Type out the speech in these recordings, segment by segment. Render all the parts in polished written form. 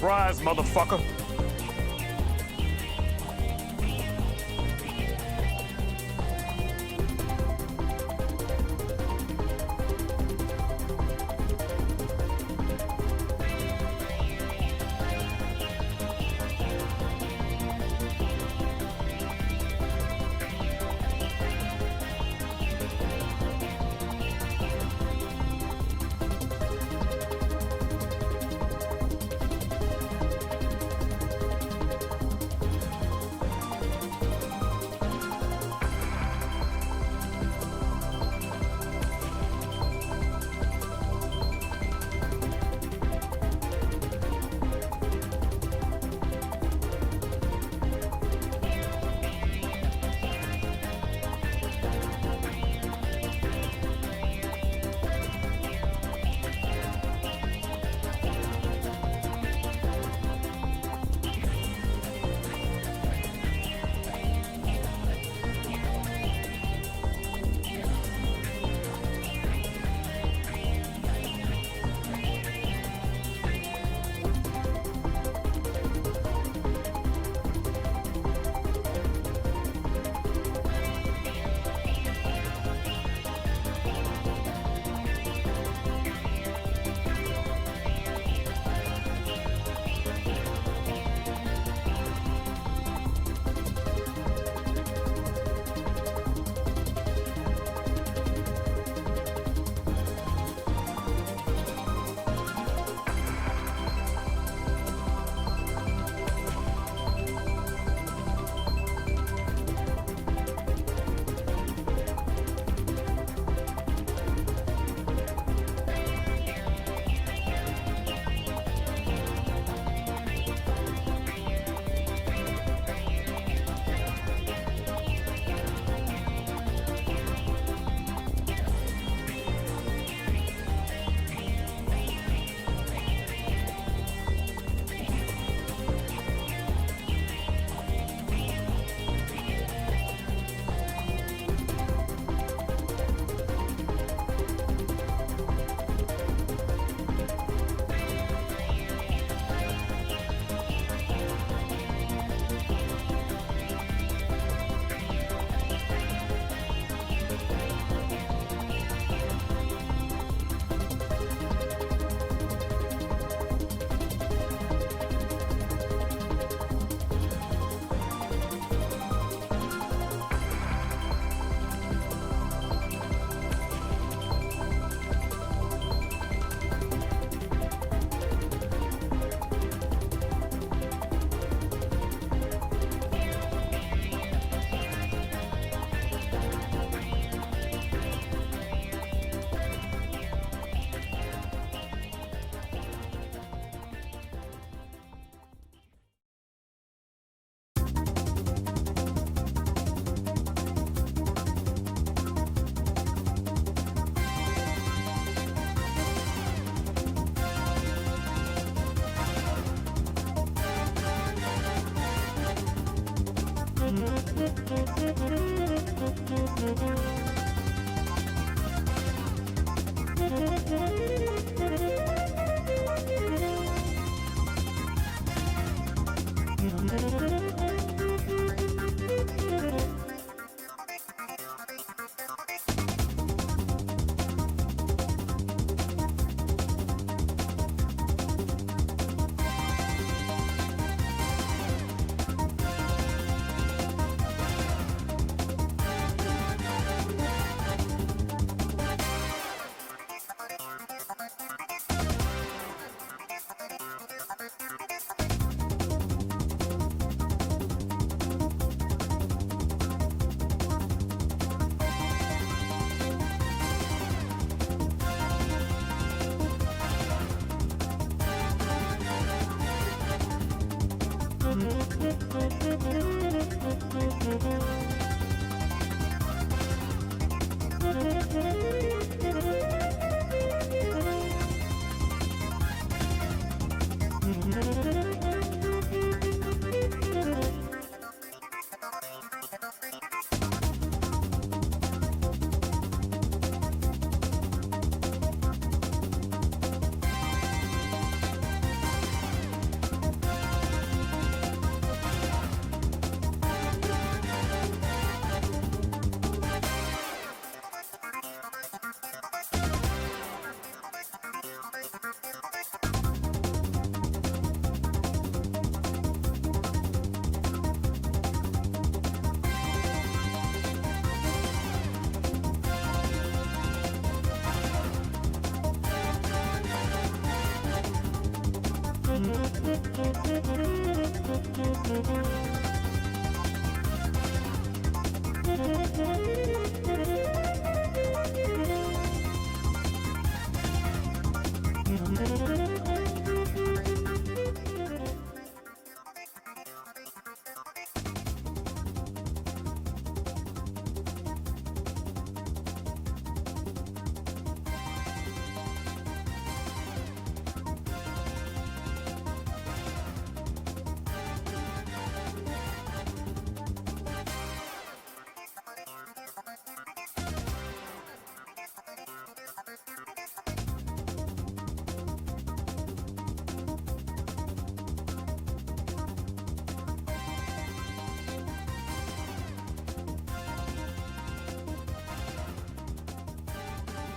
Surprise, motherfucker.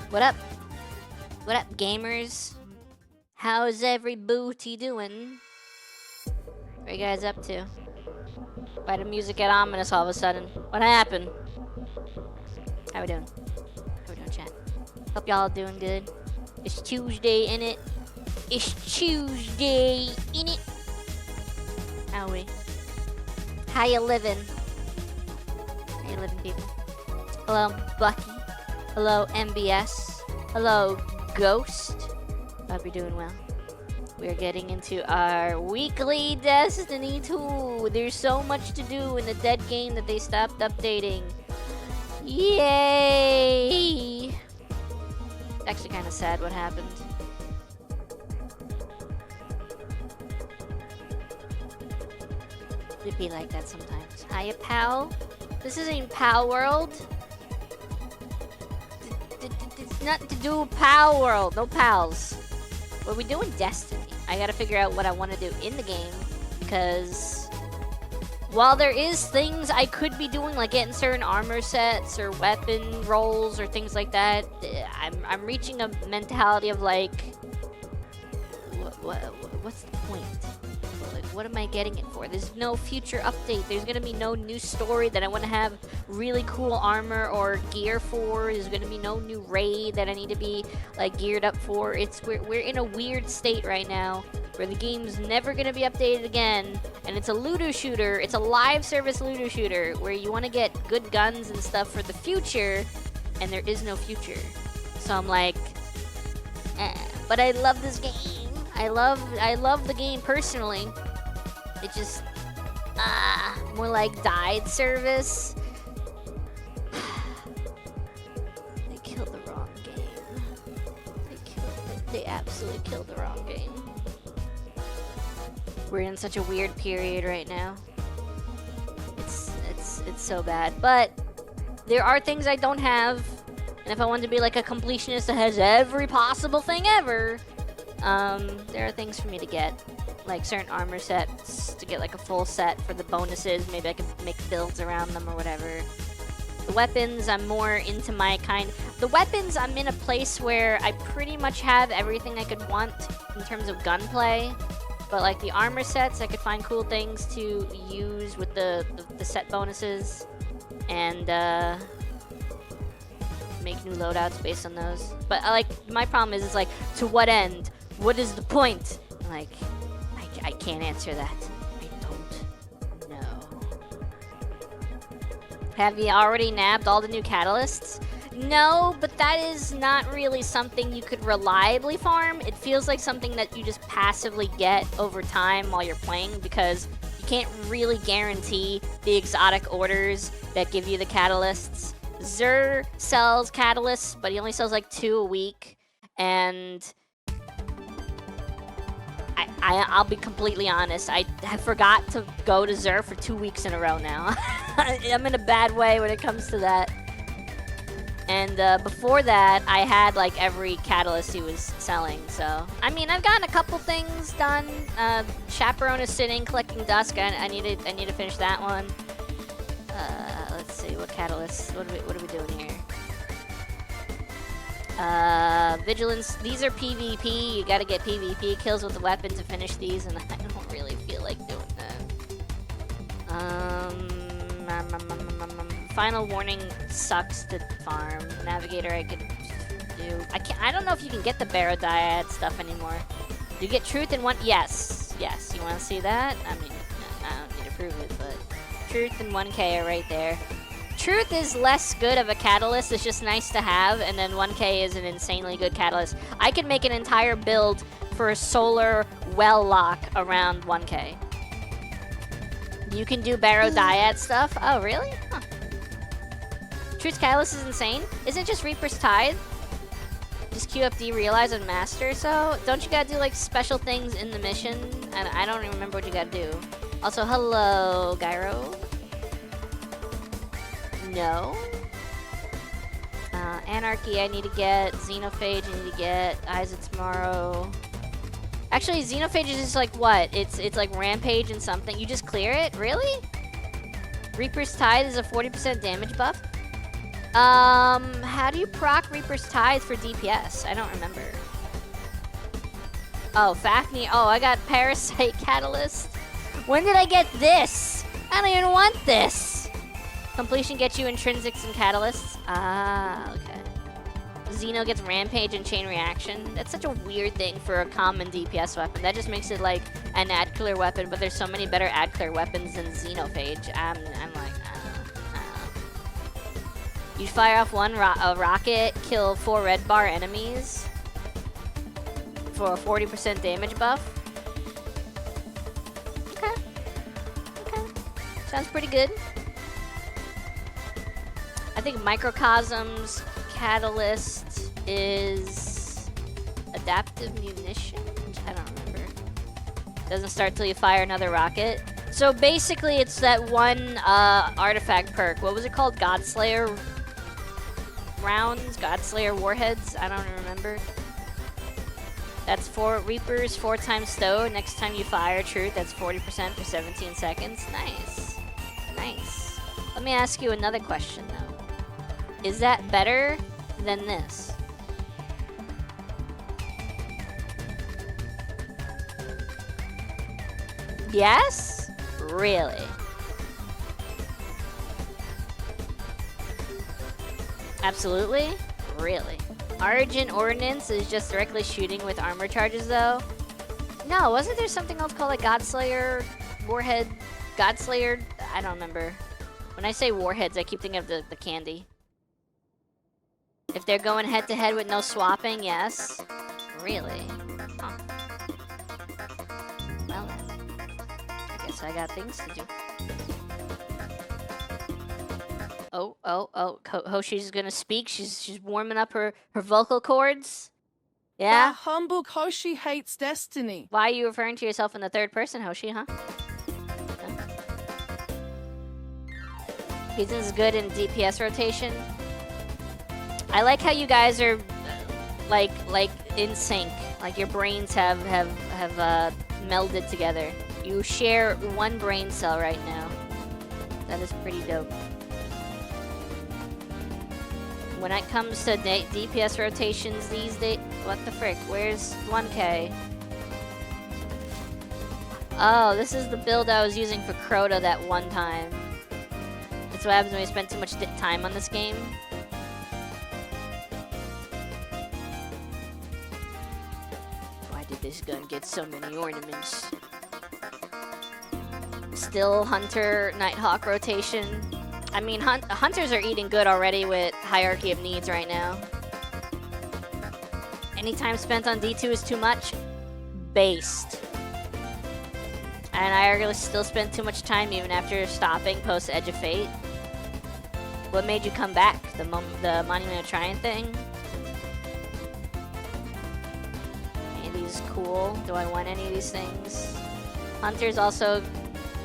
What up? What up, gamers? How's every booty doing? What are you guys up to? Why did music get ominous all of a sudden? What happened? How we doing? How we doing, chat? Hope y'all doing good. It's Tuesday, innit? It's Tuesday, innit? How we? How you living? How you living, people? Hello, Bucky. Hello, MBS. Hello, Ghost. Hope you're doing well. We're getting into our weekly Destiny 2. There's so much to do in the dead game that they stopped updating. Yay! It's actually kind of sad what happened. It'd be like that sometimes. Hiya, pal. This isn't Pal World. It's nothing to do with Pal World. No pals. What we doing? Destiny. I gotta figure out what I want to do in the game, because while there is things I could be doing, like getting certain armor sets or weapon rolls or things like that, I'm reaching a mentality of like, what's the point? Like, what am I getting it for? There's no future update. There's gonna be no new story that I want to have really cool armor or gear for. There's gonna be no new raid that I need to be like geared up for. We're in a weird state right now where the game's never gonna be updated again, and it's a looter shooter. It's a live service looter shooter where you want to get good guns and stuff for the future, and there is no future. So I'm like, but I love this game. I love the game personally. It just more like died service. They killed the wrong game. They absolutely killed the wrong game. We're in such a weird period right now. It's so bad. But there are things I don't have, and if I want to be like a completionist that has every possible thing ever, there are things for me to get, like certain armor sets to get like a full set for the bonuses. Maybe I can make builds around them or whatever. The weapons, I'm more into my kind. The weapons, I'm in a place where I pretty much have everything I could want in terms of gunplay. But like the armor sets, I could find cool things to use with the set bonuses, and make new loadouts based on those. But like my problem is, it's like, to what end? What is the point? Like, I can't answer that. I don't know. Have you already nabbed all the new catalysts? No, but that is not really something you could reliably farm. It feels like something that you just passively get over time while you're playing, because you can't really guarantee the exotic orders that give you the catalysts. Xur sells catalysts, but he only sells like 2 a week, and I'll be completely honest, I forgot to go to Xur for 2 weeks in a row now. I'm in a bad way when it comes to that. And before that, I had like every catalyst he was selling, so I mean, I've gotten a couple things done. Chaperone is sitting collecting dusk. I need to finish that one. Let's see, what catalysts? What are we doing here? Vigilance. These are PvP. You gotta get PvP kills with the weapon to finish these, and I don't really feel like doing that. Final warning sucks to farm. Navigator I could do. I don't know if you can get the Barodiad stuff anymore. Do you get truth in one? Yes. Yes. You want to see that? I mean, I don't need to prove it, but Truth and 1K are right there. Truth is less good of a catalyst, it's just nice to have, and then 1K is an insanely good catalyst. I could make an entire build for a solar well lock around 1K. You can do Barrow Dyad stuff? Oh, really? Huh. Truth's catalyst is insane? Isn't it just Reaper's Tithe? Just queue up Derealize and Master, so? Don't you gotta do, like, special things in the mission? And I don't even remember what you gotta do. Also, hello, Gyro. No. Anarchy I need to get. Xenophage I need to get. Eyes of Tomorrow. Actually, Xenophage is just like what? It's like Rampage and something. You just clear it? Really? Reaper's Tithe is a 40% damage buff? How do you proc Reaper's Tithe for DPS? I don't remember. Oh, Fafnir. Oh, I got Parasite Catalyst. When did I get this? I don't even want this. Completion gets you intrinsics and catalysts. Ah, okay. Xeno gets Rampage and Chain Reaction. That's such a weird thing for a common DPS weapon. That just makes it like an ad clear weapon, but there's so many better ad clear weapons than Xenophage. I'm like, You fire off a rocket, kill 4 red bar enemies for a 40% damage buff. Okay. Okay. Sounds pretty good. I think Microcosm's catalyst is adaptive munitions? I don't remember. Doesn't start till you fire another rocket. So basically it's that one artifact perk. What was it called? Godslayer rounds? Godslayer warheads? I don't remember. That's 4 Reapers, 4 times Stow. Next time you fire Truth, that's 40% for 17 seconds. Nice. Nice. Let me ask you another question though. Is that better than this? Yes? Really? Absolutely? Really? Origin Ordnance is just directly shooting with armor charges though? No, wasn't there something else called like Godslayer, Warhead, Godslayer? I don't remember. When I say warheads, I keep thinking of the candy. If they're going head to head with no swapping, yes. Really? Huh. Well then. I guess I got things to do. Oh. Hoshi's gonna speak. She's warming up her vocal cords. Yeah? The humble Hoshi hates destiny. Why are you referring to yourself in the third person, Hoshi, huh? He's as good in DPS rotation. I like how you guys are like in sync. Like your brains have melded together. You share one brain cell right now. That is pretty dope. When it comes to DPS rotations these days, what the frick? Where's 1K? Oh, this is the build I was using for Crota that one time. That's what happens when you spend too much time on this game. Why did this gun get so many ornaments? Still Hunter Nighthawk rotation. I mean, Hunters are eating good already with Hierarchy of Needs right now. Any time spent on D2 is too much? Based. And I really still spend too much time even after stopping post Edge of Fate. What made you come back? The Monument of Triumph thing? Any of these cool? Do I want any of these things? Hunters also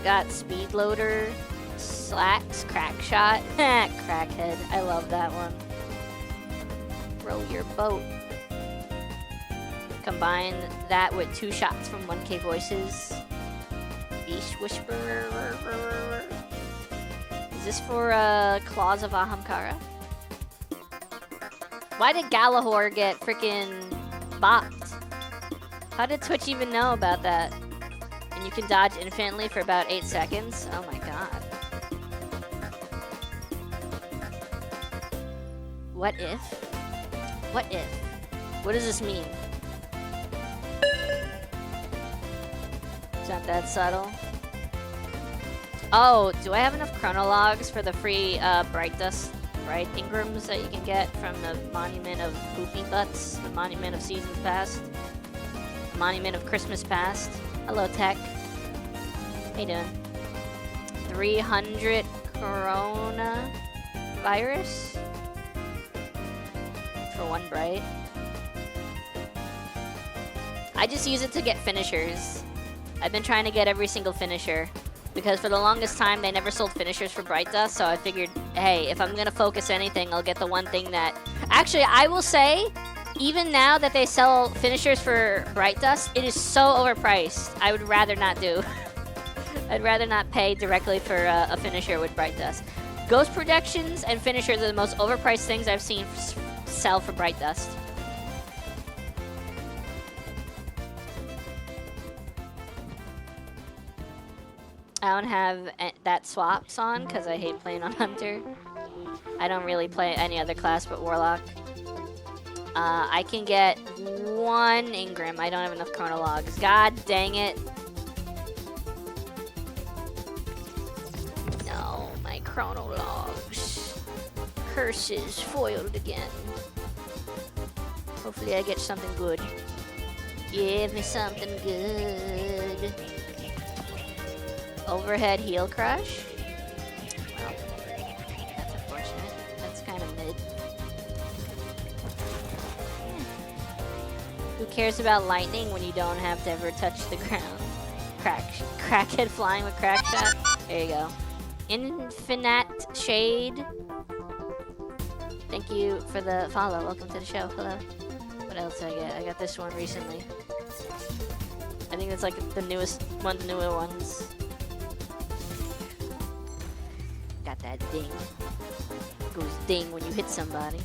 got Speed Loader, Slacks, Crack Shot. Crackhead. I love that one. Row your boat. Combine that with 2 shots from 1K Voices. Beast Whisperer. Is this for Claws of Ahamkara? Why did Galahor get freaking bopped? How did Twitch even know about that? And you can dodge infinitely for about 8 seconds? Oh my god. What if? What if? What does this mean? It's not that subtle. Oh, do I have enough chronologs for the free Bright Ingrams that you can get from the Monument of Poopy Butts, the Monument of Seasons Past, the Monument of Christmas Past? Hello, Tech. How you doing? 300 Corona virus for 1 Bright. I just use it to get finishers. I've been trying to get every single finisher because for the longest time they never sold finishers for Bright Dust, so I figured, hey, if I'm gonna focus anything, I'll get the one thing that... Actually, I will say, even now that they sell finishers for Bright Dust, it is so overpriced. I would rather not do. I'd rather not pay directly for a finisher with Bright Dust. Ghost projections and finishers are the most overpriced things I've seen sell for Bright Dust. I don't have that swaps on because I hate playing on Hunter. I don't really play any other class but Warlock. I can get 1 Ingram. I don't have enough chronologs. God dang it. No, my chronologs. Curses foiled again. Hopefully I get something good. Give me something good. Overhead heel crush? Well, that's unfortunate. That's kind of mid. Who cares about lightning when you don't have to ever touch the ground? Crackhead flying with crack shot? There you go. Infinite Shade. Thank you for the follow. Welcome to the show. Hello. What else did I get? I got this one recently. I think it's like the newest, one of the newer ones. Got that ding. Goes ding when you hit somebody.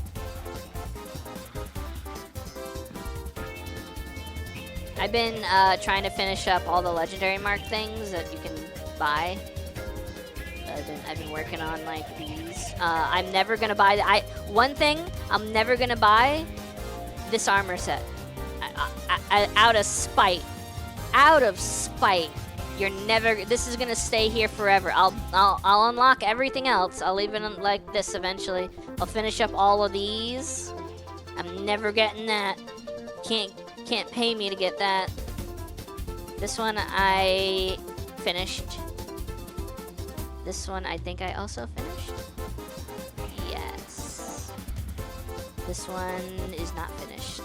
I've been trying to finish up all the legendary mark things that you can buy. I've been working on like these. I'm never gonna buy one thing I'm never gonna buy this armor set. Out of spite. Out of spite. You're never. This is gonna stay here forever. I'll unlock everything else. I'll leave it like this eventually. I'll finish up all of these. I'm never getting that. Can't pay me to get that. This one I finished. This one I think I also finished. Yes. This one is not finished.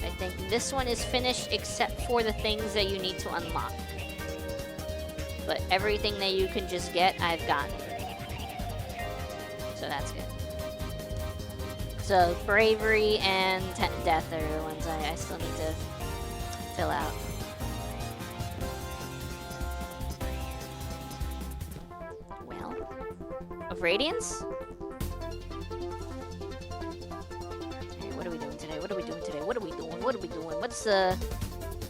I think this one is finished except for the things that you need to unlock. But everything that you can just get, I've gotten. So that's good. So bravery and death are the ones I still need to fill out. Well, of Radiance? What are we doing today? What are we doing today? What are we doing? What are we doing? What's the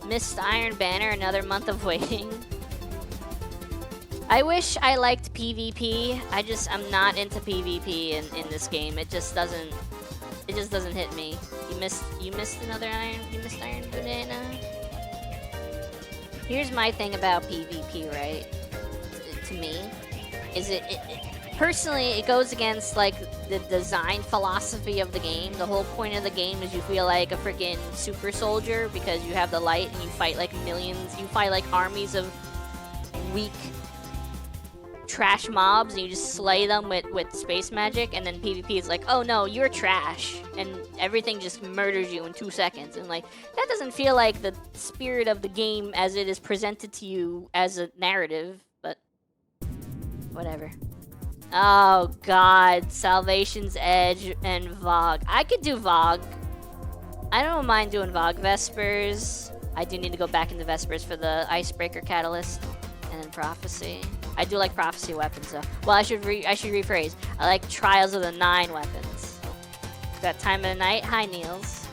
Missed Iron Banner? Another month of waiting. I wish I liked PvP. I'm not into PvP in this game. It just doesn't hit me. You missed another iron. You missed Iron Banana. Here's my thing about PvP, right? To me, is personally, it goes against like the design philosophy of the game. The whole point of the game is you feel like a freaking super soldier because you have the light and you fight like millions. You fight like armies of weak trash mobs and you just slay them with space magic, and then PvP is like, oh no, you're trash, and everything just murders you in 2 seconds. And like, that doesn't feel like the spirit of the game as it is presented to you as a narrative, but whatever. Oh god, Salvation's Edge and VOG. I could do VOG. I don't mind doing VOG. Vespers. I do need to go back into Vespers for the Icebreaker Catalyst. And then Prophecy. I do like Prophecy weapons though. Well, I should rephrase. I like Trials of the 9 weapons. That time of the night. Hi, Niels.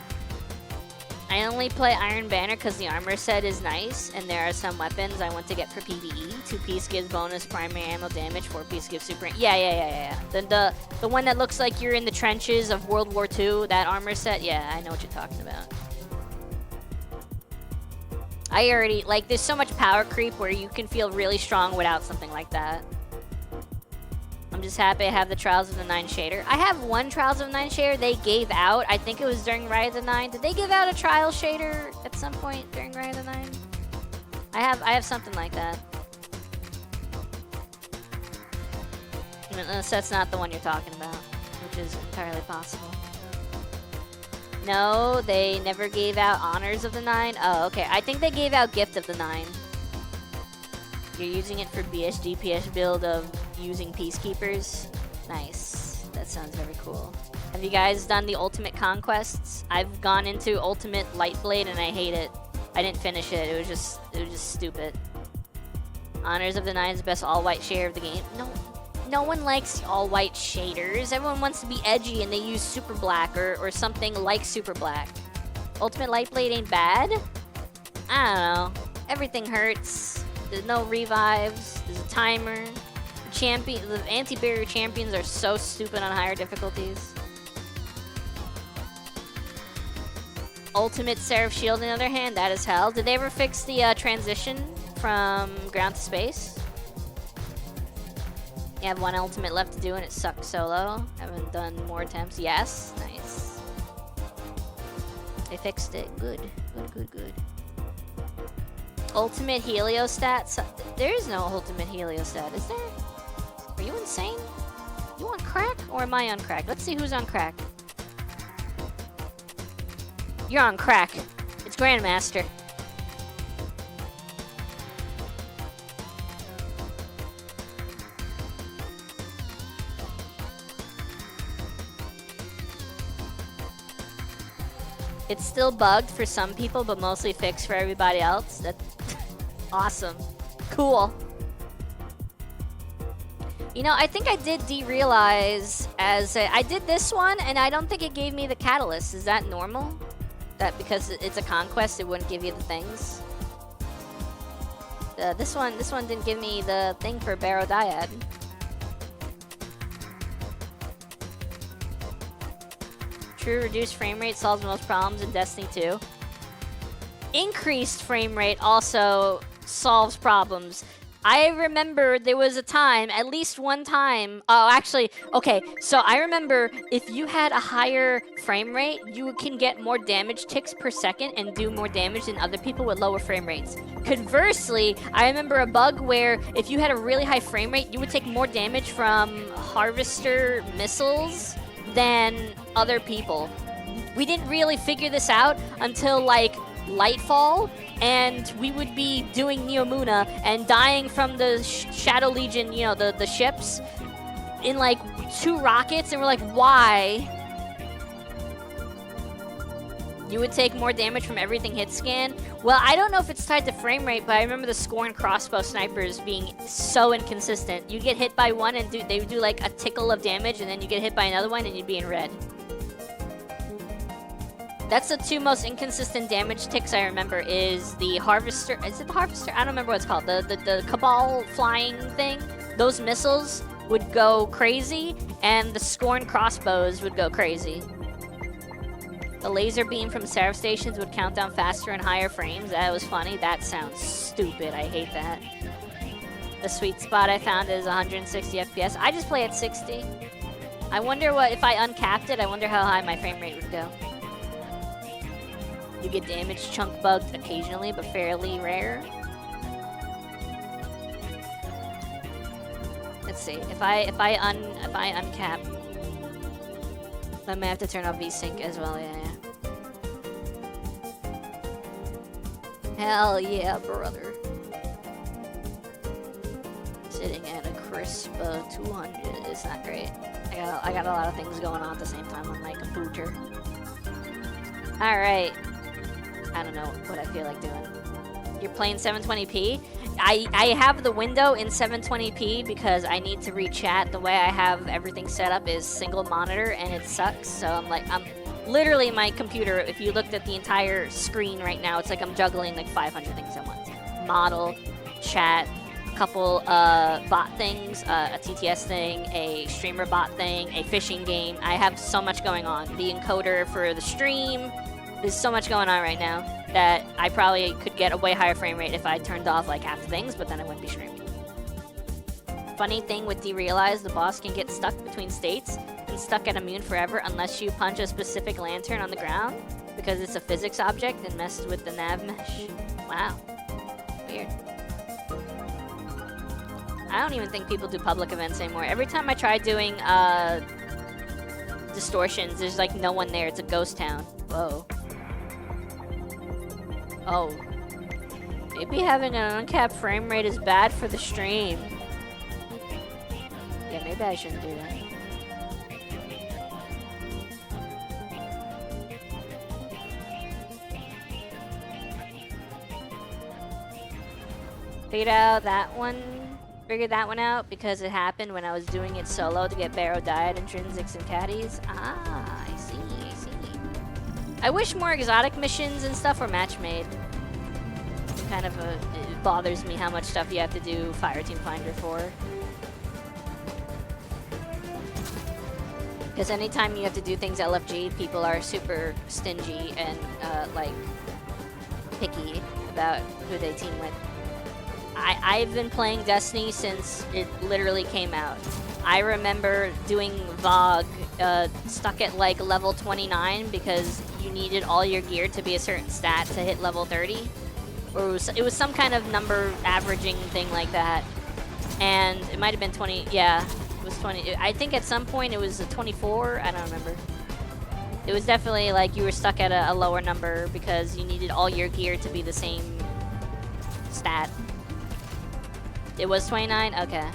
I only play Iron Banner because the armor set is nice, and there are some weapons I want to get for PvE. 2-piece gives bonus primary ammo damage. 4-piece gives super. Yeah. The one that looks like you're in the trenches of World War II. That armor set. Yeah, I know what you're talking about. I already, like, there's so much power creep where you can feel really strong without something like that. I'm just happy I have the Trials of the Nine shader. I have one Trials of the Nine shader they gave out. I think it was during Ride of the Nine. Did they give out a Trial shader at some point during Ride of the Nine? I have something like that. Unless that's not the one you're talking about, which is entirely possible. No, they never gave out Honors of the Nine. Oh, okay. I think they gave out Gift of the Nine. You're using it for BSGPS build of using Peacekeepers. Nice. That sounds very cool. Have you guys done the Ultimate Conquests? I've gone into Ultimate Lightblade and I hate it. I didn't finish it. It was just stupid. Honors of the Nine is the best all-white shader of the game. No one likes all-white shaders. Everyone wants to be edgy and they use Super Black or something like Super Black. Ultimate Lightblade ain't bad. I don't know. Everything hurts. There's no revives. There's a timer. The anti-barrier champions are so stupid on higher difficulties. Ultimate Seraph Shield, on the other hand, that is hell. Did they ever fix the transition from ground to space? You have one ultimate left to do and it sucks solo. Haven't done more attempts. Yes. Nice. They fixed it. Good. Good. Ultimate heliostat. There is no ultimate heliostat, is there? Are you insane? You on crack or am I on crack? Let's see who's on crack. You're on crack. It's Grandmaster. It's still bugged for some people, but mostly fixed for everybody else. That's awesome. Cool. You know, I think I did derealize I did this one, and I don't think it gave me the catalyst. Is that normal? That because it's a conquest, it wouldn't give you the things? This one didn't give me the thing for Barodiad. True, reduced frame rate solves most problems in Destiny 2. Increased frame rate also solves problems. I remember there was a time, at least one time. Oh, actually, okay. So I remember if you had a higher frame rate, you can get more damage ticks per second and do more damage than other people with lower frame rates. Conversely, I remember a bug where if you had a really high frame rate, you would take more damage from harvester missiles than other people. We didn't really figure this out until like Lightfall, and we would be doing Neomuna and dying from the Shadow Legion, you know, the ships, in like 2 rockets, and we're like, why? You would take more damage from everything hit scan. Well, I don't know if it's tied to frame rate, but I remember the Scorn crossbow snipers being so inconsistent. You get hit by one and they would do like a tickle of damage, and then you get hit by another one and you'd be in red. That's the 2 most inconsistent damage ticks I remember is the Harvester. Is it the Harvester? I don't remember what it's called. The Cabal flying thing. Those missiles would go crazy, and the Scorn crossbows would go crazy. The laser beam from Seraph stations would count down faster and higher frames. That was funny. That sounds stupid. I hate that. The sweet spot I found is 160 FPS. I just play at 60. I wonder what, if I uncapped it, I wonder how high my frame rate would go. You get damage chunk bugged occasionally, but fairly rare. Let's see. If I uncap, I may have to turn off VSync as well. Yeah. Hell yeah, brother. Sitting at a crisp 200. It's not great. I got a lot of things going on at the same time on my computer. All right. I don't know what I feel like doing. You're playing 720p? I have the window in 720p because I need to read chat. The way I have everything set up is single monitor and it sucks. So I'm literally my computer, if you looked at the entire screen right now, it's like I'm juggling like 500 things at once. Model, chat, couple bot things, a TTS thing, a streamer bot thing, a fishing game. I have so much going on. The encoder for the stream, There's so much going on right now that I probably could get a way higher frame rate if I turned off like half the things, but then I wouldn't be streaming. Funny thing with Derealize, the boss can get stuck between states and stuck at immune forever unless you punch a specific lantern on the ground because it's a physics object and messes with the nav mesh. Wow. Weird. I don't even think people do public events anymore. Every time I try doing distortions, there's like no one there. It's a ghost town. Whoa. Oh. Maybe having an uncapped frame rate is bad for the stream. Yeah, maybe I shouldn't do that. Figured that one out because it happened when I was doing it solo to get Barrow Diet, Intrinsics, and Caddies. Ah, I see. I wish more exotic missions and stuff were match-made. Kind of it bothers me how much stuff you have to do Fireteam Finder for. Because anytime you have to do things LFG, people are super stingy and like picky about who they team with. I've been playing Destiny since it literally came out. I remember doing VOD stuck at like level 29 because you needed all your gear to be a certain stat to hit level 30. Or it was some kind of number averaging thing like that. And it might have been 20, yeah, it was 20. I think at some point it was a 24, I don't remember. It was definitely like you were stuck at a lower number because you needed all your gear to be the same stat. It was 29? Okay.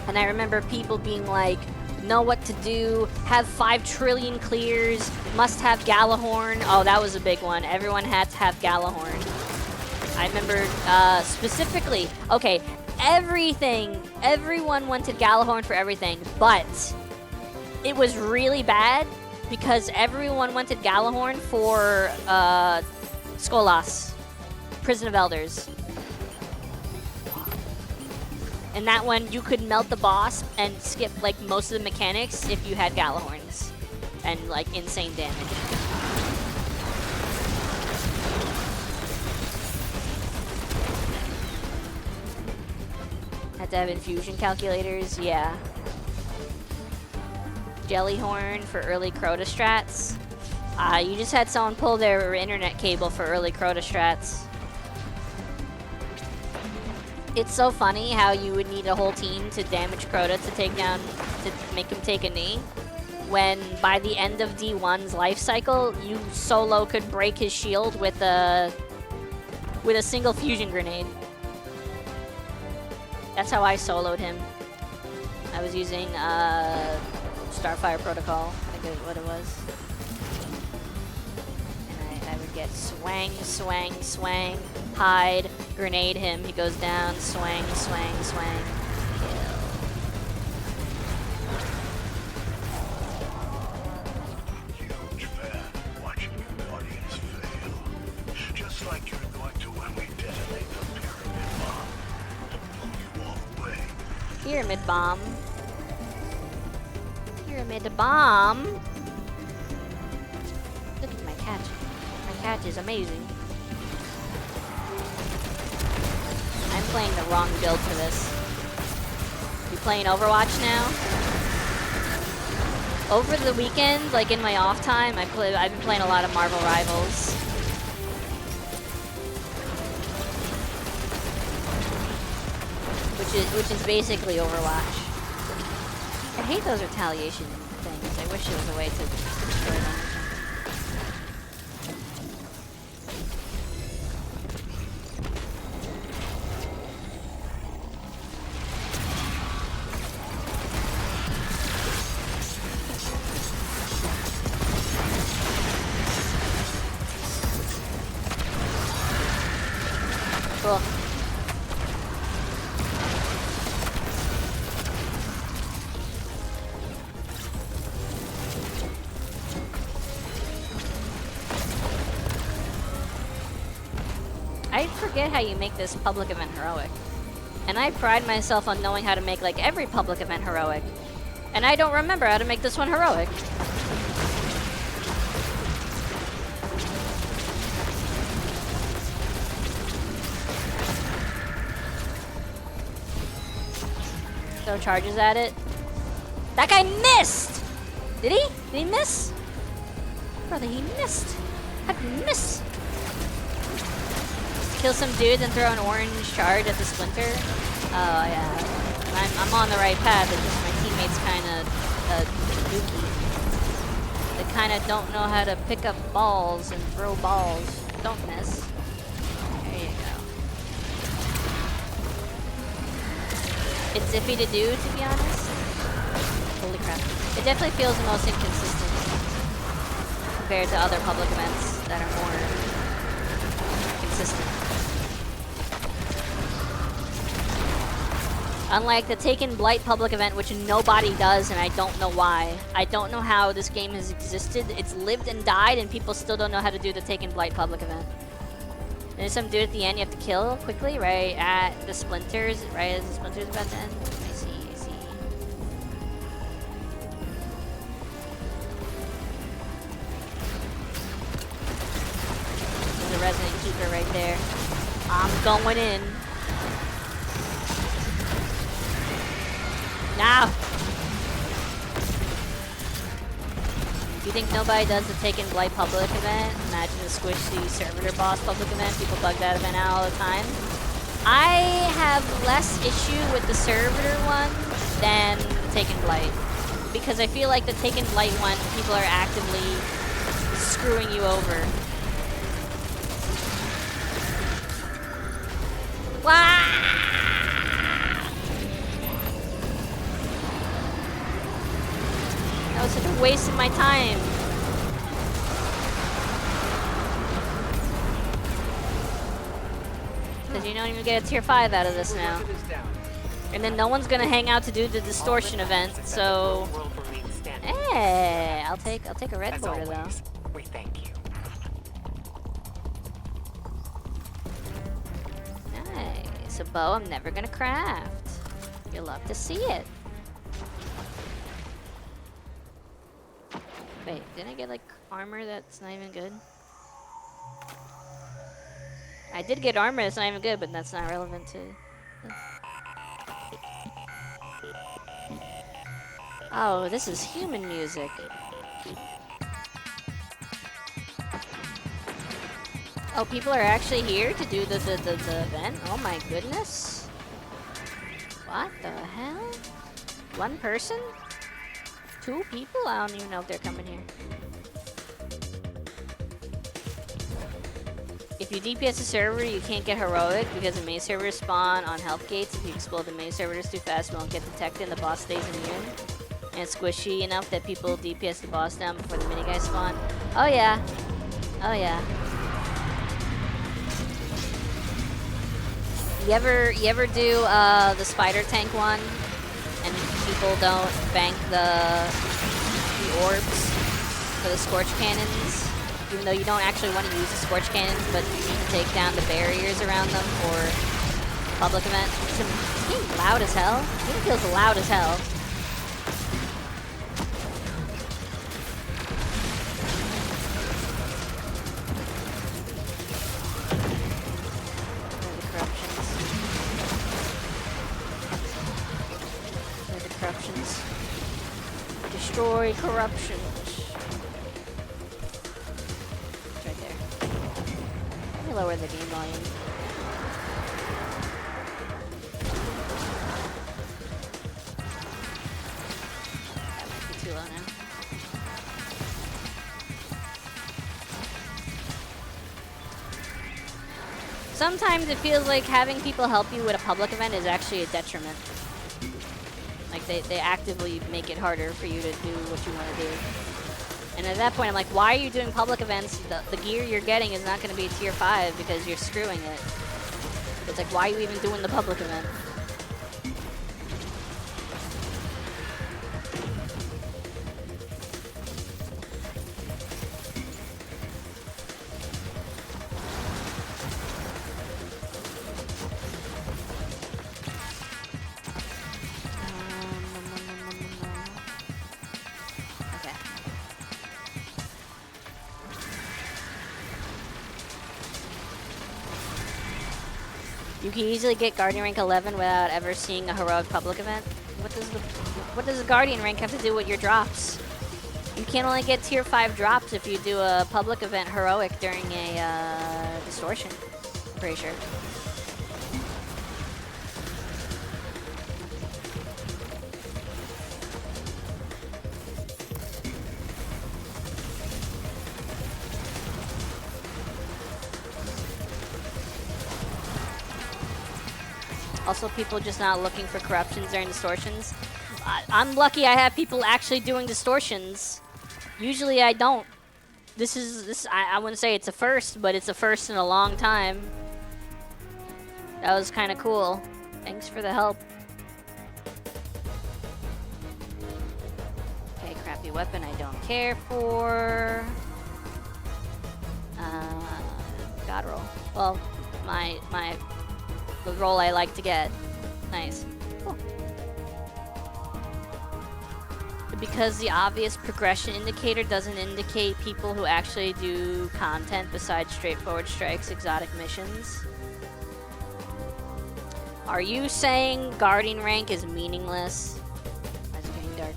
And I remember people being like, know what to do, have 5 trillion clears, must have Galahorn. Oh, that was a big one. Everyone had to have Galahorn. I remember specifically, okay, everyone wanted Galahorn for everything, but it was really bad because everyone wanted Galahorn for Skolas, Prison of Elders. And that one, you could melt the boss and skip like most of the mechanics if you had Galahorns and like insane damage. Had to have infusion calculators, yeah. Jellyhorn for early Crota strats. You just had someone pull their internet cable for early Crota strats. It's so funny how you would need a whole team to damage Crota to make him take a knee. When by the end of D1's life cycle, you solo could break his shield with a single fusion grenade. That's how I soloed him. I was using Starfire Protocol, I think is what it was. And I would get swang, swang, swang, hide, grenade him, he goes down, swang, swang, swang, kill. Huge fan watching your audience fail. Just like you're going to when we detonate the pyramid bomb to blow you all away. Pyramid bomb? Pyramid bomb? Look at my catch. My catch is amazing. I'm playing the wrong build for this. You playing Overwatch now? Over the weekend, like in my off time, I've been playing a lot of Marvel Rivals. Which is basically Overwatch. I hate those retaliation things. I wish there was a way to destroy them. Cool. I forget how you make this public event heroic. And I pride myself on knowing how to make like every public event heroic. And I don't remember how to make this one heroic. throw charges at it. That guy missed! Did he? Did he miss? Brother, he missed. How did he miss? Kill some dudes and throw an orange charge at the splinter. Oh yeah, I'm on the right path. It's just my teammates kind of dookie. They kind of don't know how to pick up balls and throw balls. Don't miss. There you go. It's iffy to do, to be honest. Holy crap! It definitely feels the most inconsistent compared to other public events that are more consistent. Unlike the Taken Blight public event, which nobody does, and I don't know why. I don't know how this game has existed. It's lived and died, and people still don't know how to do the Taken Blight public event. There's some dude at the end you have to kill quickly, right at the splinters, right as the splinters about to end. I see, I see. There's a Resident Keeper right there. I'm going in. Now! If you think nobody does the Taken Blight public event, imagine the Squishy Servitor Boss public event. People bug that event out all the time. I have less issue with the Servitor one than the Taken Blight. Because I feel like the Taken Blight one, people are actively screwing you over. Wow! That was such a waste of my time. Because you don't even get a tier 5 out of this now. And then no one's gonna hang out to do the distortion event, so hey, I'll take a red border though. We thank you. Nice. A bow I'm never gonna craft. You'll love to see it. Wait, didn't I get like armor that's not even good? I did get armor that's not even good, but that's not relevant to... Oh, this is human music. Oh, people are actually here to do the event? Oh my goodness. What the hell? One person? 2 people? I don't even know if they're coming here. If you DPS a server, you can't get heroic because the main servers spawn on health gates. If you explode the main servers too fast, you won't get detected and the boss stays immune. And it's squishy enough that people DPS the boss down before the mini guys spawn. Oh yeah. Oh yeah. You ever do the spider tank one and people don't bank the orbs for the scorch cannons, even though you don't actually want to use the scorch cannons, but you need to take down the barriers around them for public event. It's getting loud as hell. It even feels loud as hell. Corruptions. Destroy corruptions. It's right there. Let me lower the game volume. That might be too low now. Sometimes it feels like having people help you with a public event is actually a detriment. Like they actively make it harder for you to do what you want to do. And at that point, I'm like, why are you doing public events? The gear you're getting is not going to be tier 5 because you're screwing it. It's like, why are you even doing the public event? You can easily get Guardian rank 11 without ever seeing a heroic public event. what does the Guardian rank have to do with your drops? You can only get tier 5 drops if you do a public event heroic during a distortion. I'm pretty sure. Also, people just not looking for corruptions during distortions. I'm lucky I have people actually doing distortions. Usually I don't. I wouldn't say it's a first, but it's a first in a long time. That was kind of cool. Thanks for the help. Okay, crappy weapon I don't care for. God roll. Well, the roll I like to get. Nice. Cool. Because the obvious progression indicator doesn't indicate people who actually do content besides straightforward strikes, exotic missions. Are you saying Guardian rank is meaningless? It's getting dark.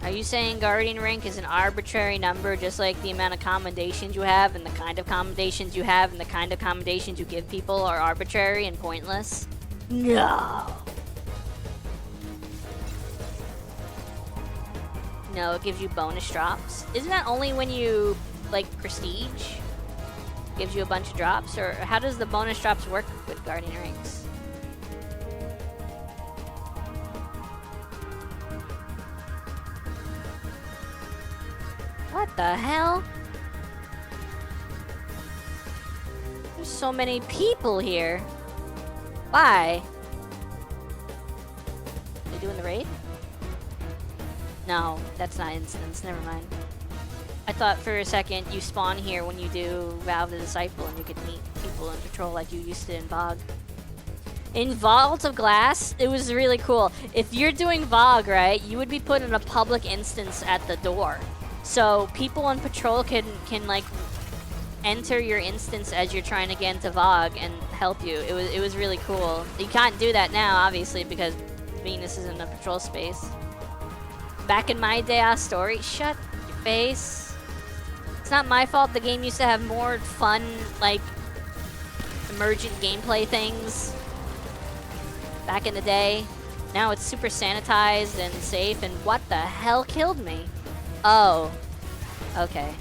Are you saying Guardian rank is an arbitrary number, just like the amount of commendations you have and the kind of commendations you have and the kind of commendations you give people are arbitrary and pointless? No. No, it gives you bonus drops. Isn't that only when you, like, prestige? Gives you a bunch of drops? Or how does the bonus drops work with Guardian ranks? What the hell? There's so many people here. Why? They doing the raid? No, that's not instance. Never mind. I thought for a second you spawn here when you do Valve the Disciple and you could meet people in patrol like you used to in VOG. In Vault of Glass, it was really cool. If you're doing VOG, right, you would be put in a public instance at the door. So people on patrol can like enter your instance as you're trying to get into VOG and help you. It was really cool. You can't do that now, obviously, because Venus is in a patrol space. Back in my day, story. Shut your face. It's not my fault. The game used to have more fun, like, emergent gameplay things back in the day. Now it's super sanitized and safe. And what the hell killed me? Oh, okay.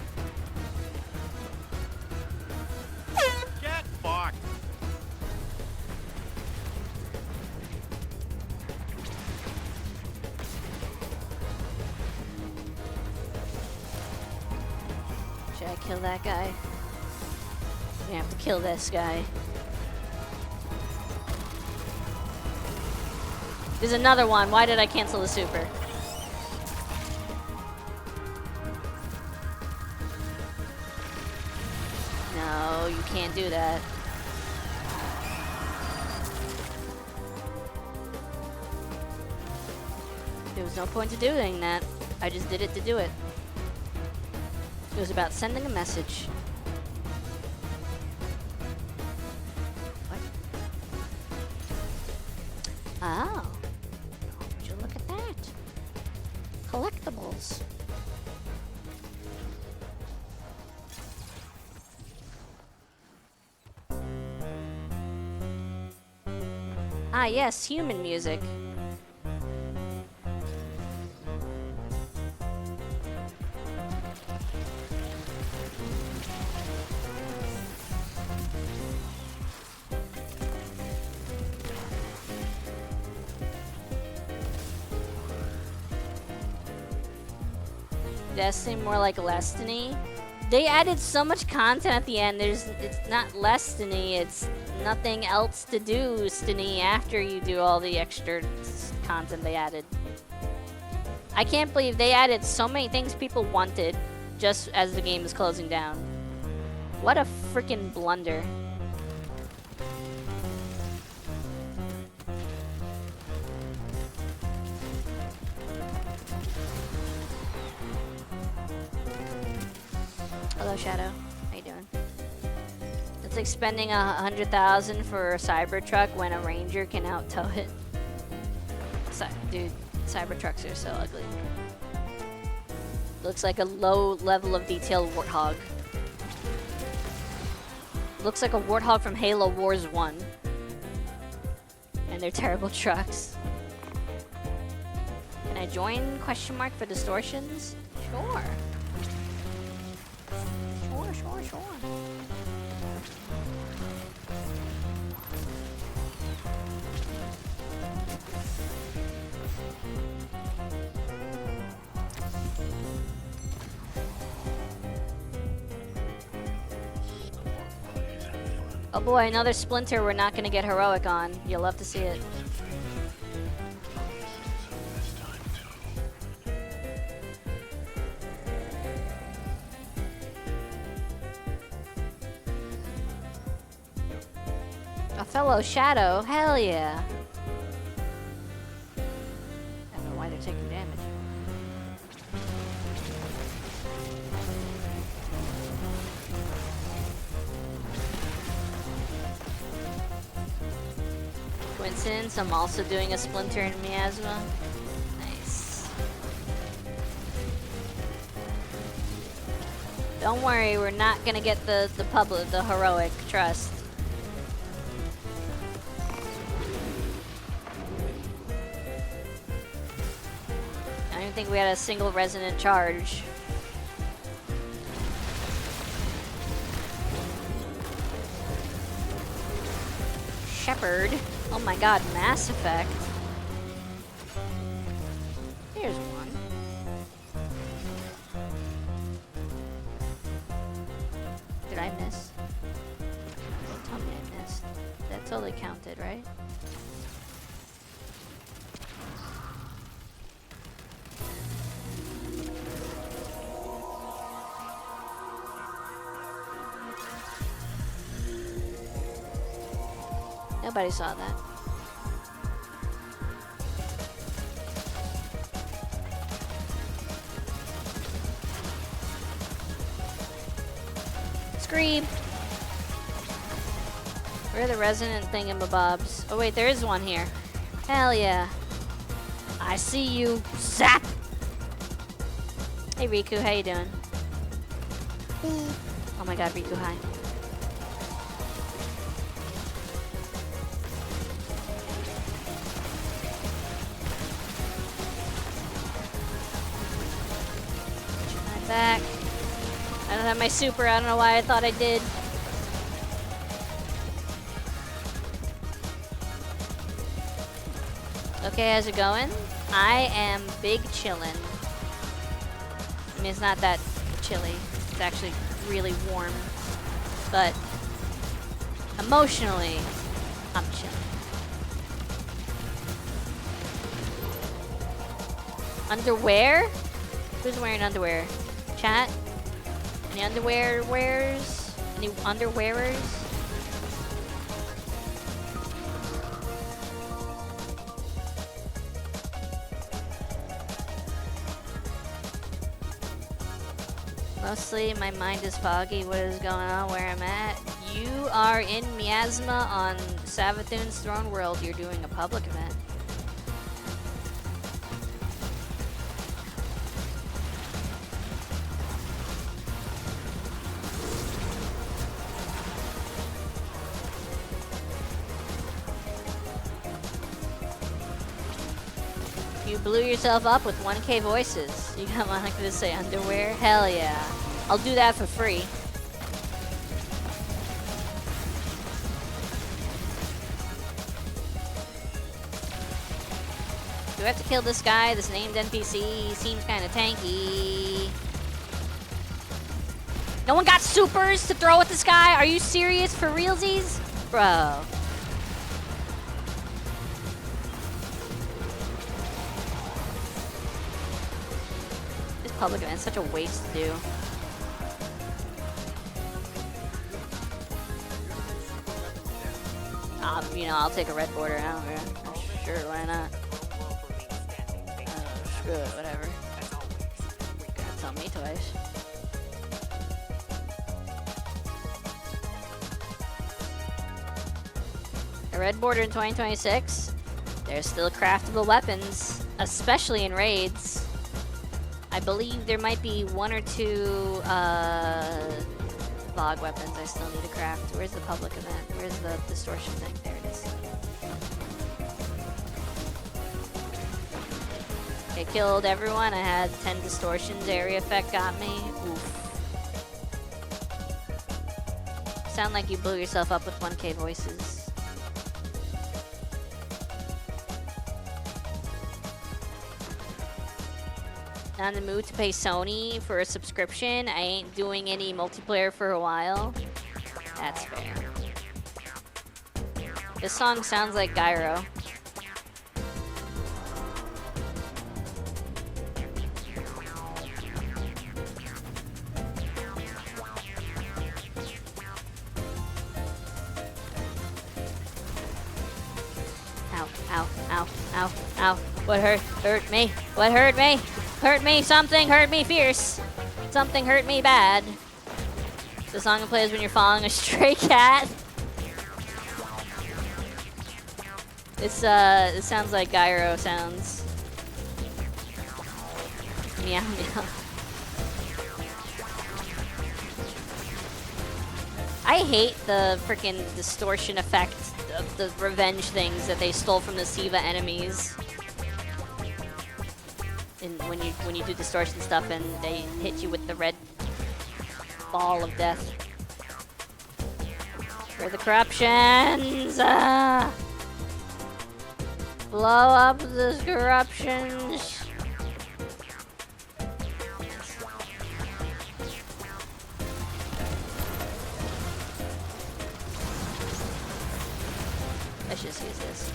Get fucked. Should I kill that guy? We have to kill this guy. There's another one. Why did I cancel the super? No, you can't do that. There was no point to doing that. I just did it to do it. It was about sending a message. What? Oh. Would you look at that? Collectibles. Ah, yes, human music. Destiny more like Destiny. They added so much content at the end. It's not Destiny, it's nothing else to do Destiny after you do all the extra content they added. I can't believe they added so many things people wanted just as the game is closing down. What a freaking blunder. Hello, Shadow. How you doing? It's like spending 100,000 for a Cybertruck when a Ranger can out-tow it. Dude, Cybertrucks are so ugly. Looks like a low level of detail warthog. Looks like a warthog from Halo Wars 1. And they're terrible trucks. Can I join? Question mark for distortions? Sure. Sure. Oh boy, another Splinter we're not gonna get heroic on. You'll love to see it. A fellow Shadow, hell yeah. I don't know why they're taking damage. Coincidence, I'm also doing a Splinter in Miasma. Nice. Don't worry, we're not gonna get the heroic, trust. I don't think we had a single resonant charge. Shepherd. Oh my god, Mass Effect. Here's one. Did I miss? Don't tell me I missed. That totally counted, right? Nobody saw that. Scream! Where are the resonant thingamabobs? Oh wait, there is one here. Hell yeah. I see you, Zap! Hey Riku, how you doing? Oh my god, Riku, hi. Back. I don't have my super. I don't know why I thought I did. Okay, how's it going? I am big chillin'. I mean, it's not that chilly. It's actually really warm. But emotionally, I'm chilling. Underwear? Who's wearing underwear? Chat? Any underwear wearers? Any underwearers? Mostly my mind is foggy. What is going on? Where I'm at? You are in Miasma on Savathun's Throne World. You're doing a public event. You blew yourself up with 1K voices. You got like to say underwear? Hell yeah. I'll do that for free. Do I have to kill this guy, this named NPC? He seems kind of tanky. No one got supers to throw at this guy? Are you serious for realsies? Bro. Public event, such a waste to do. You know, I'll take a red border. I don't care. Sure, why not? Screw it, whatever. Gotta tell me twice. A red border in 2026. There's still craftable weapons, especially in raids. I believe there might be 1 or 2 VOD weapons I still need to craft. Where's the public event? Where's the distortion thing? There it is. Okay, killed everyone. I had 10 distortions. Area effect got me. Oof. Sound like you blew yourself up with 1K voices. Not in the mood to pay Sony for a subscription. I ain't doing any multiplayer for a while. That's fair. This song sounds like Gyro. Ow, ow, ow, ow, ow. What hurt me? What hurt me? Hurt me, something hurt me fierce. Something hurt me bad. The song it plays when you're following a stray cat. This sounds like Gyro sounds. Meow meow. I hate the freaking distortion effect of the revenge things that they stole from the Siva enemies. And when you do distortion stuff and they hit you with the red ball of death. For the corruptions! Blow up the corruptions! Let's just use this.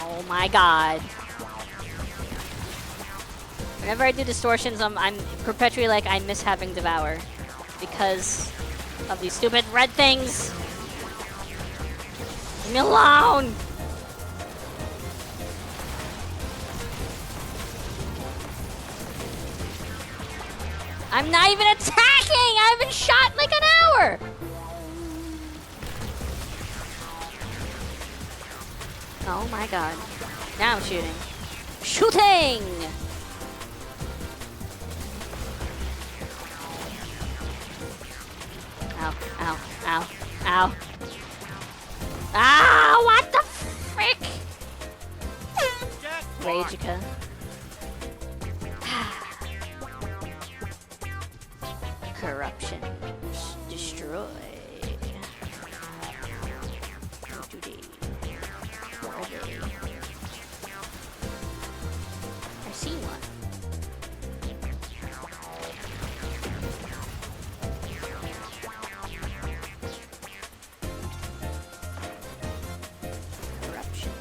Oh my god. Whenever I do distortions, I'm perpetually like, I miss having Devour. Because of these stupid red things. Leave me alone! I'm not even attacking! I've been shot in like an hour! Oh my god. Now I'm shooting. Shooting! Ow, ow, ow, ow. Ah, what the frick? Ragica. Corruption. Destroy. What do they? Where are they? I see one. Corruption.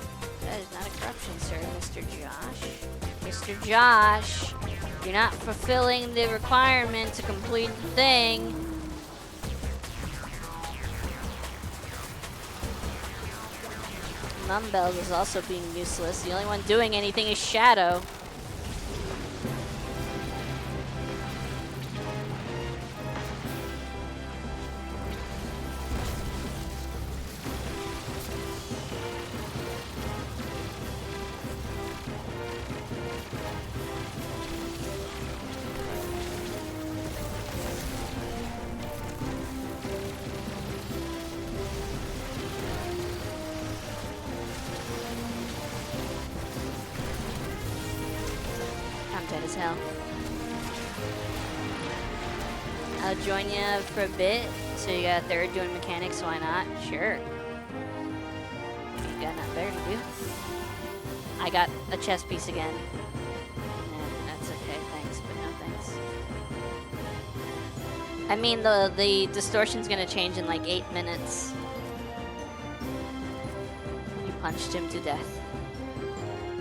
That is not a corruption, sir, Mr. Josh. Mr. Josh, you're not fulfilling the requirement to complete the thing. Mumbells is also being useless. The only one doing anything is Shadow. I'm dead as hell. I'll join you for a bit. So you got a third doing mechanics, why not? Sure. You got nothing better to do. I got a chess piece again. And that's okay, thanks, but no thanks. I mean, the distortion's gonna change in like 8 minutes. You punched him to death.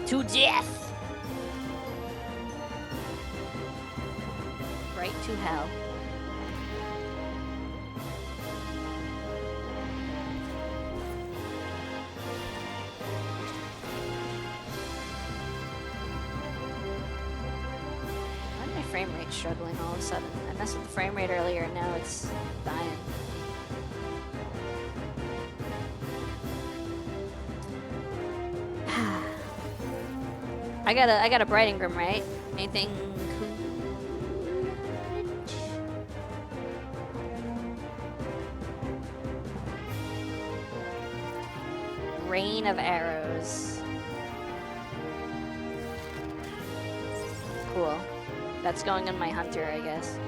To death! Right to hell. Why did my frame rate struggling all of a sudden? I messed with the frame rate earlier and now it's dying. I got a bright Ingram, right? Anything cool? Rain of arrows. Cool. That's going on my hunter, I guess.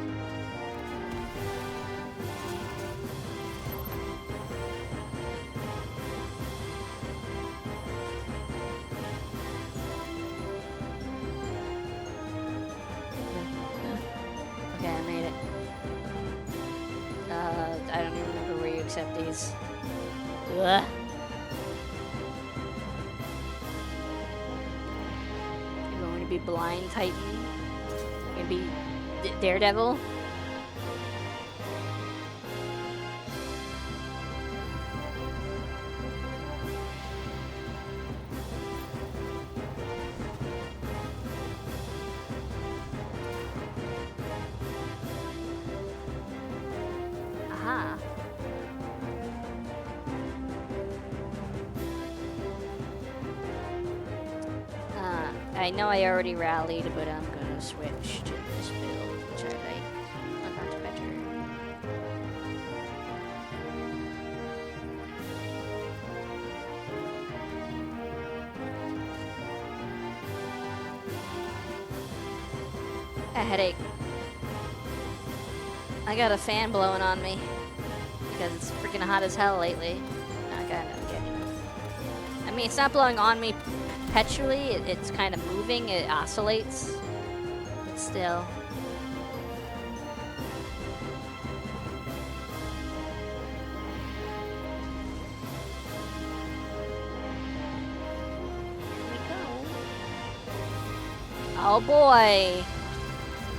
Okay, I made it. I don't even remember where you accept these. Ugh. You're going to be Blind Titan. You're going to be Daredevil. Aha. I know I already rallied, but I'm gonna switch to this build, which I like a lot better. A headache. I got a fan blowing on me because it's freaking hot as hell lately. Okay, I'm getting. I mean, it's not blowing on me perpetually. It's kind of moving. It oscillates, but still. Here we go. Oh boy,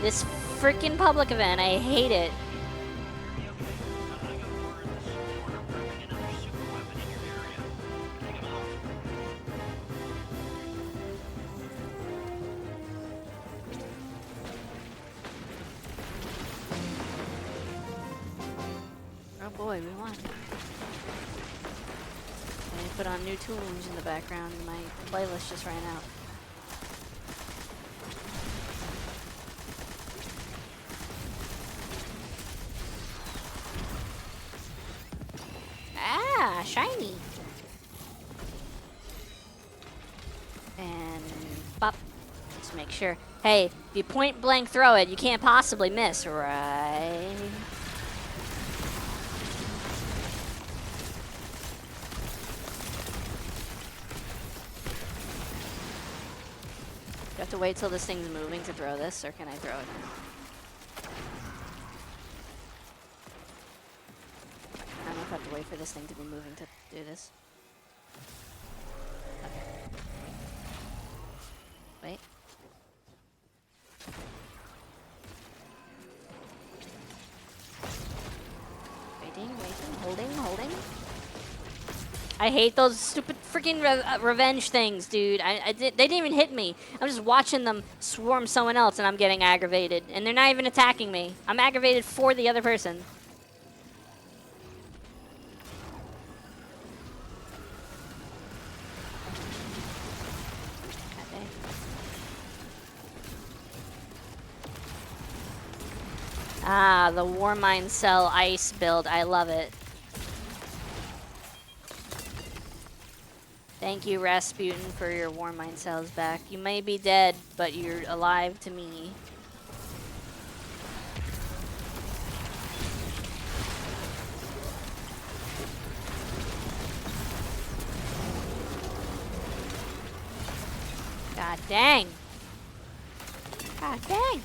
this freaking public event. I hate it. Oh boy, we won. I put on new tunes in the background and my playlist just ran out. Ah, shiny. And pop. Let's make sure. Hey, if you point blank throw it, you can't possibly miss, right? Do I have to wait till this thing's moving to throw this, or can I throw it now? I don't know if I have to wait for this thing to be moving to do this. Okay. Wait. Waiting, holding. I hate those stupid freaking revenge things, dude. They didn't even hit me. I'm just watching them swarm someone else and I'm getting aggravated. And they're not even attacking me. I'm aggravated for the other person. Ah, the Warmind Cell Ice build. I love it. Thank you, Rasputin, for your Warmind cells back. You may be dead, but you're alive to me. God dang. God dang.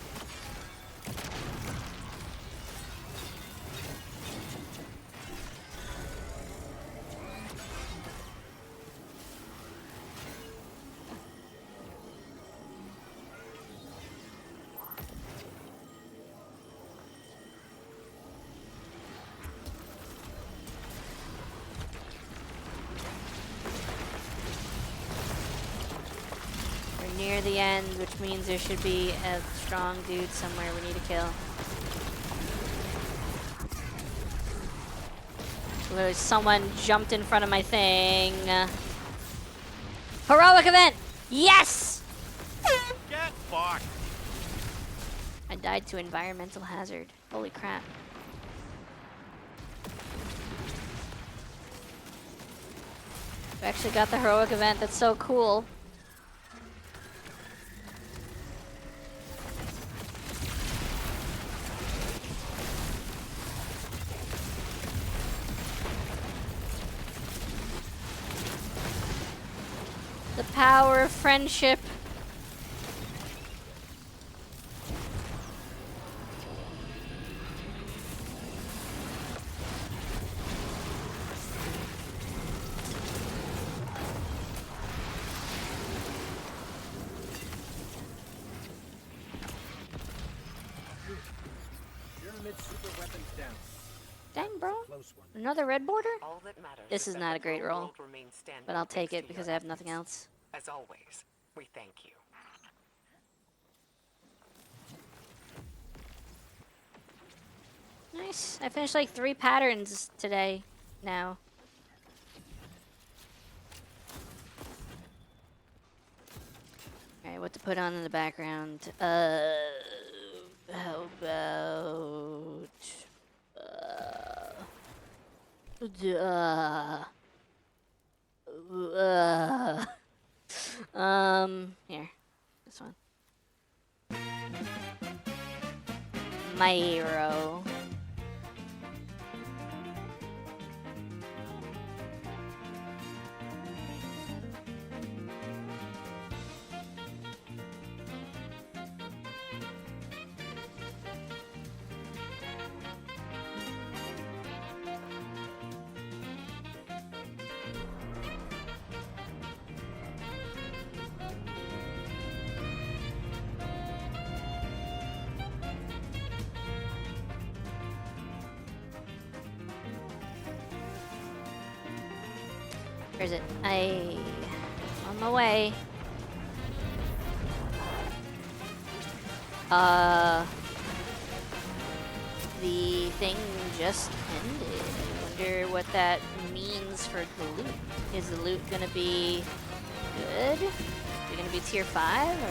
the end, which means there should be a strong dude somewhere we need to kill. Literally, someone jumped in front of my thing. Heroic event! Yes! Get fucked. I died to environmental hazard. Holy crap. We actually got the heroic event. That's so cool. The power of friendship. Pyramid super weapons down. Dang, bro. Close one. Another red border? All that matters This is that not the a great whole roll, world remains standing but I'll take thanks it to because your I have nothing efforts. else. As always, we thank you. Nice. I finished like 3 patterns today now. Alright, what to put on in the background? How about... here. This one. My hero. Where is it? On my way. The thing just ended. I wonder what that means for the loot. Is the loot gonna be good? Is it gonna be tier 5 or no?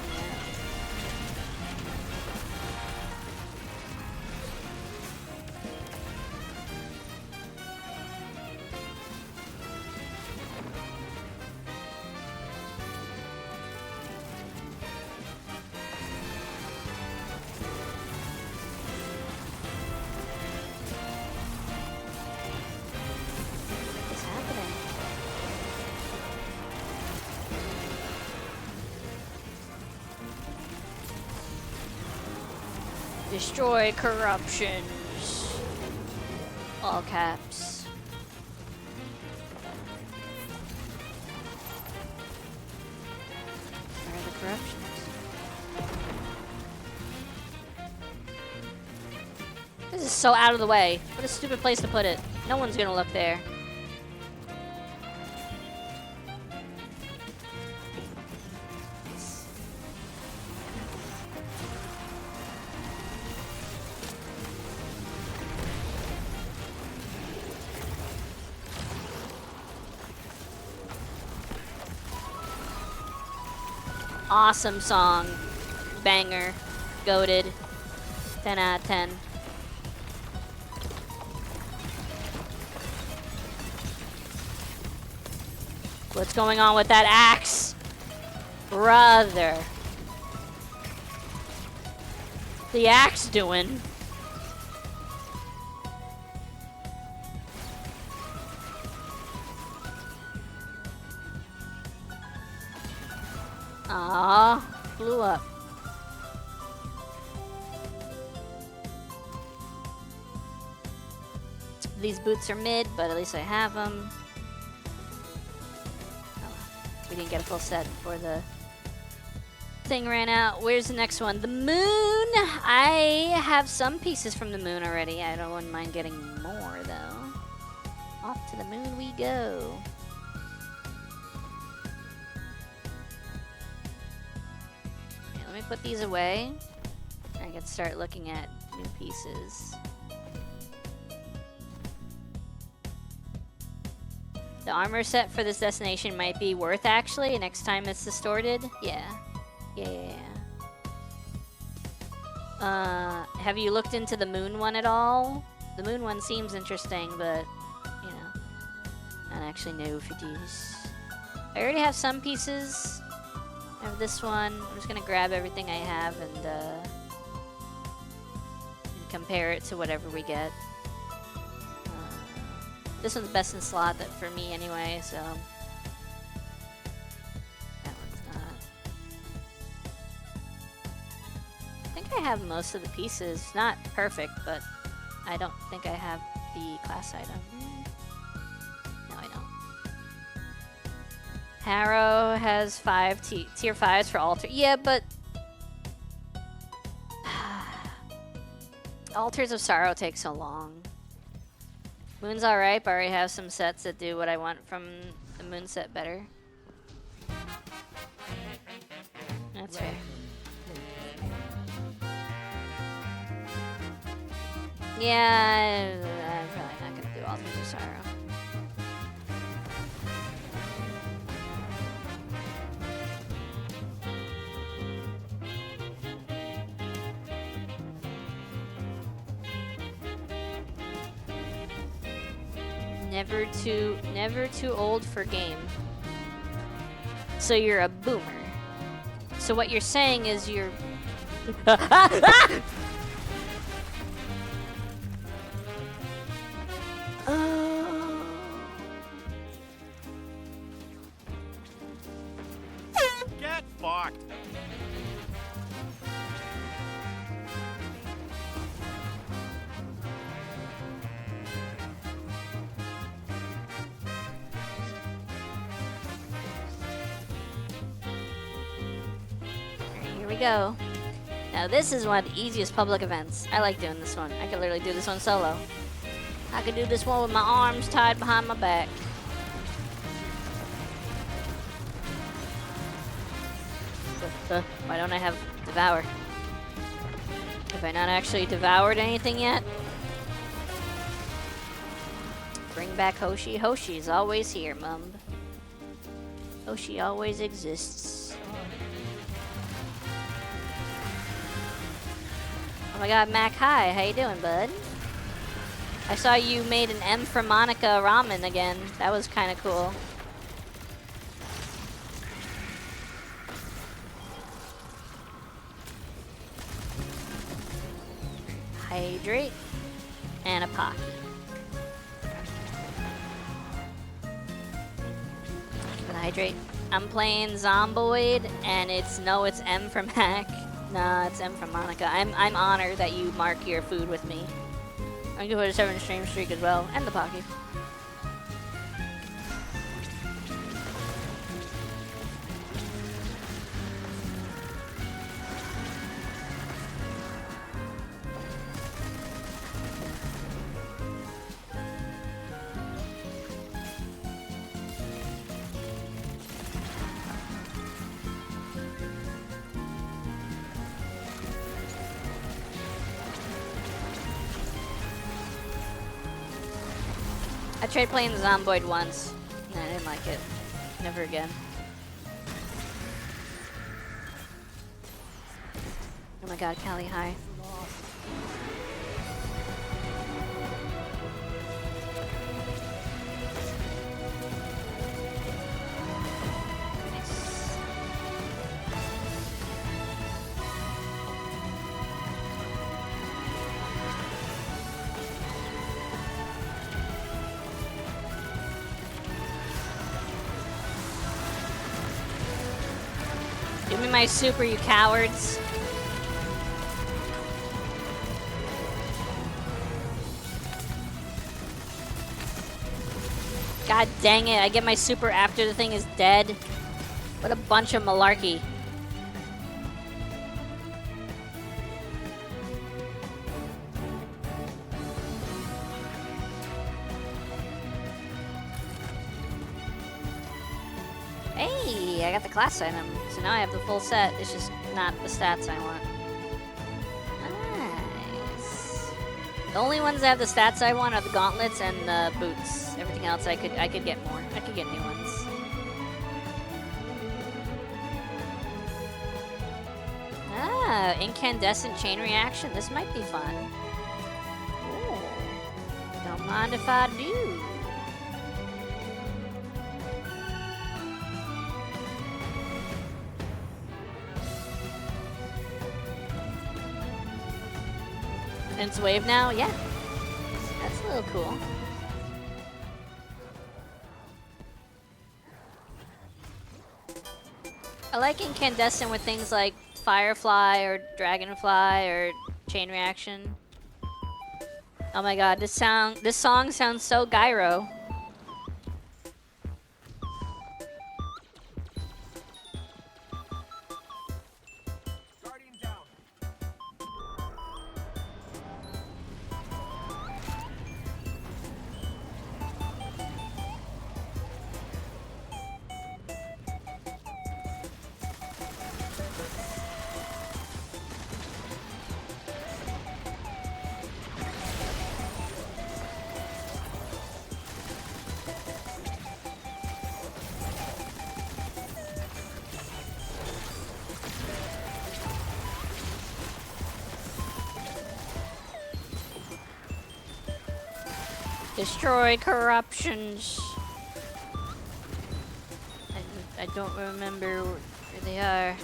What's happening? Destroy corruptions. All caps. Where are the corruptions? This is so out of the way. What a stupid place to put it. No one's gonna look there. Awesome song. Banger. Goated. 10 out of 10. What's going on with that axe? Brother. The axe doing? Ah, blew up. These boots are mid, but at least I have them. We didn't get a full set before the thing ran out. Where's the next one? The moon! I have some pieces from the moon already. I wouldn't mind getting more, though. Off to the moon we go. Let me put these away. I can start looking at new pieces. The armor set for this destination might be worth actually next time it's distorted. Yeah. Yeah. Have you looked into the moon one at all? The moon one seems interesting, but, you know, not actually know if it is. I already have some pieces. I have this one. I'm just gonna grab everything I have and compare it to whatever we get. This one's best in slot that for me anyway, so that one's not. I think I have most of the pieces. Not perfect, but I don't think I have the class item. No, I don't. Harrow has 5 tier 5s for altar. Yeah, but Altars of Sorrow take so long. Moon's alright, but I already have some sets that do what I want from the moon set better. That's fair. Yeah, I'm probably not gonna do Altars of Sorrow. Never too old for game. So you're a boomer. So what you're saying is you're Get fucked. Here we go. Now this is one of the easiest public events. I like doing this one. I could literally do this one solo. I could do this one with my arms tied behind my back. Why don't I have Devour? Have I not actually devoured anything yet? Bring back Hoshi. Hoshi's always here, Mum. Hoshi always exists. Oh my god, Mac, hi. How you doing, bud? I saw you made an M for Monica ramen again. That was kind of cool. Hydrate and a pocket. Hydrate. I'm playing Zomboid, and it's M for Mac. Nah, it's M for Monica. I'm honored that you mark your food with me. I'm gonna put a 7 stream streak as well, and the Pocky. I tried playing Zomboid once, and I didn't like it. Never again. Oh my god, Callie, hi. Give me my super, you cowards. God dang it, I get my super after the thing is dead. What a bunch of malarkey. Hey, I got the class item, so now I have the full set. It's just not the stats I want. Nice. The only ones that have the stats I want are the gauntlets and the boots. Everything else I could get more. I could get new ones. Ah, incandescent chain reaction. This might be fun. Ooh. Don't mind if I do. And it's wave now? Yeah. That's a little cool. I like incandescent with things like Firefly or Dragonfly or Chain Reaction. Oh my god, this song sounds so gyro. Guardian down. Destroy corruptions. I don't remember where they are.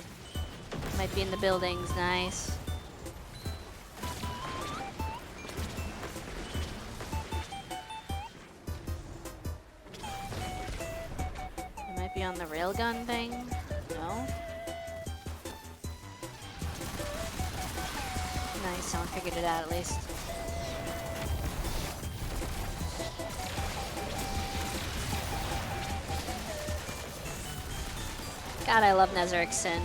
Might be in the buildings. Nice. It might be on the railgun thing. No. Nice. Someone figured it out at least. God, I love Nezaric's Sin.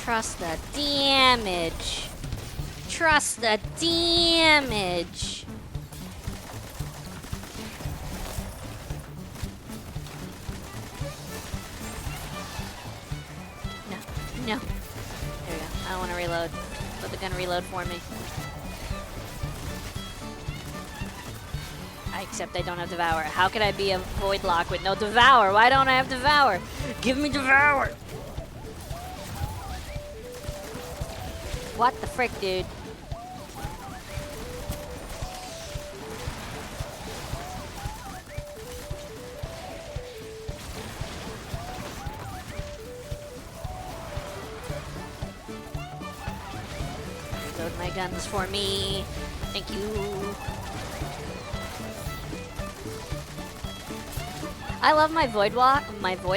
Trust the damage. Trust the damage. No, no. There we go. I don't want to reload. Let the gun reload for me. Except I don't have Devour. How could I be a Void Lock with no Devour? Why don't I have Devour? Give me Devour! What the frick, dude? Load my guns for me. Thank you. I love my Void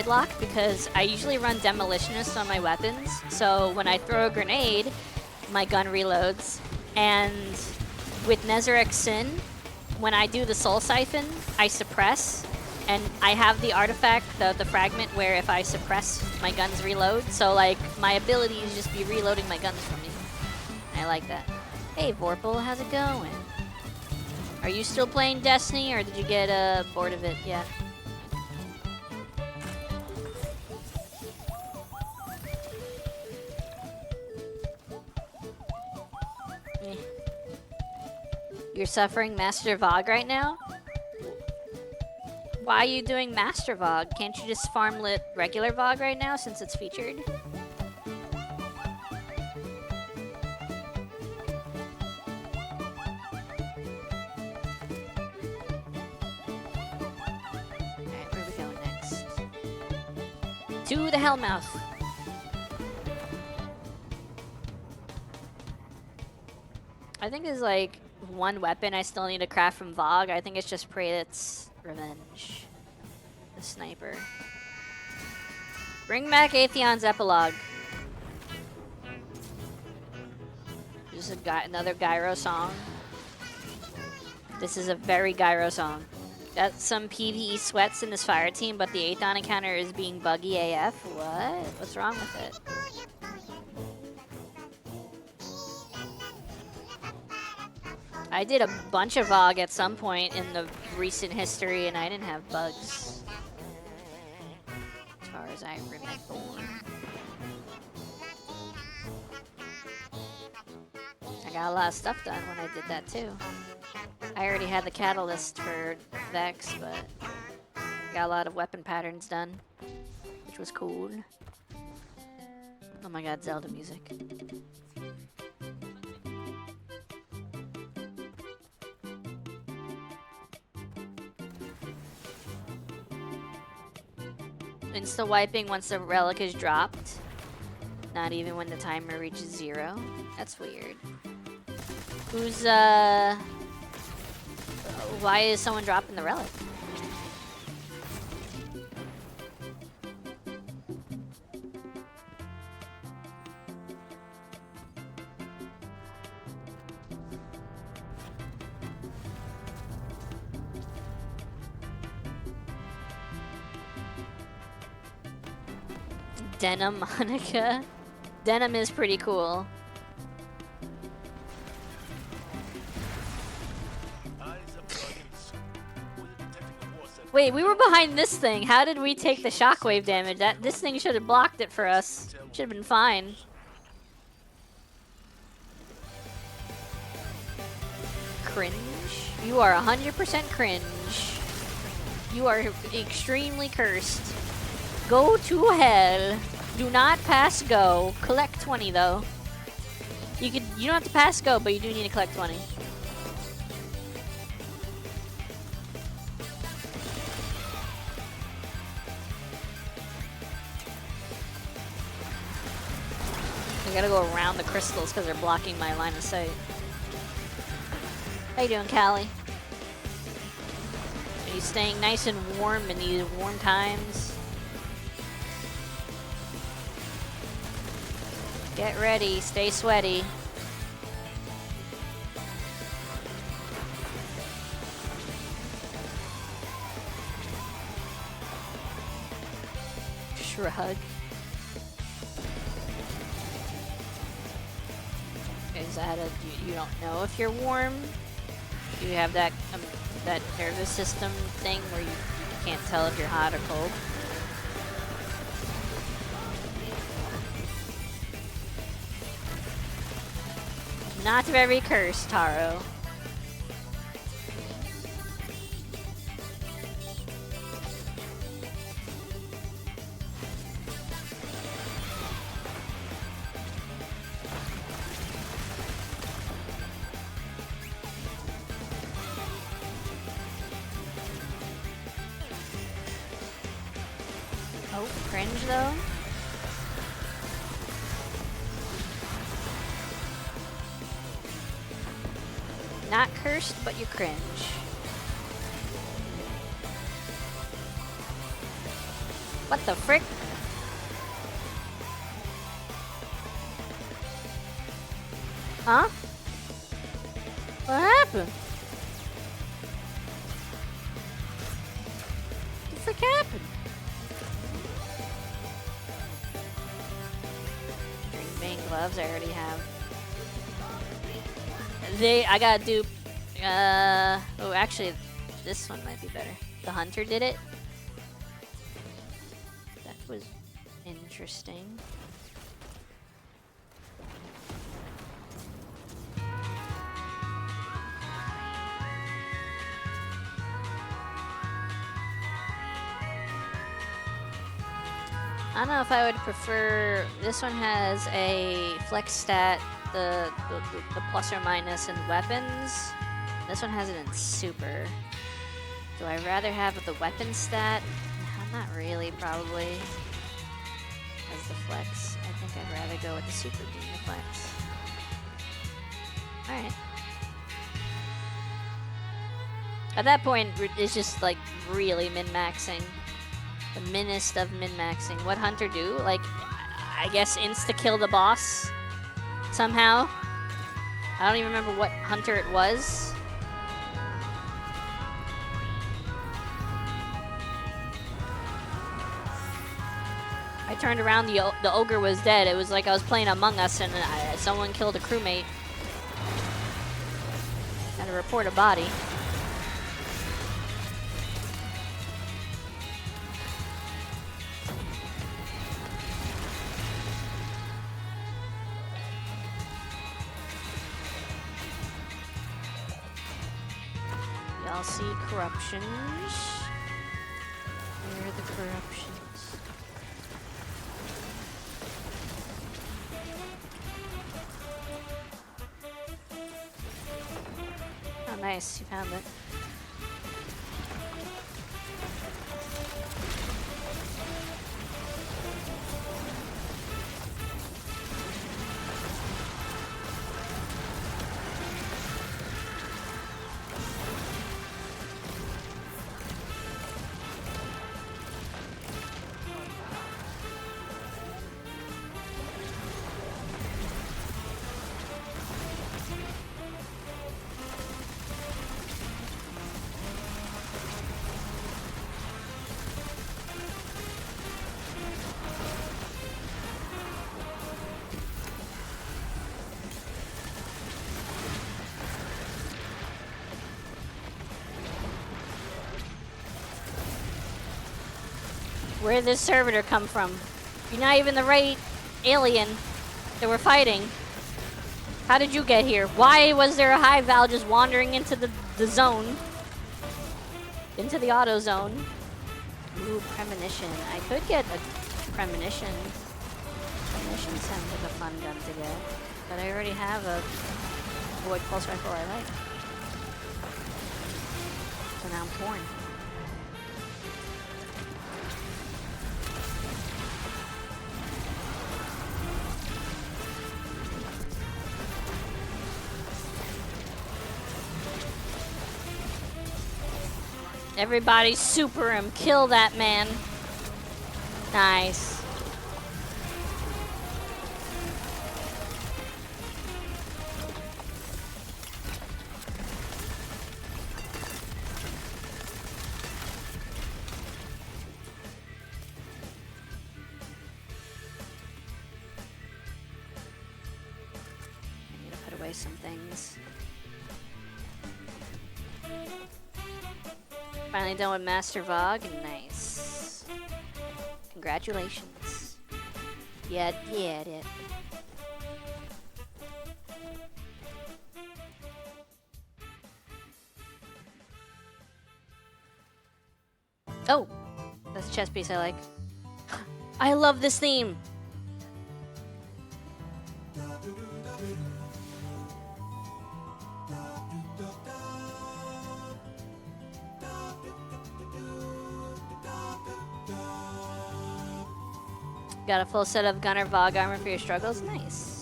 Lock because I usually run Demolitionist on my weapons. So when I throw a grenade, my gun reloads. And with Nezaric's Sin, when I do the Soul Siphon, I suppress. And I have the artifact, the fragment, where if I suppress, my guns reload. So like my ability is just be reloading my guns for me. I like that. Hey Vorpal, how's it going? Are you still playing Destiny or did you get bored of it yet? You're suffering Master VOD right now? Why are you doing Master VOD? Can't you just farm lit regular VOD right now since it's featured? Alright, where are we going next? To the Hellmouth. I think there's like one weapon I still need to craft from Vogue. I think it's just Praet's Revenge. The sniper. Bring back Atheon's Epilogue. This is another gyro song. This is a very gyro song. Got some PvE sweats in this fire team, but the Aethon encounter is being buggy AF. What? What's wrong with it? I did a bunch of VOG at some point in the recent history, and I didn't have bugs. As far as I remember. I got a lot of stuff done when I did that too. I already had the catalyst for Vex, but got a lot of weapon patterns done, which was cool. Oh my god, Zelda music. Insta wiping once the relic is dropped. Not even when the timer reaches 0. That's weird. Who's, why is someone dropping the relic? Denim Monica. Denim is pretty cool. Wait, we were behind this thing. How did we take the shockwave damage? This thing should have blocked it for us. Should have been fine. Cringe. You are 100% cringe. You are extremely cursed. Go to hell. Do not pass go. Collect 20 though. You don't have to pass go, but you do need to collect 20. I gotta go around the crystals because they're blocking my line of sight. How you doing, Callie? Are you staying nice and warm in these warm times? Get ready, stay sweaty. Shrug. Is that you don't know if you're warm? You have that that nervous system thing where you can't tell if you're hot or cold? Not very cursed, Taro. Oh, cringe though. Not cursed, but you cringe. What the frick? Huh? What happened? What the frick happened? Green vein gloves I already have. I gotta do, oh actually, this one might be better. The hunter did it. That was interesting. I don't know if I would prefer, this one has a flex stat, the plus or minus in weapons. This one has it in super. Do I rather have the weapon stat? Not really, probably. As the flex. I think I'd rather go with the super being the flex. Alright. At that point, it's just like really min-maxing. The minnest of min-maxing. What hunter do? Like, I guess insta-kill the boss somehow. I don't even remember what hunter it was. I turned around, the ogre was dead. It was like I was playing Among Us and someone killed a crewmate. Had to report a body. Y'all see corruptions? Where are the corruptions? Oh, nice. You found it. Where did this servitor come from? You're not even the right alien that we're fighting. How did you get here? Why was there a hive Val just wandering into the zone? Into the auto zone. Ooh, premonition. I could get a premonition. Premonition sounds like a fun gun to get. But I already have a void pulse rifle I like. So now I'm torn. Everybody super him. Kill that man. Nice. I need to put away some things. Finally done with Master VOD. Nice. Congratulations. Yeah, did it. Oh, that's a chess piece I like. I love this theme. Got a full set of Gunner VOG armor for your struggles? Nice.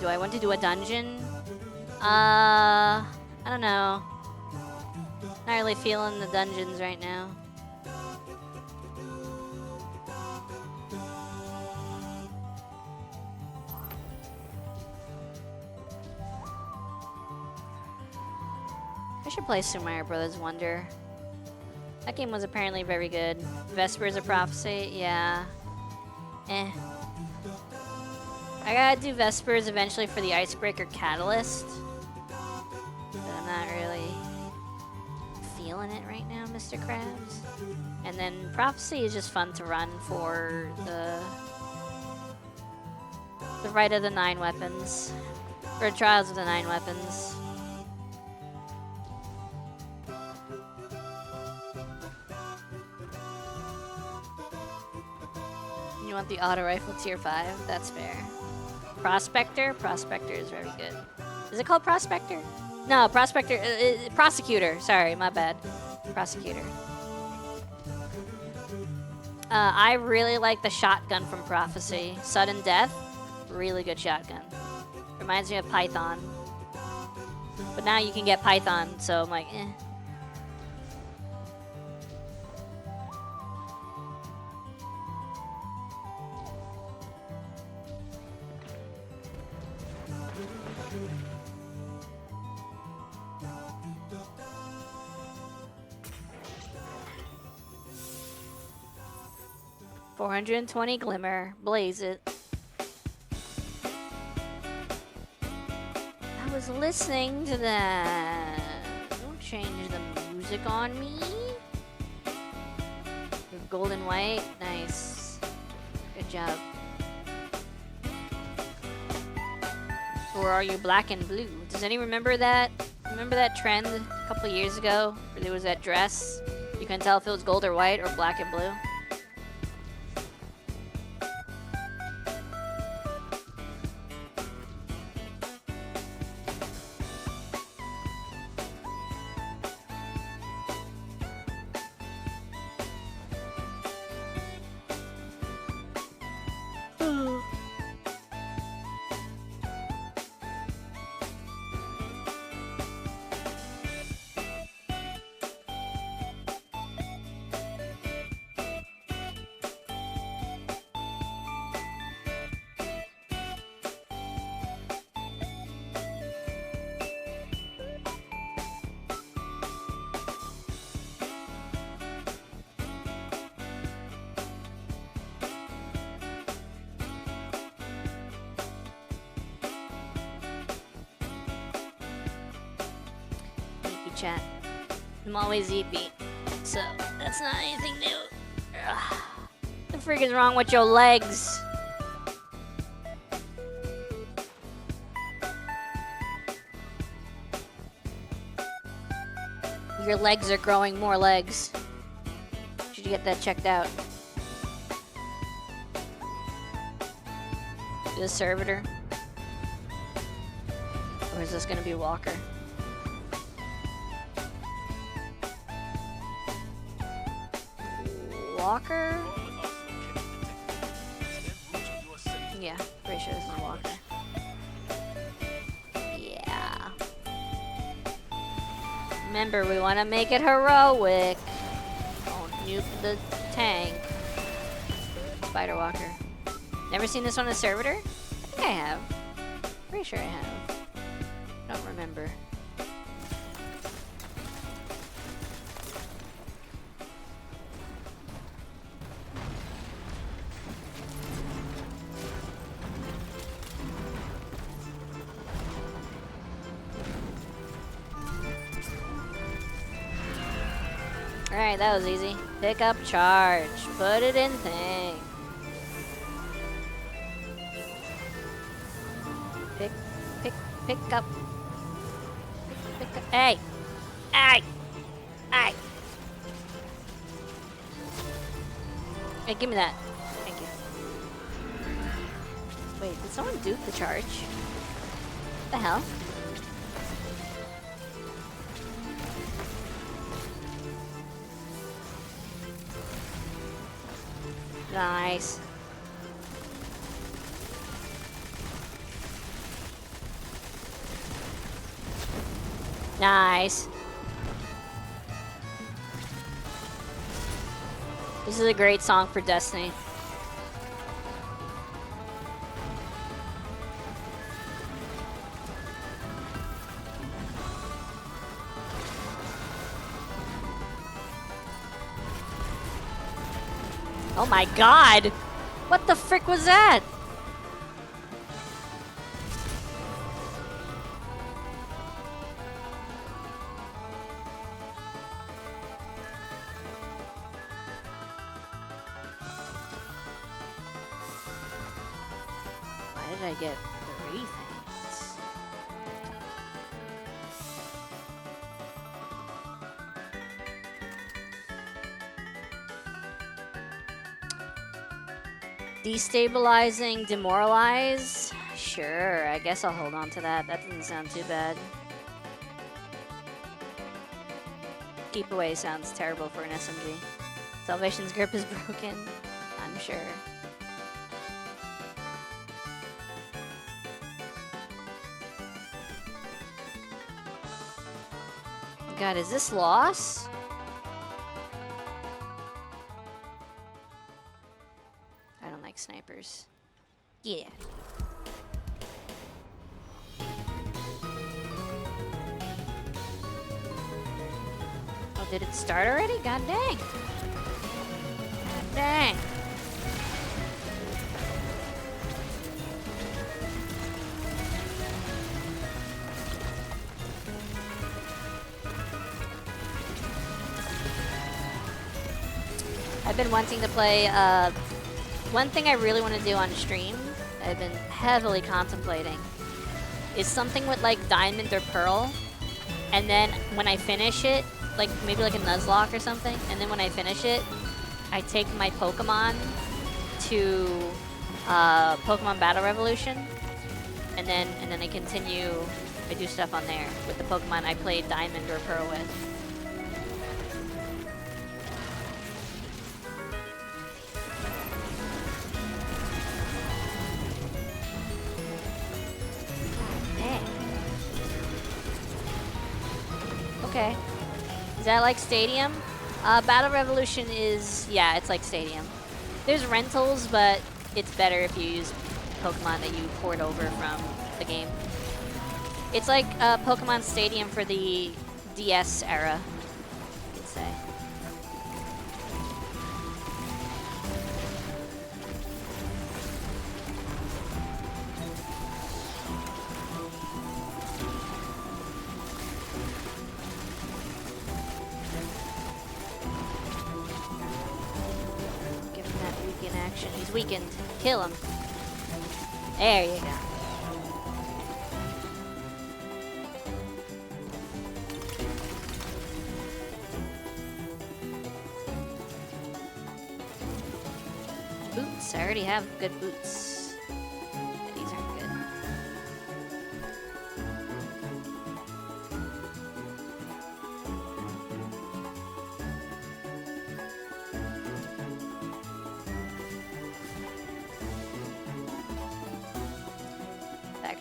Do I want to do a dungeon? I don't know. Not really feeling the dungeons right now. I should play Super Mario Brothers Wonder. That game was apparently very good. Vespers of Prophecy, yeah. Eh. I gotta do Vespers eventually for the Icebreaker Catalyst. But I'm not really feeling it right now, Mr. Krabs. And then Prophecy is just fun to run for the Rite of the 9 Weapons. Or Trials of the 9 Weapons. You want the auto rifle tier 5? That's fair. Prospector? Prospector is very good. Is it called Prospector? No, Prospector. Prosecutor. Sorry, my bad. Prosecutor. I really like the shotgun from Prophecy. Sudden Death. Really good shotgun. Reminds me of Python. But now you can get Python, so I'm like, eh. 420 glimmer. Blaze it. I was listening to that. Don't change the music on me. You're golden white. Nice. Good job. Or are you black and blue? Does anyone remember that? Remember that trend a couple years ago where there was that dress? You couldn't tell if it was gold or white or black and blue. Chat. I'm always eepy, so that's not anything new. Ugh. The freak is wrong with your legs? Your legs are growing more legs. Should you get that checked out? The servitor? Or is this gonna be Walker? Walker? Yeah, pretty sure this is Walker. Yeah. Remember, we want to make it heroic. Don't nuke the tank. Spider Walker. Never seen this on a servitor? I think I have. Pretty sure I have. Don't remember. Alright, that was easy. Pick up charge. Put it in thing. Pick up. Pick up. Hey! Hey! Hey! Hey, give me that. Thank you. Wait, did someone dupe the charge? What the hell? Nice. Nice. This is a great song for Destiny. Oh my god! What the frick was that? Why did I get 3 things? Destabilizing, demoralize? Sure, I guess I'll hold on to that. That doesn't sound too bad. Keep away sounds terrible for an SMG. Salvation's grip is broken, I'm sure. God, is this loss? I don't like snipers. Yeah. Oh, did it start already? God dang. God dang. I've been wanting to play, one thing I really want to do on stream, I've been heavily contemplating, is something with like Diamond or Pearl, and then when I finish it, like maybe like a Nuzlocke or something, and then when I finish it, I take my Pokemon to Pokemon Battle Revolution, and then I continue, I do stuff on there with the Pokemon I played Diamond or Pearl with. Okay. Is that like Stadium? Battle Revolution is, yeah, it's like Stadium. There's rentals, but it's better if you use Pokemon that you port over from the game. It's like Pokemon Stadium for the DS era, you could say. Action. He's weakened. Kill him. There you go. Boots. I already have good boots. But these aren't good.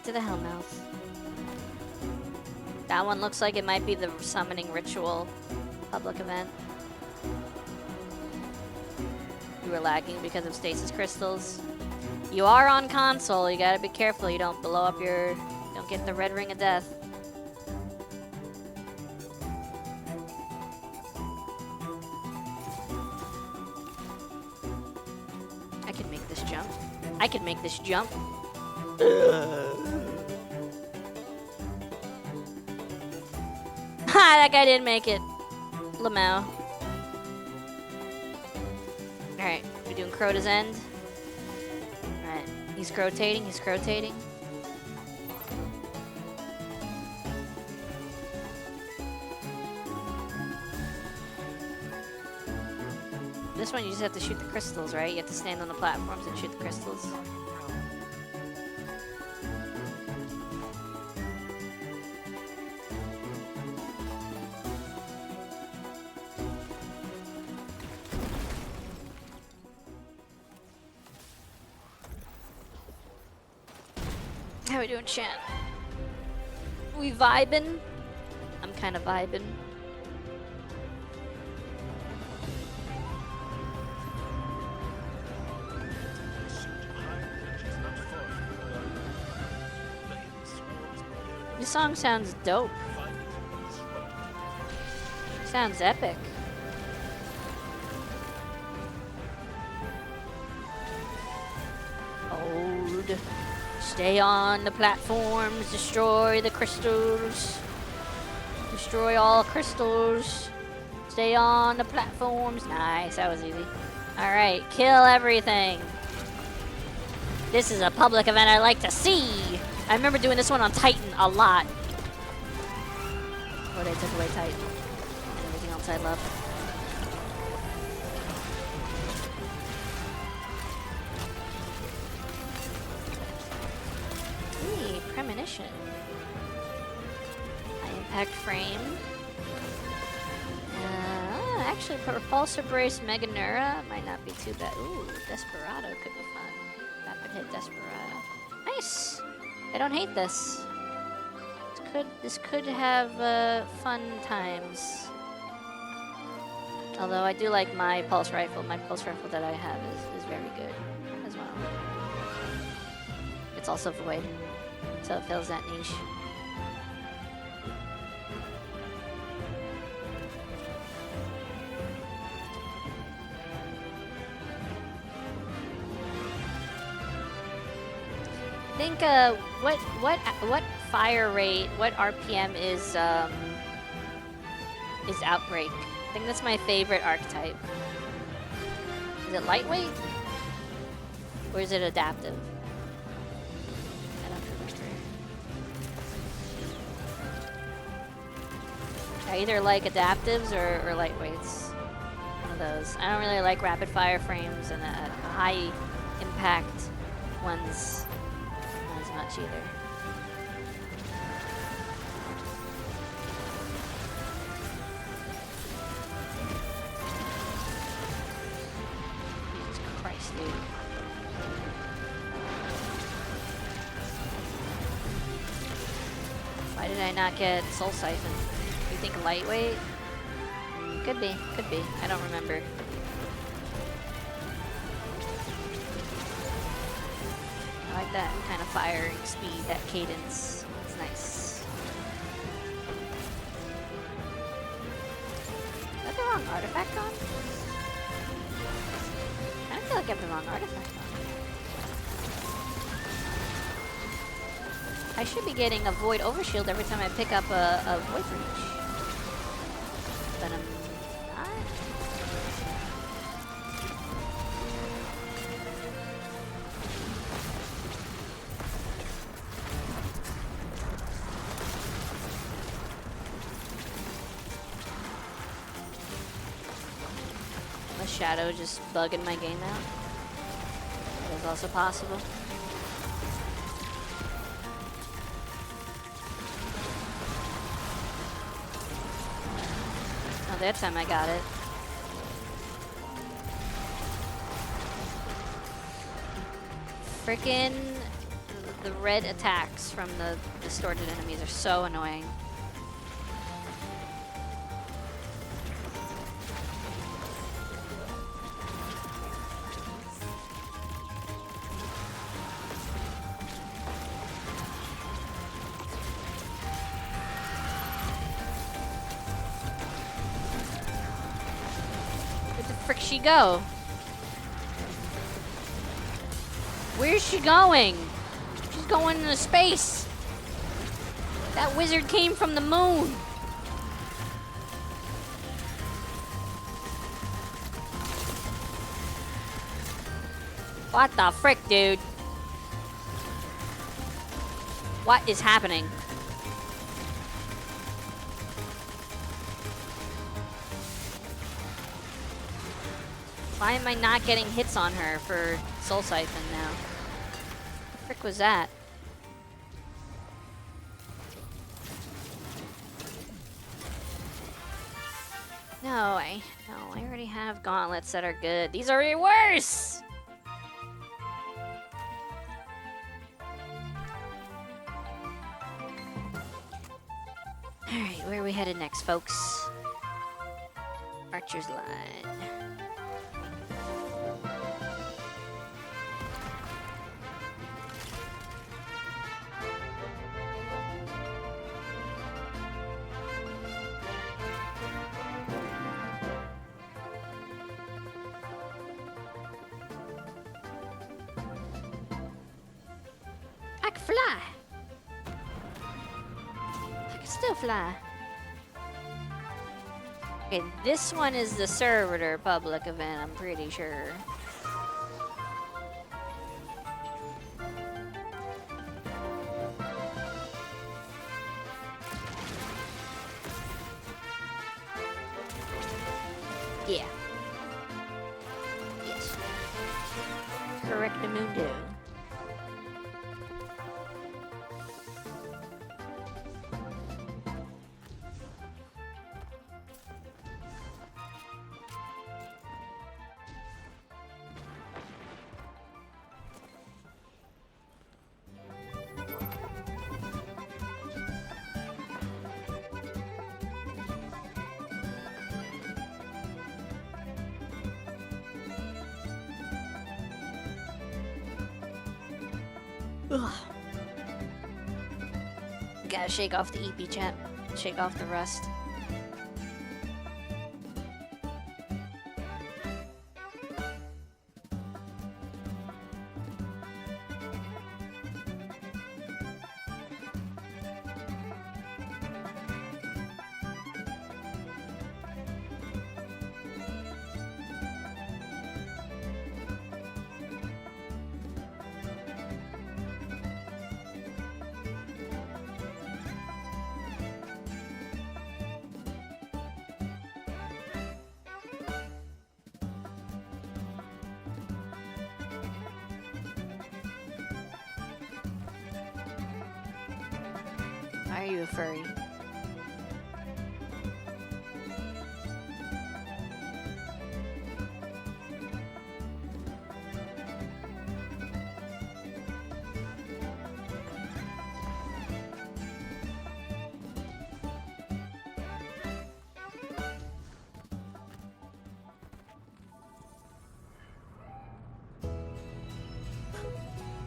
To the Hellmouth. That one looks like it might be the summoning ritual public event. You were lagging because of stasis crystals. You are on console, you gotta be careful you don't blow up your, don't get the red ring of death. I can make this jump. I can make this jump. Ha! That guy didn't make it. Lamau. Alright, we're doing Crota's End. Alright, he's crotating, he's crotating. This one you just have to shoot the crystals, right? You have to stand on the platforms and shoot the crystals. How we doing, chat? We vibing? I'm kind of vibing. This song sounds dope. Sounds epic. Old. Stay on the platforms, destroy the crystals. Destroy all crystals. Stay on the platforms. Nice, that was easy. Alright, kill everything. This is a public event I like to see. I remember doing this one on Titan a lot. Where they took away Titan. And everything else I love. Premonition. High impact frame. Actually, Repulsor Brace Meganura might not be too bad. Ooh, Desperado could be fun. Rapid hit Desperado. Nice! I don't hate this. This could have fun times. Although I do like my pulse rifle. My pulse rifle that I have is very good as well. It's also void. So it fills that niche. I think what fire rate, what RPM is Outbreak? I think that's my favorite archetype. Is it lightweight? Or is it adaptive? I don't remember. I either like adaptives or lightweights. One of those. I don't really like rapid fire frames and high impact ones. Not as much either. Jesus Christ, dude. Why did I not get Soul Siphon? You think lightweight? Could be, could be. I don't remember. I like that kind of firing speed, that cadence. It's nice. Is that the wrong artifact on? I don't feel like I have the wrong artifact on. I should be getting a Void Overshield every time I pick up a Void Reach. But I'm not. A shadow just bugging my game out. That is also possible. Oh, that time I got it. Frickin' the red attacks from the distorted enemies are so annoying. Where the frick she go? Where's she going? She's going into space. That wizard came from the moon. What the frick, dude? What is happening? Why am I not getting hits on her for Soul Siphon now? What the frick was that? No, I already have gauntlets that are good. These are way worse! Alright, where are we headed next, folks? Archer's Line. I can fly. I can still fly. Okay, this one is the Servitor public event, I'm pretty sure. Yeah. Yes. Correctamundo. Ugh. Gotta shake off the EP chat. Shake off the rust. Are you a furry?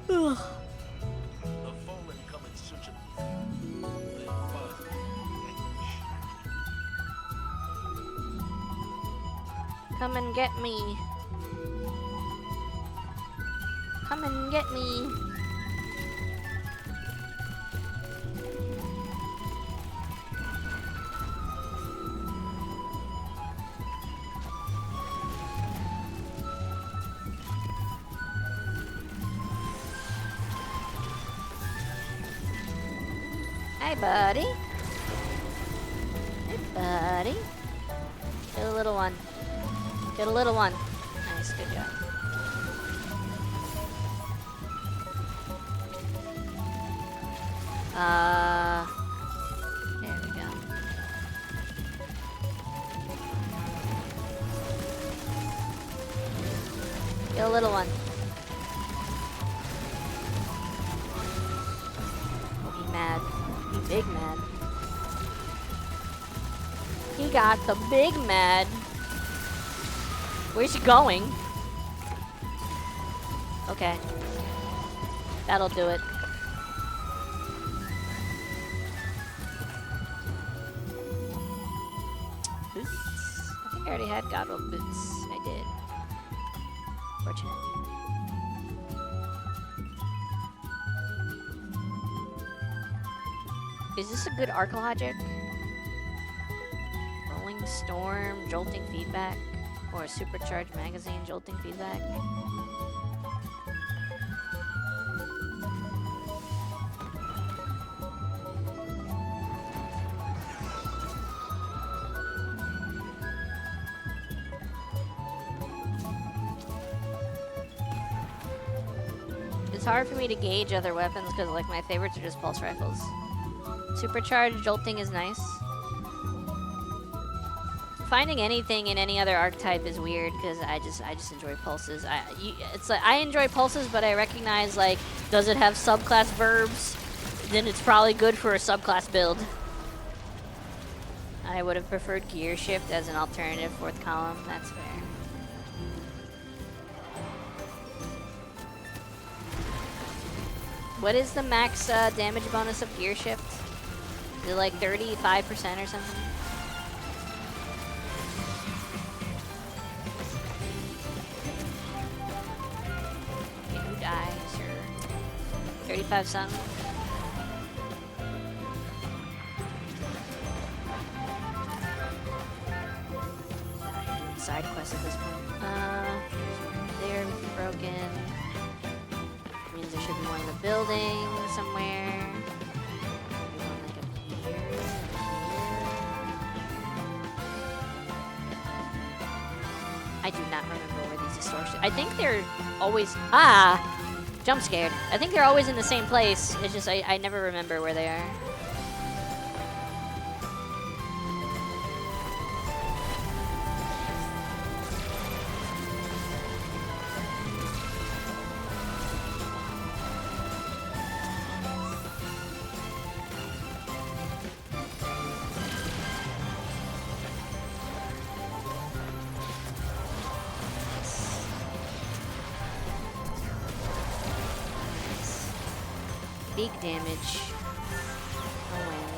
Ugh. The fallen come in search of their fun. Come and get me. Come and get me. Hi, buddy. Hey, buddy. Get a little one. Get a little one. Nice, good job. There we go. Get a little one. Oh, he mad. He big mad. He got the big mad. Where's she going? Okay. That'll do it. Boots? I think I already had Godwell boots. I did. Fortunate. Is this a good arc logic? Rolling storm, jolting feedback, or a supercharged magazine, jolting feedback? It's hard for me to gauge other weapons because like my favorites are just pulse rifles. Supercharged jolting is nice. Finding anything in any other archetype is weird because I just enjoy pulses. It's like I enjoy pulses, but I recognize like, does it have subclass verbs? Then it's probably good for a subclass build. I would have preferred gear shift as an alternative fourth column. That's fair. What is the max damage bonus of gear shift? Is it like 35% or something? Okay, who dies or 35 something? Side quest at this point. There, broken. Means there should be one in the building somewhere. Maybe one like up here, I do not remember where these distortions. I think they're always jump scared. I think they're always in the same place. It's just I never remember where they are. Big damage. Oh, well.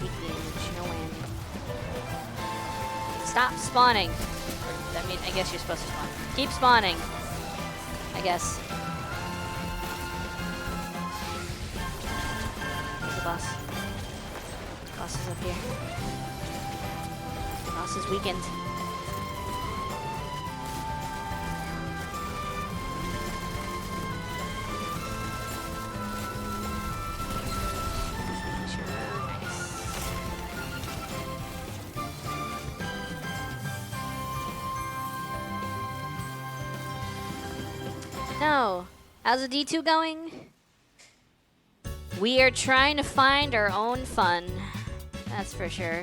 Big damage, no win. Stop spawning. I mean, I guess you're supposed to spawn. Keep spawning. I guess. Where's the boss? The boss is up here. Boss is weakened. Sure, nice. No. How's the D2 going? We are trying to find our own fun. That's for sure.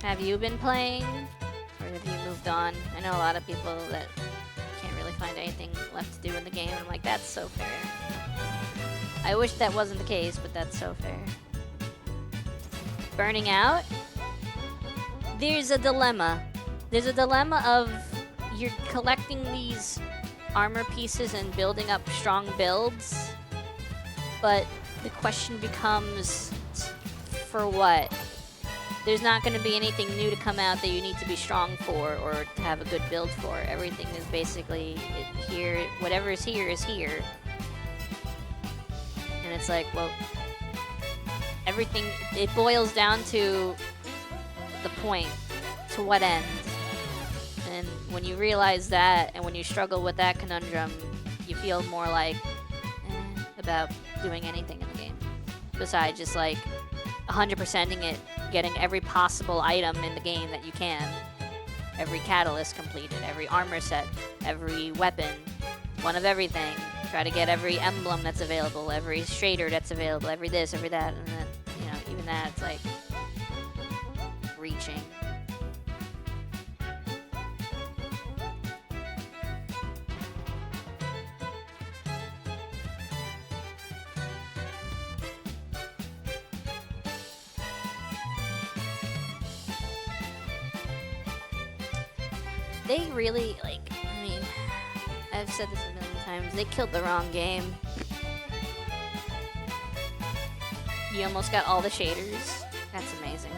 Have you been playing? Or have you moved on? I know a lot of people that can't really find anything left to do in the game. I'm like, that's so fair. I wish that wasn't the case, but that's so fair. Burning out? There's a dilemma. There's a dilemma of you're collecting these armor pieces and building up strong builds, but the question becomes, for what? There's not going to be anything new to come out that you need to be strong for or to have a good build for. Everything is basically here. Whatever is here is here. And it's like, well, everything, it boils down to the point. To what end? And when you realize that, and when you struggle with that conundrum, you feel more like about doing anything in the game. Besides just like 100%ing it, getting every possible item in the game that you can. Every catalyst completed, every armor set, every weapon, one of everything. Try to get every emblem that's available, every shader that's available, every this, every that, and then, you know, even that, it's like reaching. They really, like, I mean, I've said this a million times, they killed the wrong game. You almost got all the shaders. That's amazing.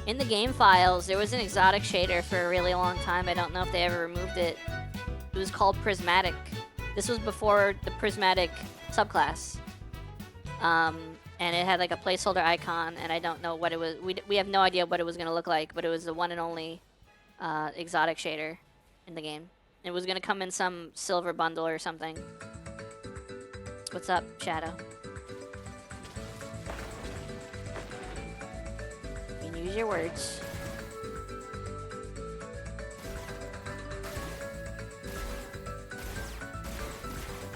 In the game files, there was an exotic shader for a really long time. I don't know if they ever removed it. It was called Prismatic. This was before the Prismatic subclass. And it had like a placeholder icon, and I don't know what it was. We have no idea what it was going to look like, but it was the one and only exotic shader in the game. It was going to come in some silver bundle or something. What's up, Shadow? You can use your words.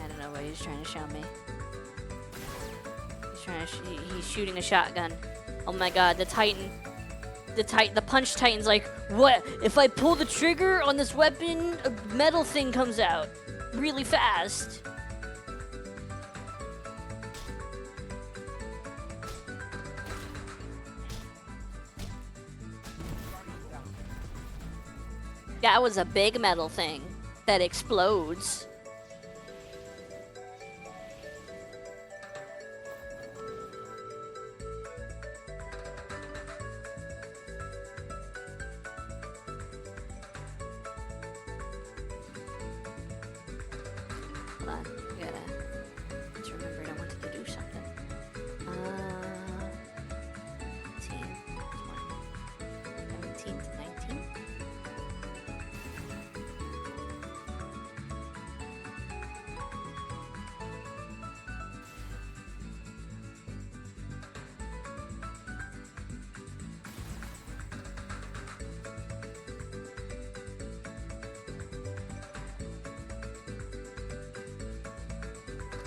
I don't know what he's trying to show me. He's shooting a shotgun. Oh my god, the punch titan's like, what? If I pull the trigger on this weapon, a metal thing comes out really fast. That was a big metal thing that explodes. Hold on, I gotta just remembered I wanted to do something. 18, 20, 17 to 19.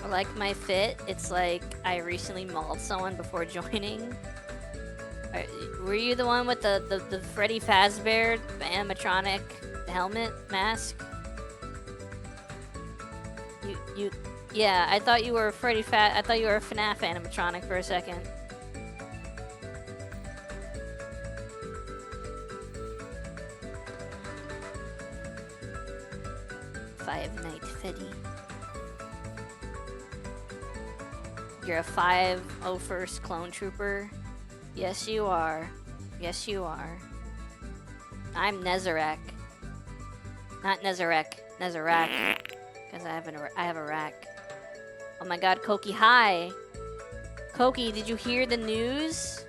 I like my fit. It's like I recently mauled someone before joining. Were you the one with the Freddy Fazbear animatronic helmet mask? Yeah, I thought you were I thought you were a FNAF animatronic for a second. Five Night Freddy. You're a 501st clone trooper. Yes, you are. Yes, you are. I'm Nezarek. Not Nezarek. Nezarek. Because I have a rack. Oh my god, Koki, hi! Koki, did you hear the news?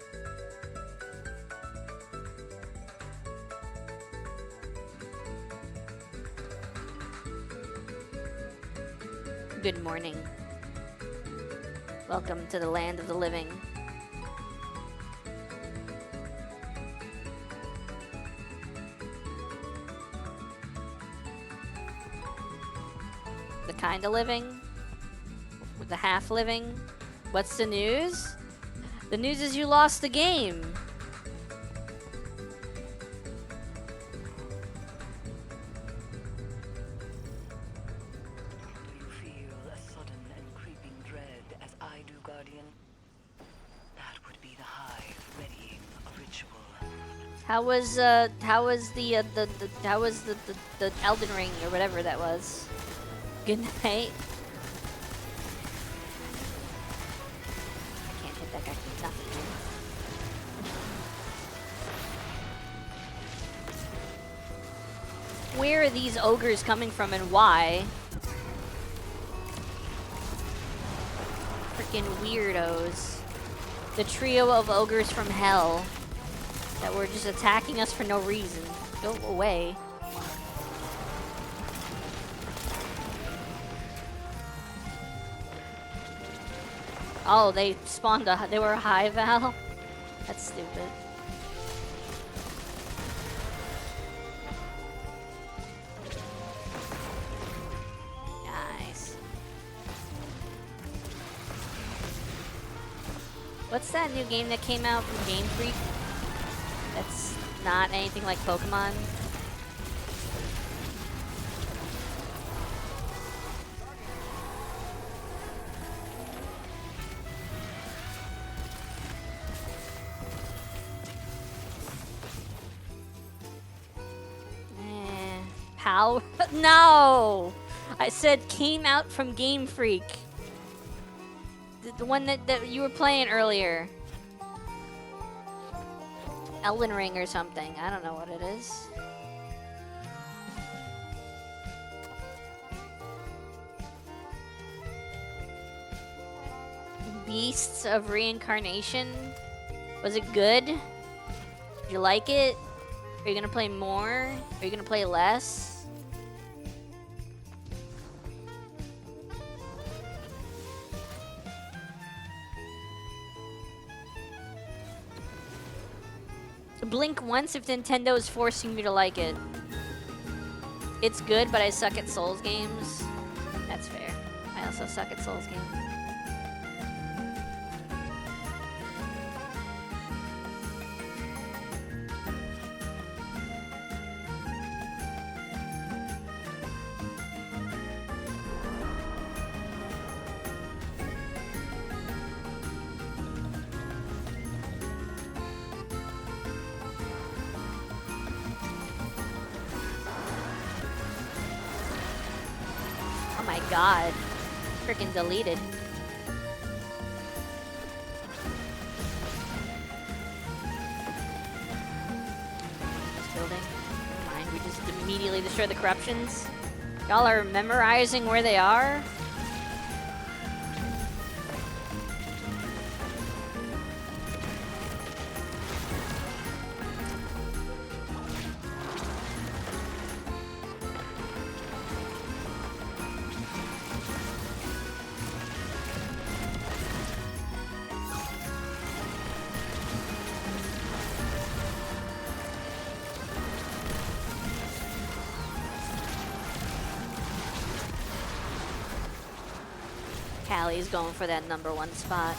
Good morning. Welcome to the land of the living. The kind of living? With the half living? What's the news? The news is you lost the game. Do you feel a sudden and creeping dread as I do, Guardian? That would be the hive readying a ritual. How was the Elden Ring or whatever that was? Good night. I can't hit that guy for nothing. Where are these ogres coming from and why? Freaking weirdos. The trio of ogres from hell that were just attacking us for no reason. Go away. Oh, they spawned they were a hive owl? That's stupid. Nice. What's that new game that came out from Game Freak? That's not anything like Pokemon? Power? No! I said came out from Game Freak. The one that you were playing earlier. Elden Ring or something. I don't know what it is. Beasts of Reincarnation. Was it good? Did you like it? Are you gonna play more? Are you gonna play less? Blink once if Nintendo is forcing me to like it. It's good, but I suck at Souls games. That's fair. I also suck at Souls games. Oh my god. Freaking deleted. This building. Never mind, we just immediately destroy the corruptions. Y'all are memorizing where they are? Callie's going for that #1 spot.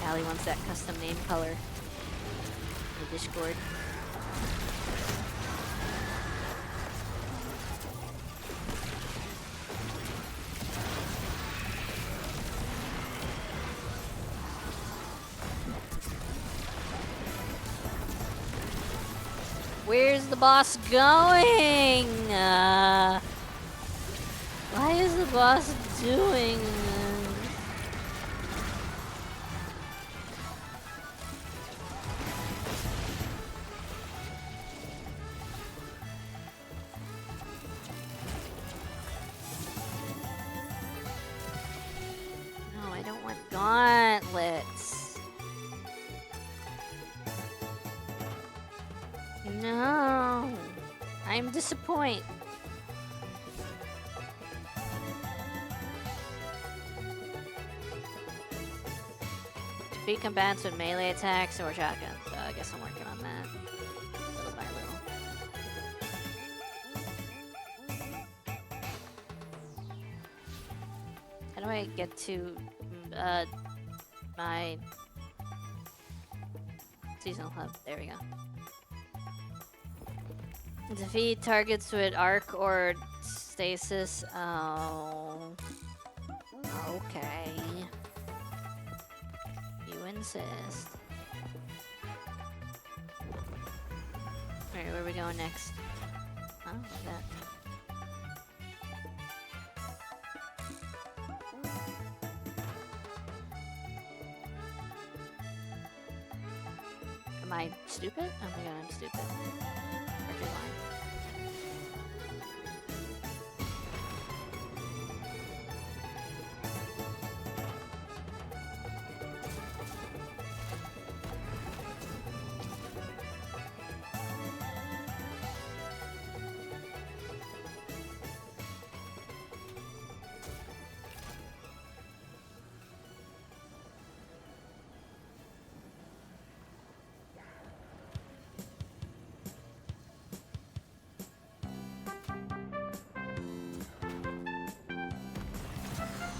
Callie wants that custom name color. The Discord. Where's the boss going? Why is the boss doing this? No, I don't want gauntlets. No, I'm disappointed. Defeat combatants with melee attacks or shotguns. I guess I'm working on that. Little by little. How do I get to my seasonal hub? There we go. Defeat targets with arc or stasis. Oh. Okay. You insist. Alright, where are we going next? Oh, what's that? Am I stupid? Oh my god, I'm stupid. Perfect line.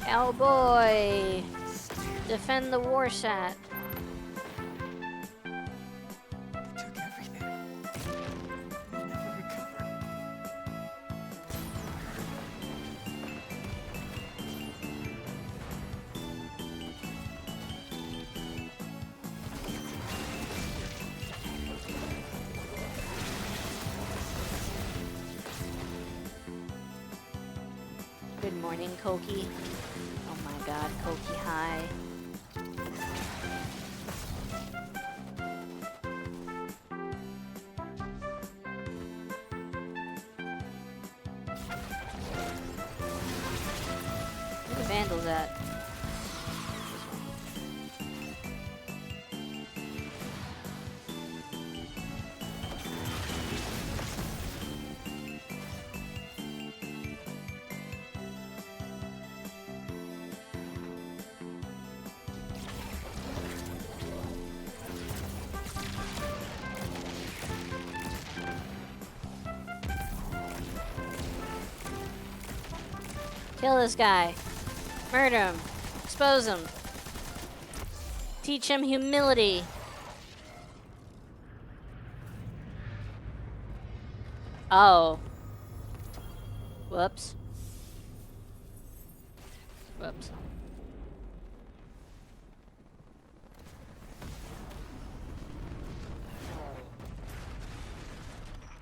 Cowboy! Defend the war sat. Took everything. We'll never recover. Good morning, Koki. Oh my god, Koki, hi. Where the vandals at? Kill this guy. Murder him. Expose him. Teach him humility. Oh. Whoops. Whoops.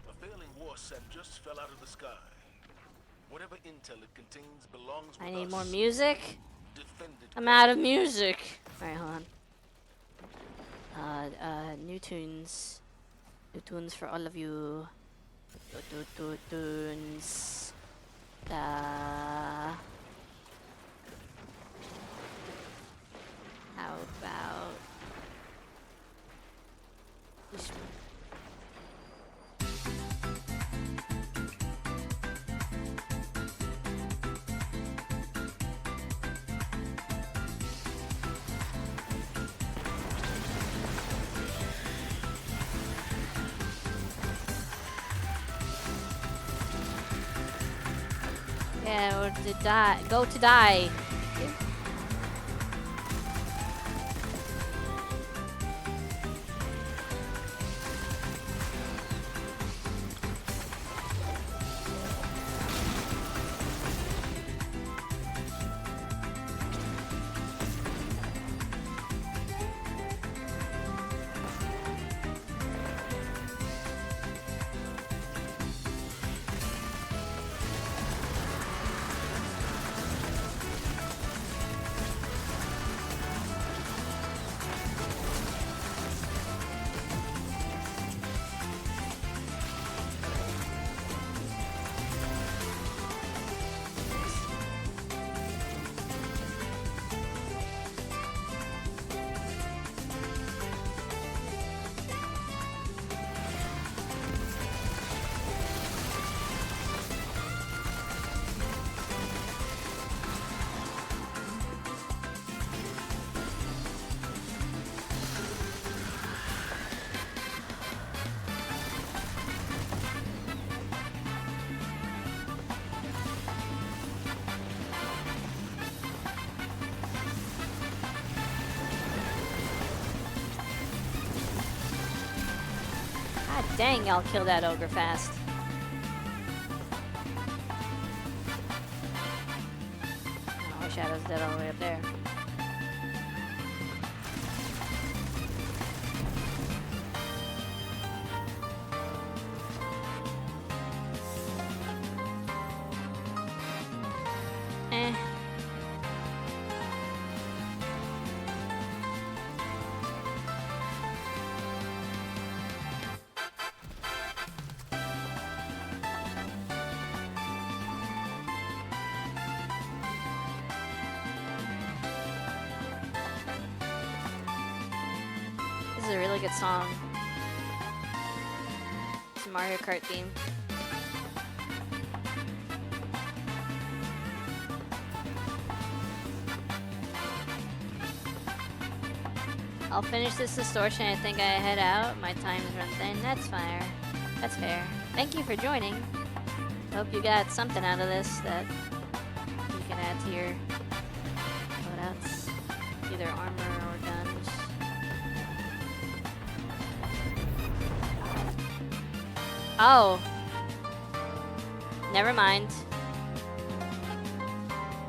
A failing war set just fell out of the sky. Whatever intel it contains belongs with I need us. more music. Defend it. I'm out of music. Alright, hold on. New tunes. New tunes for all of you. Tunes. How about this one? Yeah, or to die. Go to die. Dang, y'all kill that ogre fast. Oh, my shadow's dead all the way up there. Eh. This is a really good song. It's a Mario Kart theme. I'll finish this distortion. I think I head out. My time is run thin. That's fair. That's fair. Thank you for joining. Hope you got something out of this that you can add to your loadouts. Either armor or guns. Oh. Never mind.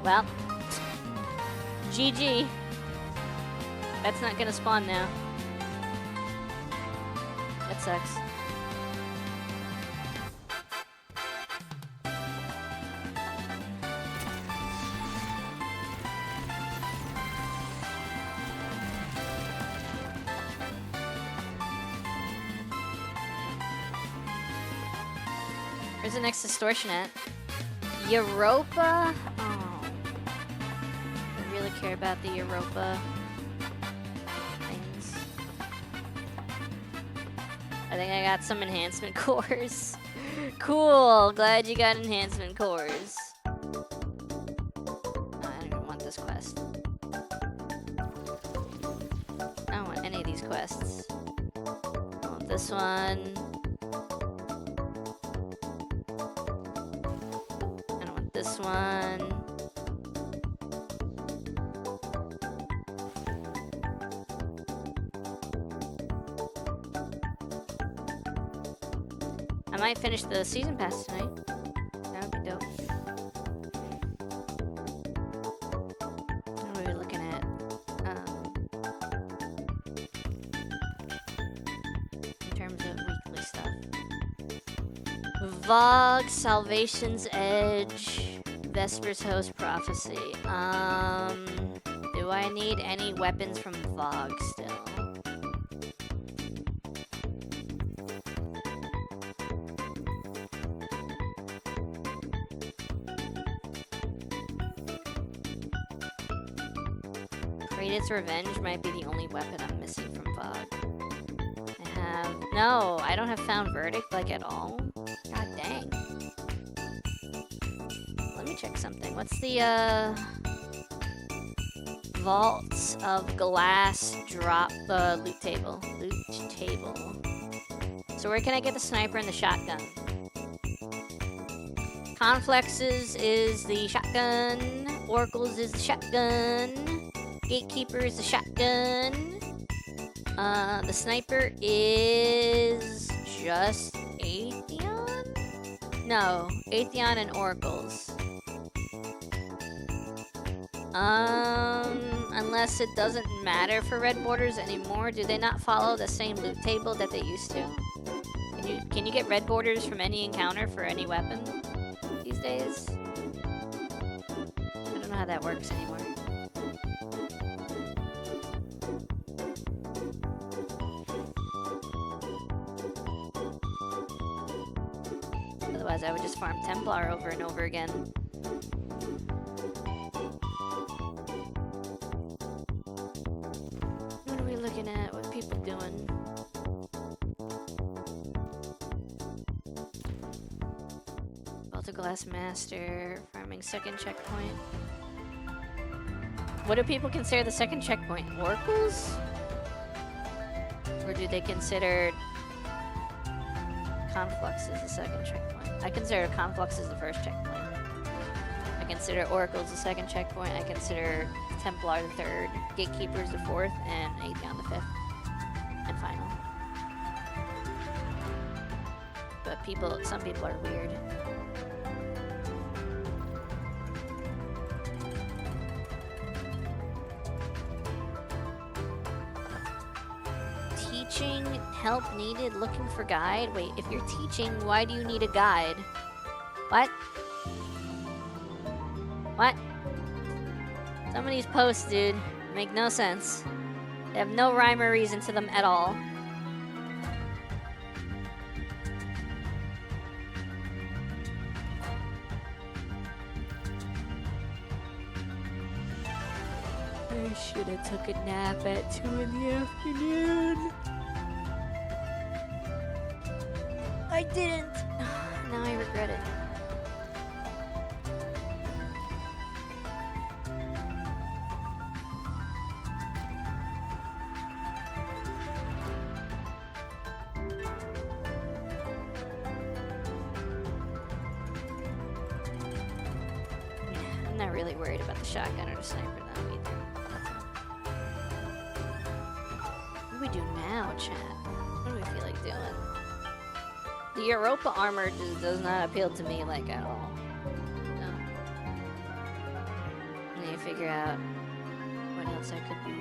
Well. GG. That's not gonna spawn now. That sucks. Where's the next distortion at? Europa? Oh. I really care about the Europa things. I think I got some enhancement cores. Cool, glad you got enhancement cores. Oh, I don't even want this quest. I don't want any of these quests. I want this one. I don't want this one. I might finish the season pass tonight. That would be dope. What are we looking at? In terms of weekly stuff. VOD, Salvation's Edge, Vesper's Host Prophecy. Do I need any weapons from VOG still? Kratos Revenge might be the only weapon I'm missing from VOD. I have... No, I don't have Found Verdict, like, at all. God dang. Let me check something. What's the, Vaults of Glass drop loot table? Loot table. So where can I get the sniper and the shotgun? Conflexes is the shotgun. Oracles is the shotgun. Gatekeeper is the shotgun. The sniper is just Atheon? No, Atheon and Oracles. Unless it doesn't matter for red borders anymore. Do they not follow the same loot table that they used to? Can you get red borders from any encounter for any weapon these days? I don't know how that works anymore. Otherwise, I would just farm Templar over and over again. What are we looking at? What are people doing? Glass Master, farming second checkpoint. What do people consider the second checkpoint? Oracles? Or do they consider Conflux as the second checkpoint? I consider Conflux as the first checkpoint. I consider Oracles the second checkpoint. I consider Templar the third, Gatekeepers the fourth, and Atheon the fifth. And final. but some people are weird. Teaching, help needed, looking for guide. Wait, if you're teaching, why do you need a guide? What? What? Some of these posts, dude, make no sense. They have no rhyme or reason to them at all. I should have took a nap at 2 in the afternoon. I didn't. Now I regret it. I'm not really worried about the shotgun or the sniper now either. What do we do now, chat? What do we feel like doing? The Europa armor just does not appeal to me, like, at all. No. I need to figure out what else I could do.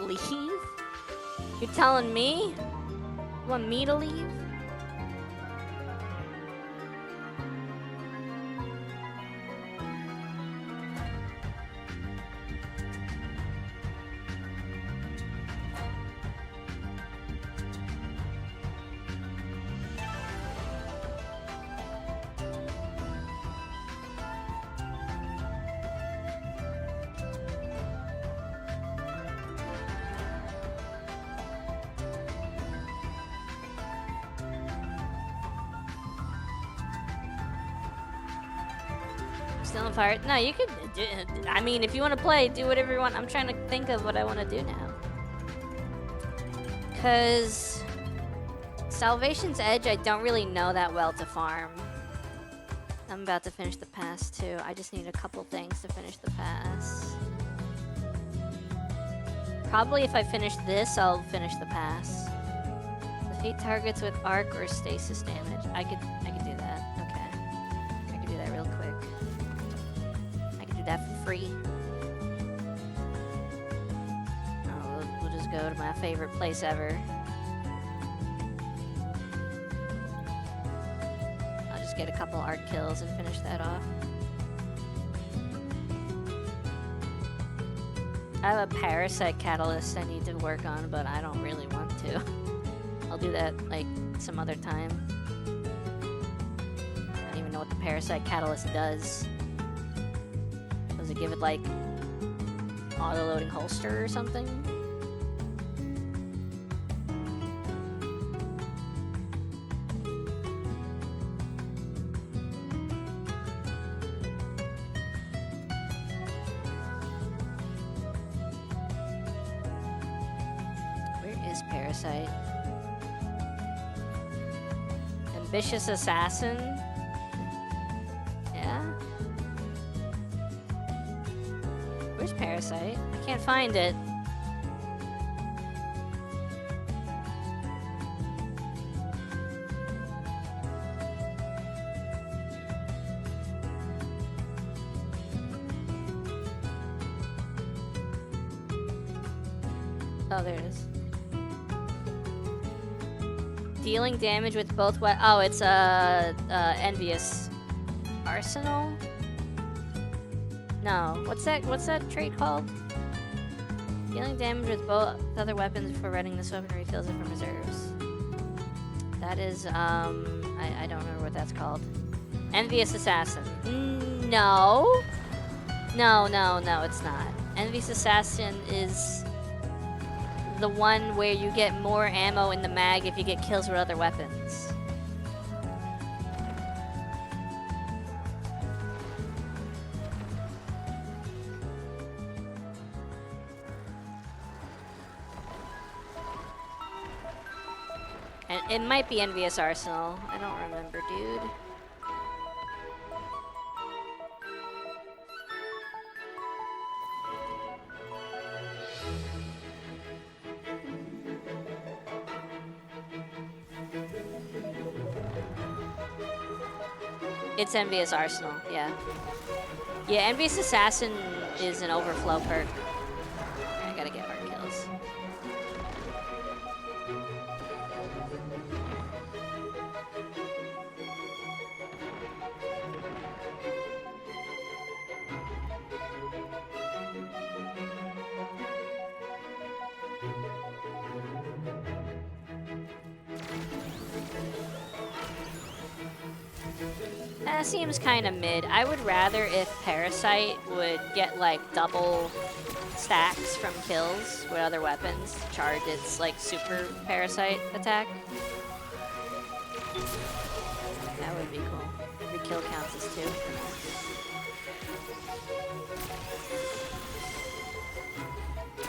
Leave? You're telling me? You want me to leave? Still on fire? No, you could. I mean, if you want to play, do whatever you want. I'm trying to think of what I want to do now. Because Salvation's Edge, I don't really know that well to farm. I'm about to finish the pass too. I just need a couple things to finish the pass. Probably if I finish this, I'll finish the pass. Defeat targets with arc or stasis damage. I could do that. Okay. I could do that real quick. That for free. Oh, we'll just go to my favorite place ever. I'll just get a couple art kills and finish that off. I have a parasite catalyst I need to work on, but I don't really want to. I'll do that like some other time. I don't even know what the parasite catalyst does. Does it give it like auto-loading holster or something? Where is Parasite? Ambitious Assassin? Where's Parasite? I can't find it. Oh, there it is. Dealing damage with both oh, it's Envious Arsenal? No. What's that trait called? Dealing damage with both other weapons before running this weapon refills it from reserves. That is, I don't remember what that's called. Envious Assassin. No. No, it's not. Envious Assassin is the one where you get more ammo in the mag if you get kills with other weapons. And it might be Envious Arsenal. I don't remember, dude. It's Envious Arsenal, yeah. Yeah, Envious Assassin is an overflow perk. I gotta get hard kills. That seems kind of mid. I would rather if Parasite would get like double stacks from kills with other weapons to charge its like super Parasite attack. That would be cool. 3 kill counts as 2.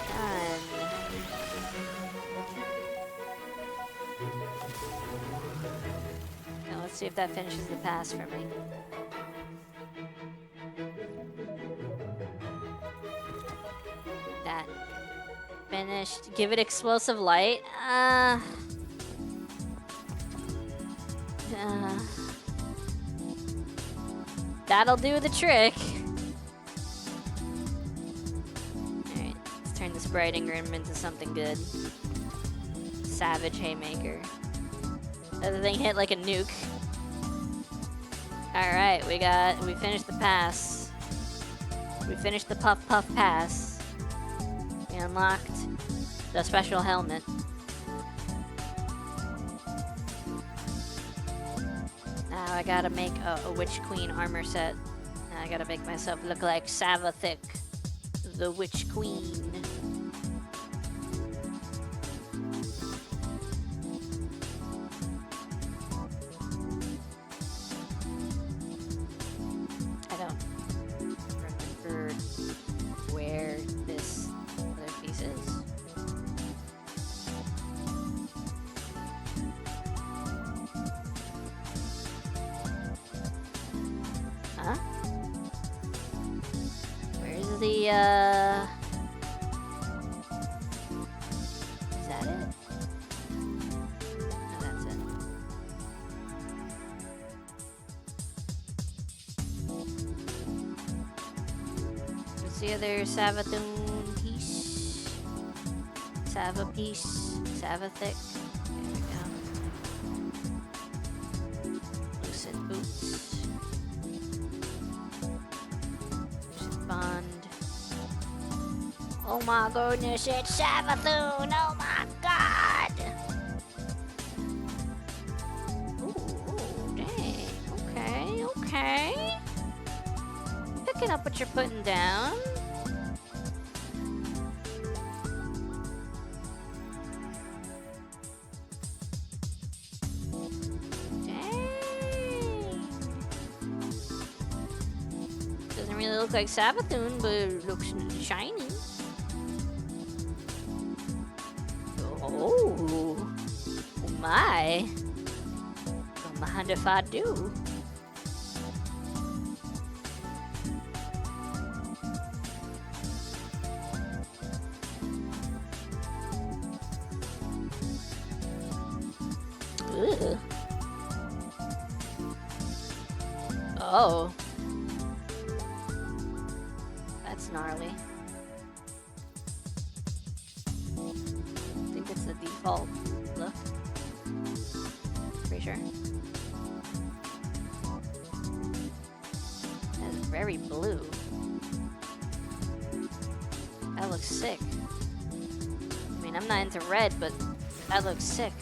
Done. Now let's see if that finishes the pass for me. That finished. Give it explosive light. That'll do the trick. Alright, let's turn this Bright Ingram into something good. Savage Haymaker. That thing hit like a nuke. Alright, we finished the pass. We finished the Puff Puff pass. We unlocked the special helmet. Now I gotta make a Witch Queen armor set. Now I gotta make myself look like Savathic, the Witch Queen. I don't remember where this other piece is. Huh? Where's the, is that it? No, that's it. What's the other Savathun piece? Sava piece? Savathic? There we go. Lucent boots. Bond. Oh my goodness, it's Savathun! Oh my god! Ooh, dang. Okay. Picking up what you're putting down. Doesn't really look like Savathun, but it looks shiny. Oh my. Don't mind if I do. Ugh. Oh. That's gnarly. I think it's the default look. Pretty sure. That's very blue. That looks sick. I mean, I'm not into red, but that looks sick.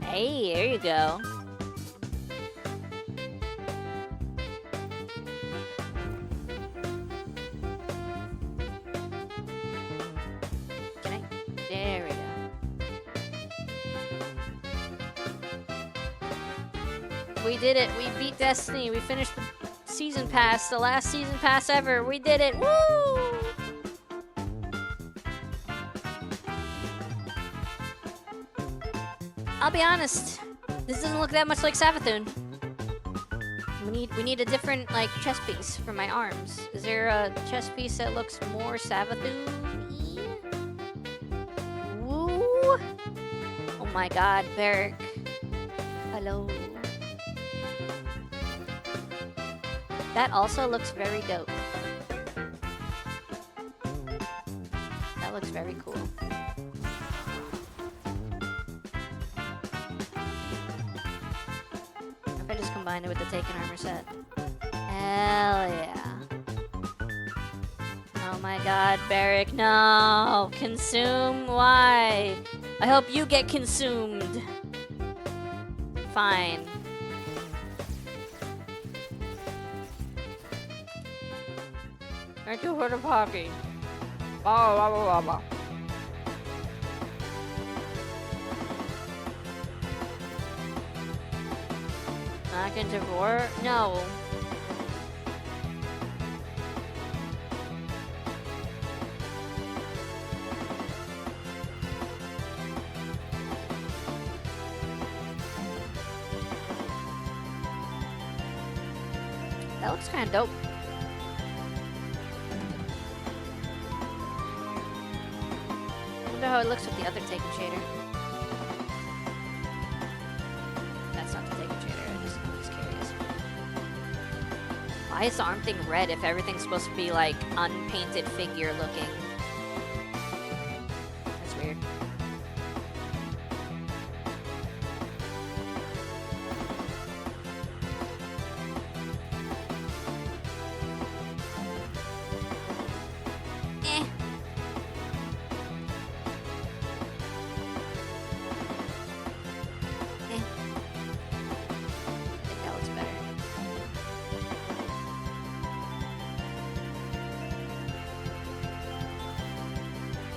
Hey, there you go. Can I? There we go. We did it. We beat Destiny. We finished the season pass, the last season pass ever. We did it. Woo! I'll be honest. This doesn't look that much like Savathun. We need a different like chest piece for my arms. Is there a chest piece that looks more Savathun-y? Woo! Oh my God, Barrick. Hello. That also looks very dope. That looks very cool. If I just combine it with the Taken Armor set. Hell yeah. Oh my God, Barrick, no! Consume? Why? I hope you get consumed. Fine. Thank you for the poppy. Blah, blah, blah, blah, blah. Back into war? No. That looks kind of dope. I wonder how it looks with the other Taken shader. That's not the Taken shader, I'm just curious. Why is the arm thing red if everything's supposed to be like unpainted figure looking? That's weird. Eh. I think that looks better.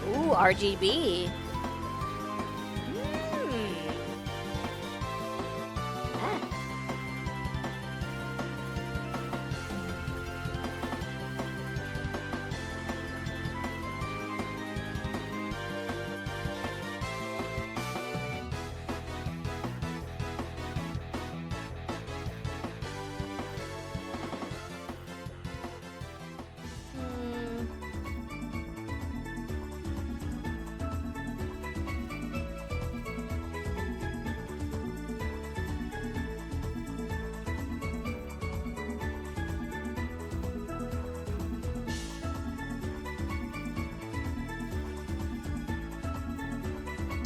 Ooh, RGB. Ah.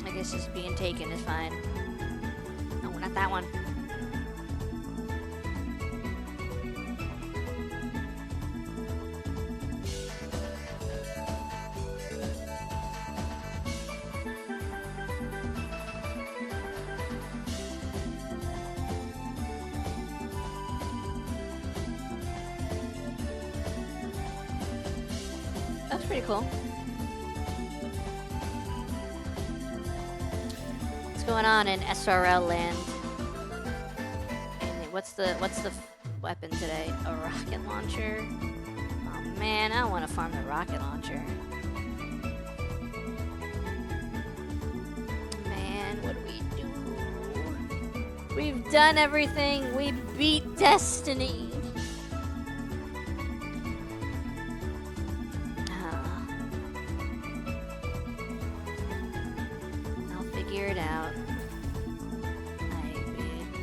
I guess just being taken is fine. No, not that one. That's pretty cool. What's going on in SRL land? What's the weapon today? A rocket launcher? Oh man, I don't want to farm the rocket launcher. Man, what do we do? We've done everything. We beat Destiny. I'll figure it out. I will figure it out.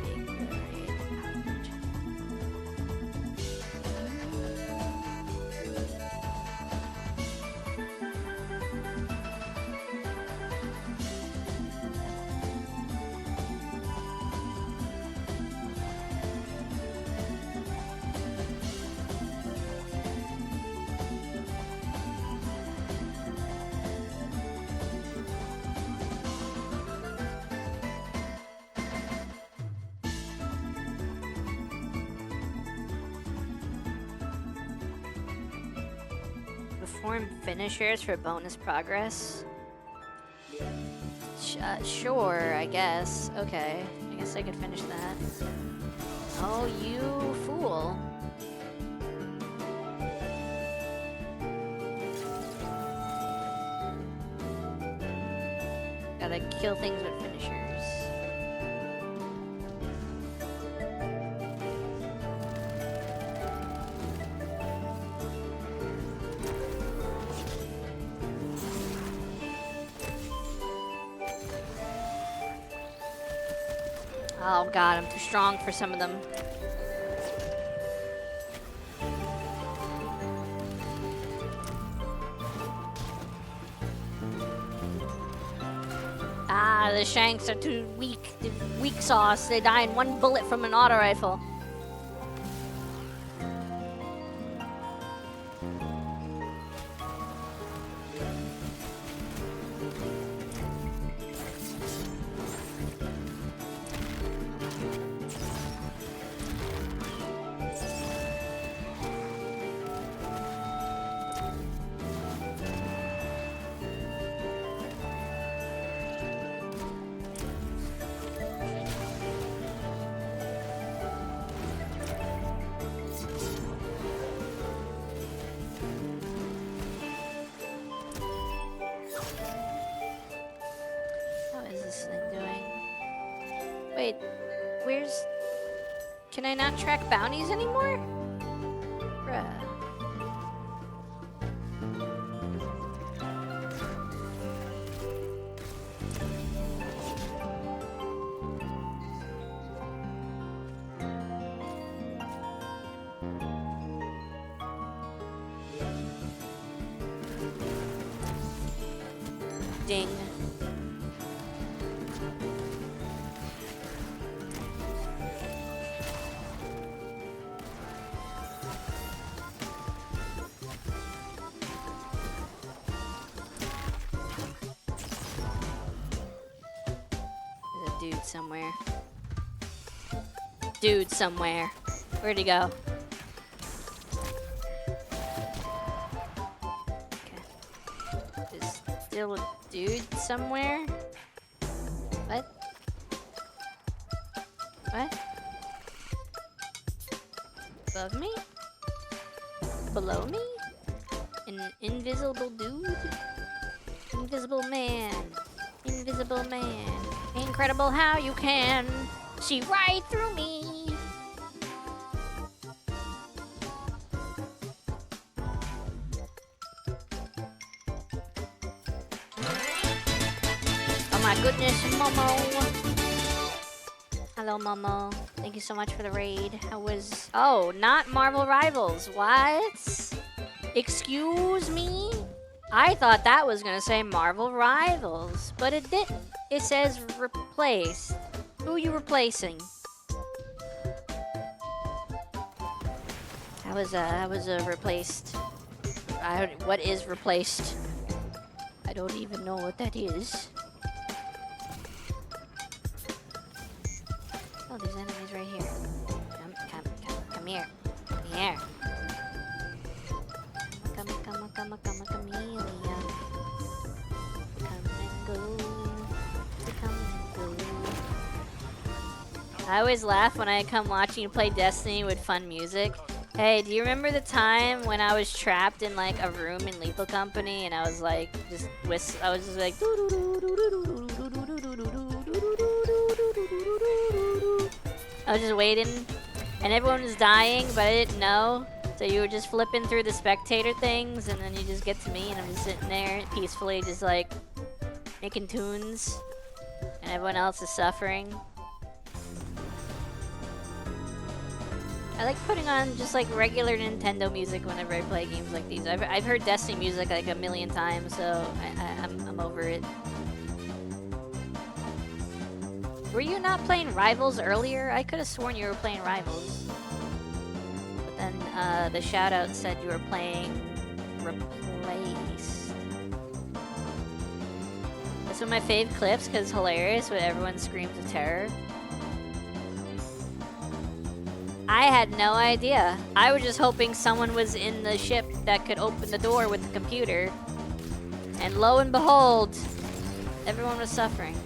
perform finishers for bonus progress? Sure, I guess. Okay, I guess I could finish that. Oh, you fool. Gotta kill things with finishers. Oh god, I'm too strong for some of them. Ah, the Shanks are too weak. They're weak sauce. They die in one bullet from an auto rifle. Wait, where's... Can I not track bounties anymore? Bruh. Ding. Dude somewhere. Dude somewhere. Where'd he go? Okay. There's still a dude somewhere? What? What? Above me? Below me? An invisible dude? Invisible man. Invisible man. Incredible how you can see right through me. Oh my goodness, Momo. Hello, Momo. Thank you so much for the raid. How was... Oh, not Marvel Rivals. What? Excuse me? I thought that was gonna say Marvel Rivals, but it didn't. It says replaced. Who are you replacing? That was a replaced. What is replaced? I don't even know what that is. Oh, there's enemies right here. Come here. Come here. Come, chameleon. Come and go. Come and go. I always laugh when I come watching you play Destiny with fun music. Hey, do you remember the time when I was trapped in like a room in Lethal Company and I was like I was just like I was just waiting and everyone was dying but I didn't know. So you were just flipping through the spectator things and then you just get to me and I'm just sitting there peacefully just like making tunes and everyone else is suffering. I like putting on just like regular Nintendo music whenever I play games like these. I've heard Destiny music like a million times, so I'm over it. Were you not playing Rivals earlier? I could have sworn you were playing Rivals. But then the shoutout said you were playing Replaced. That's one of my fave clips because it's hilarious when everyone screams of terror. I had no idea. I was just hoping someone was in the ship that could open the door with the computer. And lo and behold, everyone was suffering.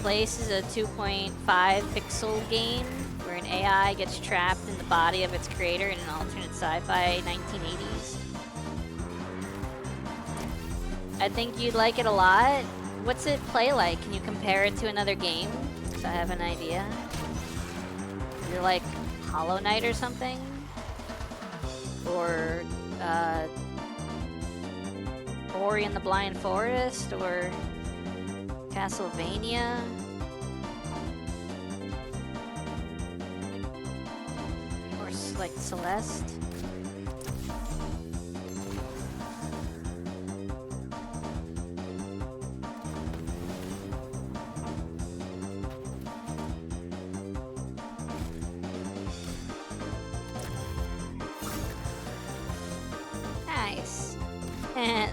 Place is a 2.5 pixel game where an AI gets trapped in the body of its creator in an alternate sci-fi 1980s. I think you'd like it a lot. What's it play like? Can you compare it to another game? So I have an idea. Is it like Hollow Knight or something? Or Ori and the Blind Forest? Or Castlevania? Or like Celeste? Nice.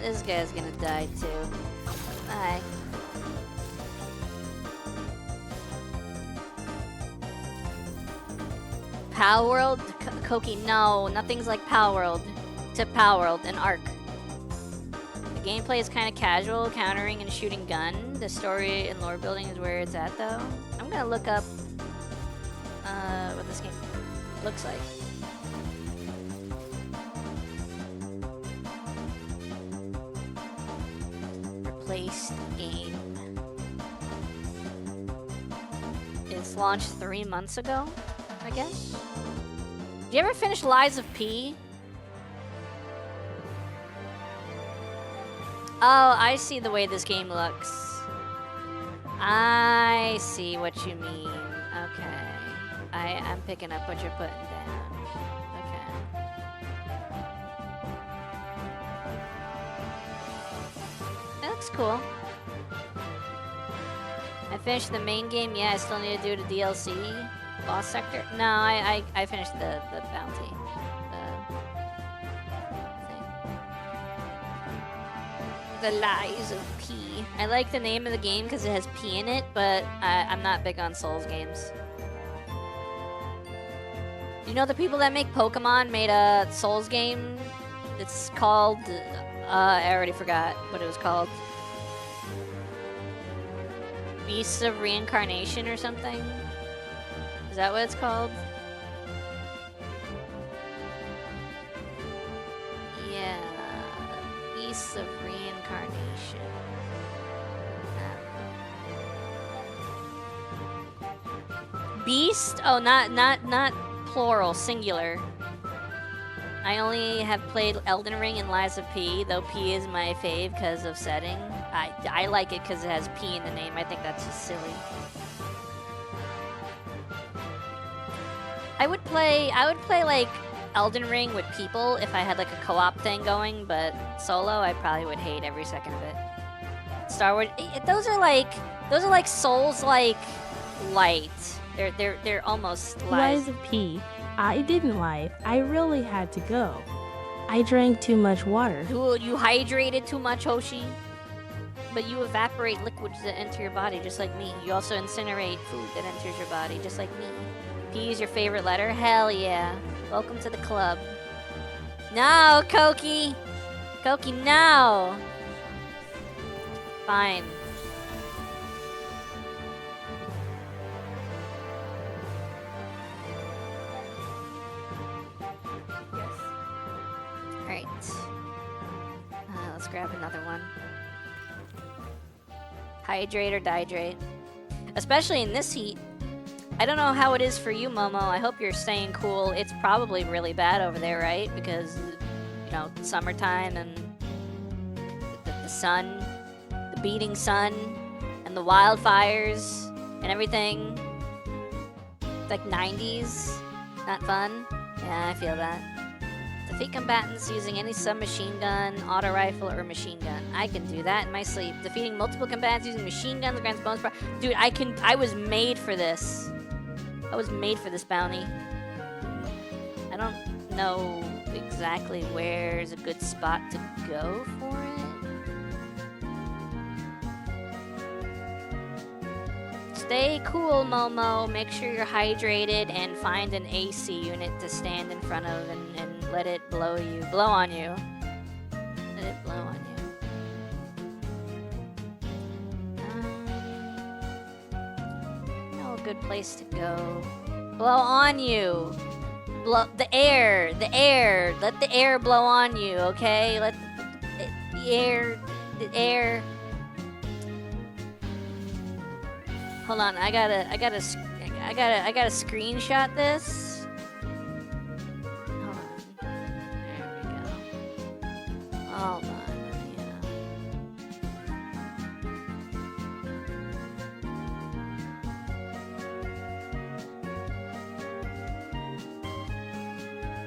This guy's gonna die too. Bye. Power World? Koki, no. Nothing's like Power World. Except Power World and Ark. The gameplay is kind of casual, countering and shooting gun. The story and lore building is where it's at, though. I'm gonna look up what this game looks like. Replaced game. It's launched 3 months ago, I guess. Did you ever finish Lies of P? Oh, I see the way this game looks. I see what you mean. Okay. I'm picking up what you're putting down. Okay. That looks cool. I finished the main game. Yeah, I still need to do the DLC. Boss sector? No, I finished the bounty. The Lies of P. I like the name of the game because it has P in it, but I'm not big on Souls games. You know the people that make Pokemon made a Souls game? It's called... I already forgot what it was called. Beasts of Reincarnation or something? Is that what it's called? Yeah. Beasts of Reincarnation. Beast? Oh, not plural, singular. I only have played Elden Ring and Lies of P, though P is my fave because of setting. I like it because it has P in the name. I think that's just silly. I would play like Elden Ring with people if I had like a co-op thing going, but solo I probably would hate every second of it. Star Wars, those are like Souls like light. They're almost light. Lies of P. I didn't lie. I really had to go. I drank too much water. You hydrated too much, Hoshi. But you evaporate liquids that enter your body, just like me. You also incinerate food that enters your body, just like me. P is your favorite letter? Hell yeah. Welcome to the club. No, Koki! Koki, no! Fine. Alright. Let's grab another one. Hydrate or dihydrate. Especially in this heat. I don't know how it is for you, Momo. I hope you're staying cool. It's probably really bad over there, right? Because, you know, summertime and the sun, the beating sun, and the wildfires and everything. It's like 90s. Not fun. Yeah, I feel that. Defeat combatants using any submachine gun, auto rifle, or machine gun. I can do that in my sleep. Defeating multiple combatants using machine guns grants bonus. Dude, I was made for this. I was made for this bounty. I don't know exactly where's a good spot to go for it. Stay cool, Momo. Make sure you're hydrated and find an AC unit to stand in front of and let it blow on you. Let it blow on you. No good place to go. Blow on you. Blow the air. Let the air blow on you, okay? Let the air. Hold on, I gotta screenshot this. Hold on. There we go. Hold on.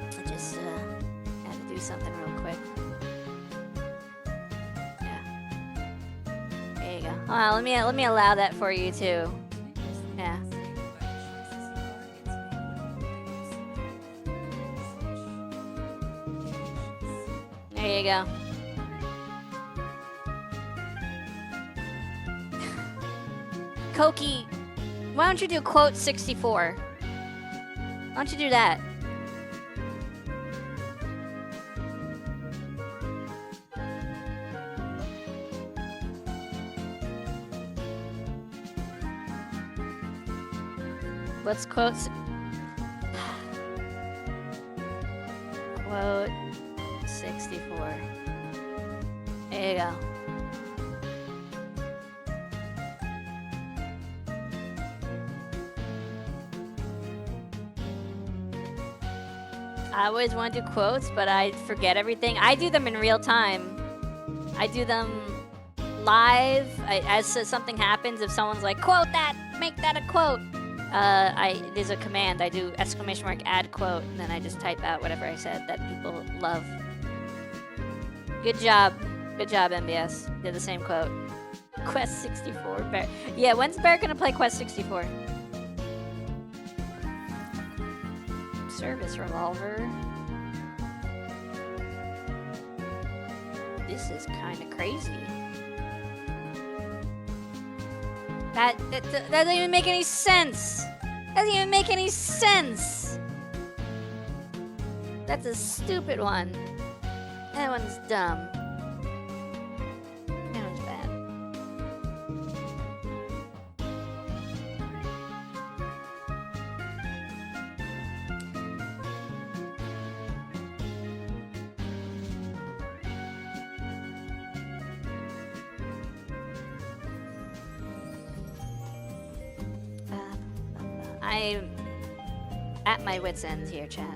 I just had to do something real quick. Yeah. There you go. Hold on, let me allow that for you too. Yeah. There you go. Koki, why don't you do quote 64? Why don't you do that? Let's quote quote 64. There you go. I always want to do quotes, but I forget everything. I do them in real time. I do them live. As something happens, if someone's like, quote that, make that a quote. There's a command. I do ! add quote, and then I just type out whatever I said that people love. Good job, MBS. Did the same quote. Quest 64, Bear. Yeah, when's Bear gonna play Quest 64? Service revolver. This is kind of crazy. That doesn't even make any sense. Doesn't even make any sense. That's a stupid one. That one's dumb. That one's bad. I'm at my wit's end here, chat.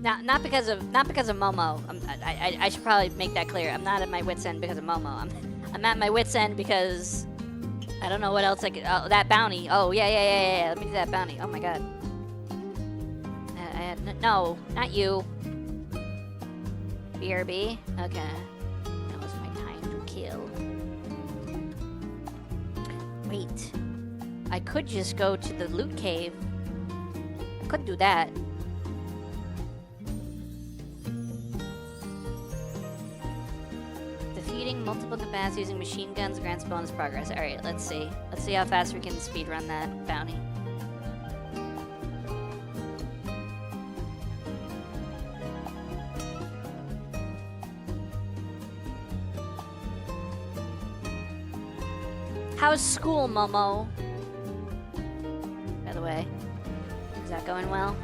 Not because of Momo. I should probably make that clear. I'm not at my wit's end because of Momo. I'm at my wit's end because I don't know what else I could. Oh, that bounty. Oh yeah. Let me do that bounty. Oh my god. No, not you. BRB. Okay. That was my time to kill. Wait. I could just go to the loot cave. I could do that. Defeating multiple combatants using machine guns grants bonus progress. Alright, let's see. Let's see how fast we can speedrun that bounty. How's school, Momo? By the way, is that going well?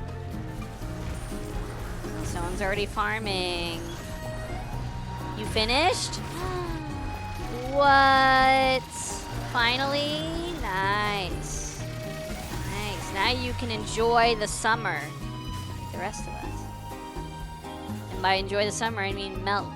Someone's already farming. You finished? What? Finally? Nice. Nice. Now you can enjoy the summer like the rest of us. And by enjoy the summer, I mean melt.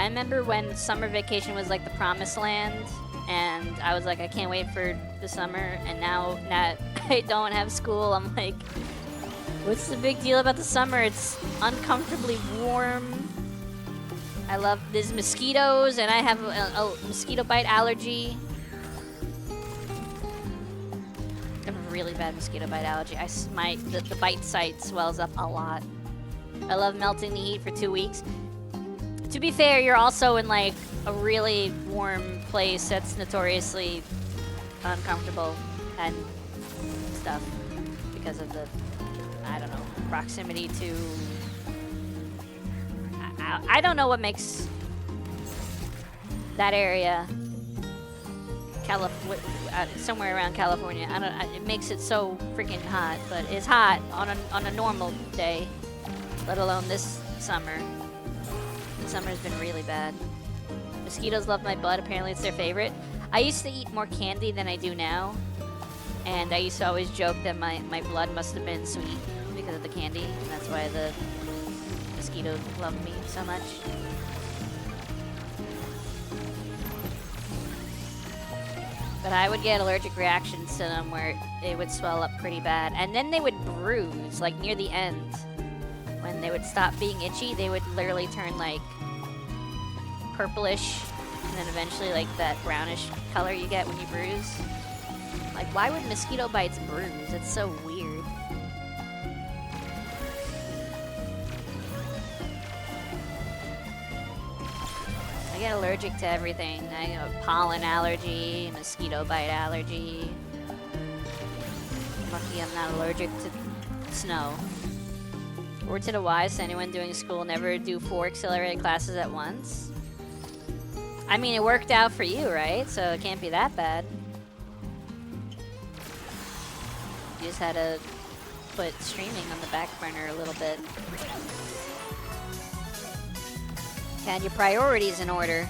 I remember when summer vacation was like the promised land, and I was like, I can't wait for the summer. And now that I don't have school, I'm like, what's the big deal about the summer? It's uncomfortably warm. I love these mosquitoes, and I have a mosquito bite allergy. I have a really bad mosquito bite allergy. The bite site swells up a lot. I love melting the heat for 2 weeks. To be fair, you're also in like a really warm place that's notoriously uncomfortable and stuff because of the, I don't know, proximity to... I don't know what makes that area somewhere around California. It makes it so freaking hot, but it's hot on a normal day, let alone this summer. The summer's been really bad. Mosquitoes love my blood. Apparently, it's their favorite. I used to eat more candy than I do now, and I used to always joke that my blood must have been sweet because of the candy, and that's why the mosquitoes love me so much. But I would get allergic reactions to them where they would swell up pretty bad, and then they would bruise like near the end. When they would stop being itchy, they would literally turn like purplish, and then eventually like that brownish color you get when you bruise. Like, why would mosquito bites bruise? It's so weird. I get allergic to everything. I have a pollen allergy, mosquito bite allergy. Lucky I'm not allergic to snow. Word to the wise to anyone doing school, never do 4 accelerated classes at once. I mean, it worked out for you, right? So it can't be that bad. You just had to put streaming on the back burner a little bit. Had your priorities in order.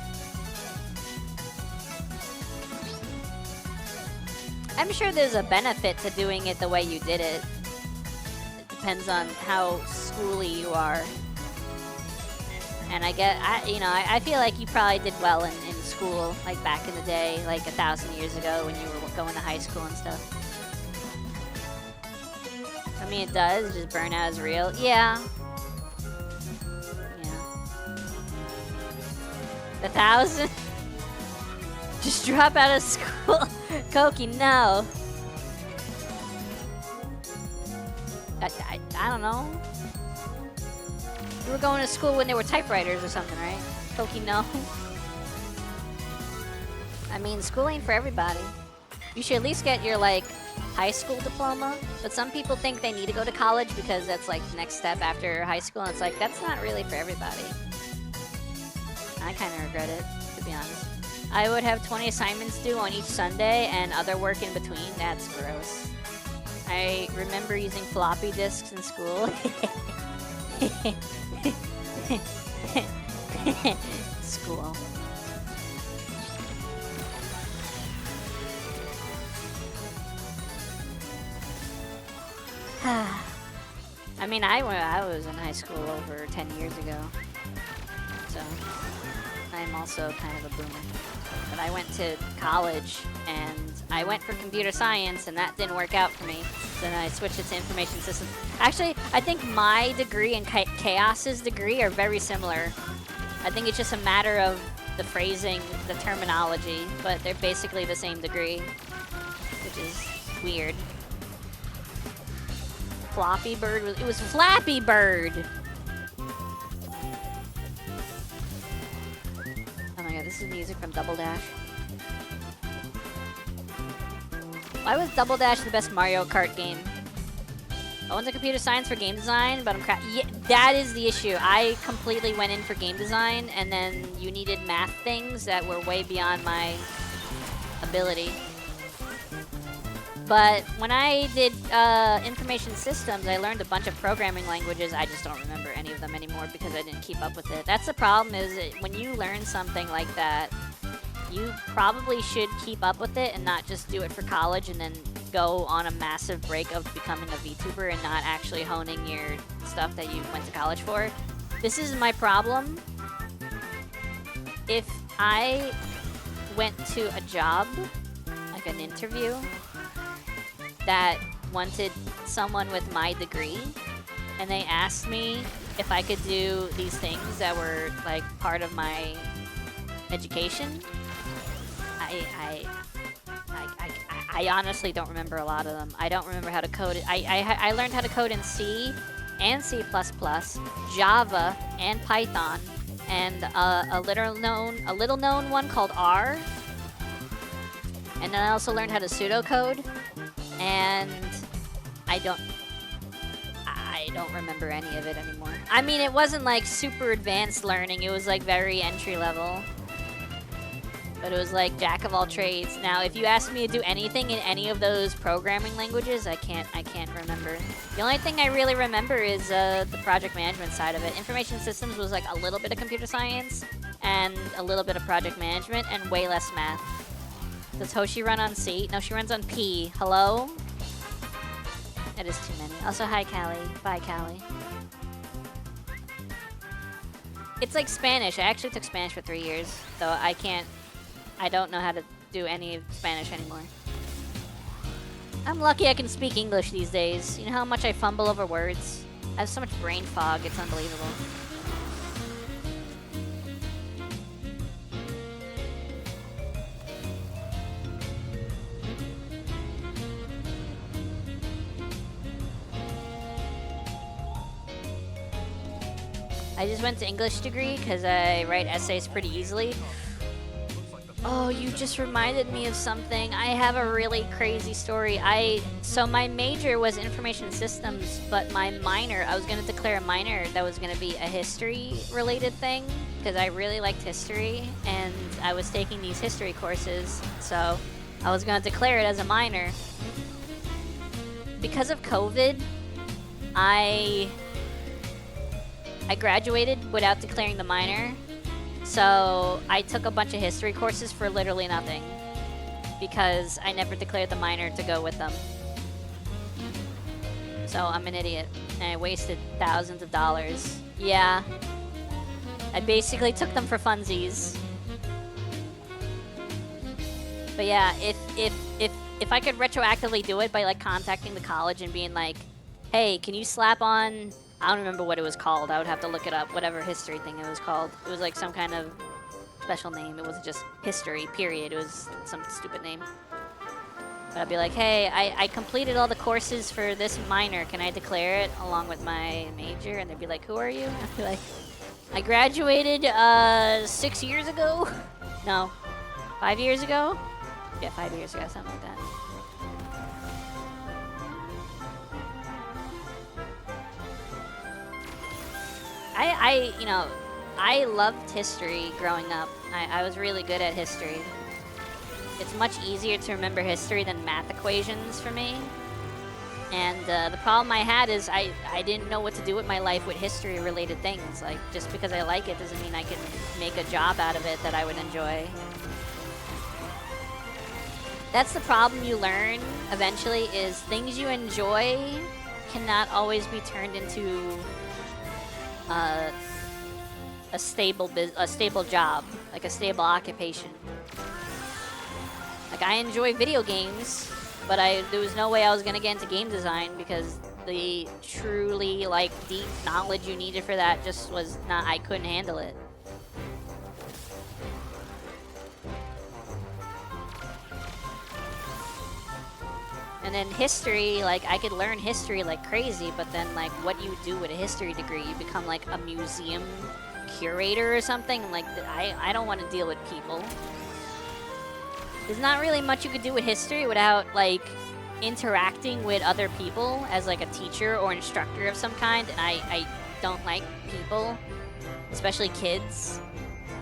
I'm sure there's a benefit to doing it the way you did it. It depends on how schooly you are. And I feel like you probably did well in school, like back in the day, like 1,000 years ago when you were going to high school and stuff. I mean, it does, just burnout is real. Yeah. 1,000? Just drop out of school. Koki, no. I don't know. You were going to school when there were typewriters or something, right? Koki, no. I mean, school ain't for everybody. You should at least get your, like, high school diploma. But some people think they need to go to college because that's, like, the next step after high school. And it's like, that's not really for everybody. I kind of regret it, to be honest. I would have 20 assignments due on each Sunday and other work in between. That's gross. I remember using floppy disks in school. School. I mean, I was in high school over 10 years ago. So I'm also kind of a boomer. But I went to college and I went for computer science and that didn't work out for me. So then I switched it to information systems. Actually, I think my degree and Chaos's degree are very similar. I think it's just a matter of the phrasing, the terminology, but they're basically the same degree, which is weird. Floppy Bird it was Flappy Bird. Oh my god, this is music from Double Dash. Why was Double Dash the best Mario Kart game? I went to computer science for game design, but I'm yeah, that is the issue. I completely went in for game design, and then you needed math things that were way beyond my ability. But when I did information systems, I learned a bunch of programming languages. I just don't remember any of them anymore because I didn't keep up with it. That's the problem, is that when you learn something like that, you probably should keep up with it and not just do it for college and then go on a massive break of becoming a VTuber and not actually honing your stuff that you went to college for. This is my problem. if I went to a job, like an interview, that wanted someone with my degree, and they asked me if I could do these things that were like part of my education, I honestly don't remember a lot of them. I don't remember how to code it. I learned how to code in C and C++, Java and Python, and a little known one called R. And then I also learned how to pseudocode, and I don't remember any of it anymore. I mean, it wasn't like super advanced learning. It was like very entry level. But it was like jack of all trades. Now, if you ask me to do anything in any of those programming languages, I can't remember. The only thing I really remember is the project management side of it. Information systems was like a little bit of computer science and a little bit of project management and way less math. Does Hoshi run on C? No, she runs on P. Hello? That is too many. Also, hi, Callie. Bye, Callie. It's like Spanish. I actually took Spanish for 3 years, so I don't know how to do any Spanish anymore. I'm lucky I can speak English these days. You know how much I fumble over words? I have so much brain fog, it's unbelievable. I just went to English degree because I write essays pretty easily. Oh, you just reminded me of something. I have a really crazy story. So my major was information systems, but my minor, I was going to declare a minor that was going to be a history related thing because I really liked history and I was taking these history courses. So I was going to declare it as a minor. Because of COVID, I graduated without declaring the minor. So I took a bunch of history courses for literally nothing because I never declared the minor to go with them. So I'm an idiot and I wasted thousands of dollars. Yeah. I basically took them for funsies. But yeah, if I could retroactively do it by like contacting the college and being like, hey, can you slap on, I don't remember what it was called. I would have to look it up, whatever history thing it was called. It was like some kind of special name. It wasn't just history, period. It was some stupid name. But I'd be like, hey, I completed all the courses for this minor. Can I declare it along with my major? And they'd be like, who are you? I'd be like, I graduated 6 years ago? No, 5 years ago? Yeah, 5 years ago, something like that. I loved history growing up. I was really good at history. It's much easier to remember history than math equations for me. And the problem I had is I didn't know what to do with my life with history-related things. Like, just because I like it doesn't mean I can make a job out of it that I would enjoy. That's the problem you learn eventually, is things you enjoy cannot always be turned into a stable job, like a stable occupation. Like, I enjoy video games, but there was no way I was gonna get into game design because the truly like deep knowledge you needed for that just was not. I couldn't handle it. And then history, like, I could learn history like crazy, but then, like, what you do with a history degree, you become, like, a museum curator or something. Like, I don't want to deal with people. There's not really much you could do with history without, like, interacting with other people as, like, a teacher or instructor of some kind. And I don't like people, especially kids.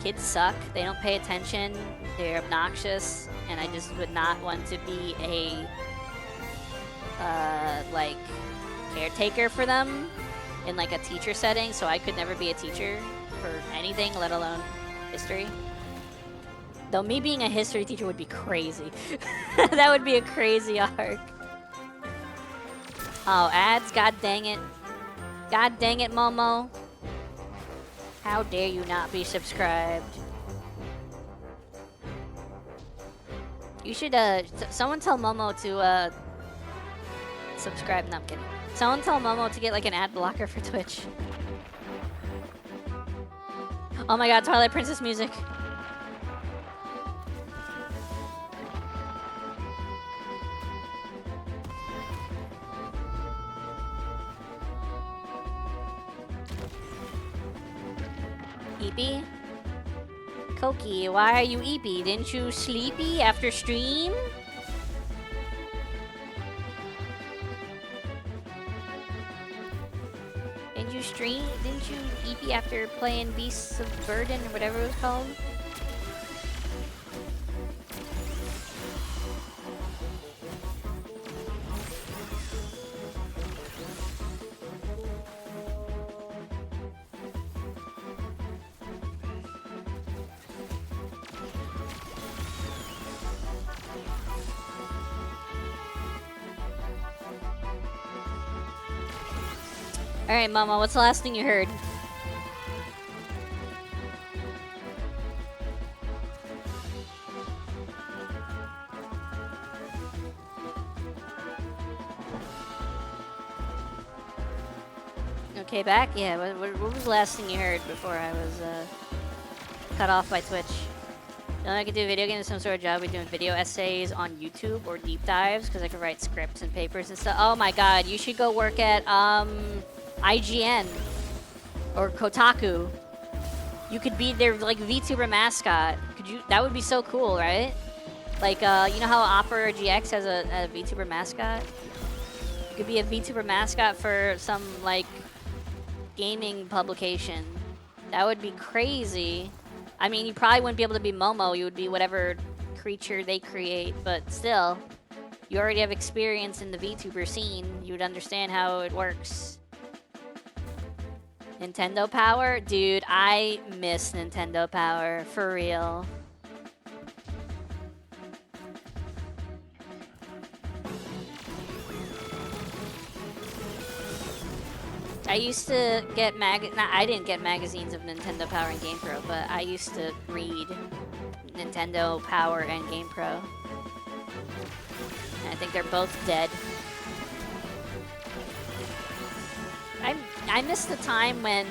Kids suck. They don't pay attention. They're obnoxious. And I just would not want to be a like caretaker for them in like a teacher setting, so I could never be a teacher for anything, let alone history. Though me being a history teacher would be crazy. That would be a crazy arc. Oh, ads, god dang it. God dang it, Momo. How dare you not be subscribed? You should, someone tell Momo to, subscribe. No, I'm kidding. Someone tell Momo to get, like, an ad blocker for Twitch. Oh my god, Twilight Princess music. Eepy? Koki, why are you eepy? Didn't you sleepy after stream? Didn't you eepy after playing Beasts of Burden or whatever it was called? Alright, Mama, what's the last thing you heard? Okay, back? Yeah, what was the last thing you heard before I was cut off by Twitch? You know, I could do video games, some sort of job. We're doing video essays on YouTube or deep dives because I could write scripts and papers and stuff. Oh my god, you should go work at IGN or Kotaku. You could be their like VTuber mascot. Could you? That would be so cool, right? Like you know how Opera GX has a VTuber mascot? You could be a VTuber mascot for some like gaming publication. That would be crazy. I mean, you probably wouldn't be able to be Momo. You would be whatever creature they create, but still, you already have experience in the VTuber scene. You would understand how it works. Nintendo Power? Dude, I miss Nintendo Power, for real. I used to get I didn't get magazines of Nintendo Power and GamePro, but I used to read Nintendo Power and GamePro. And I think they're both dead. I miss the time when,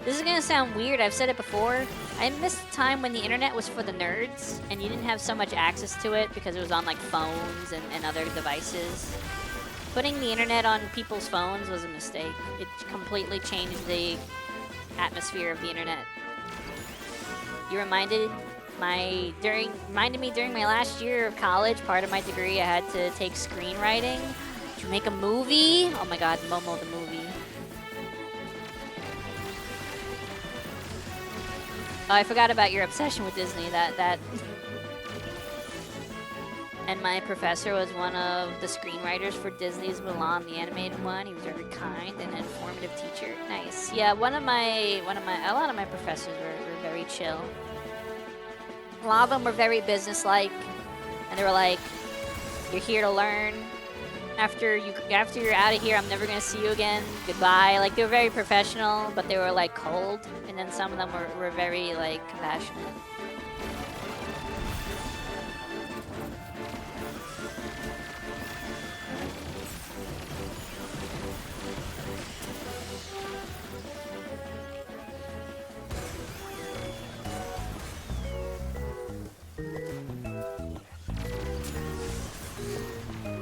this is gonna sound weird, I've said it before, I miss the time when the internet was for the nerds and you didn't have so much access to it because it was on like phones and other devices. Putting the internet on people's phones was a mistake. It completely changed the atmosphere of the internet. You reminded me during my last year of college, part of my degree, I had to take screenwriting to make a movie. Oh my god, Momo the movie. Oh, I forgot about your obsession with Disney. That And my professor was one of the screenwriters for Disney's Mulan, the animated one. He was a very kind and informative teacher. Nice. Yeah, a lot of my professors were very chill. A lot of them were very businesslike, and they were like, "You're here to learn. After you're out of here, I'm never gonna see you again. Goodbye." Like they were very professional, but they were like cold. And then some of them were very like compassionate.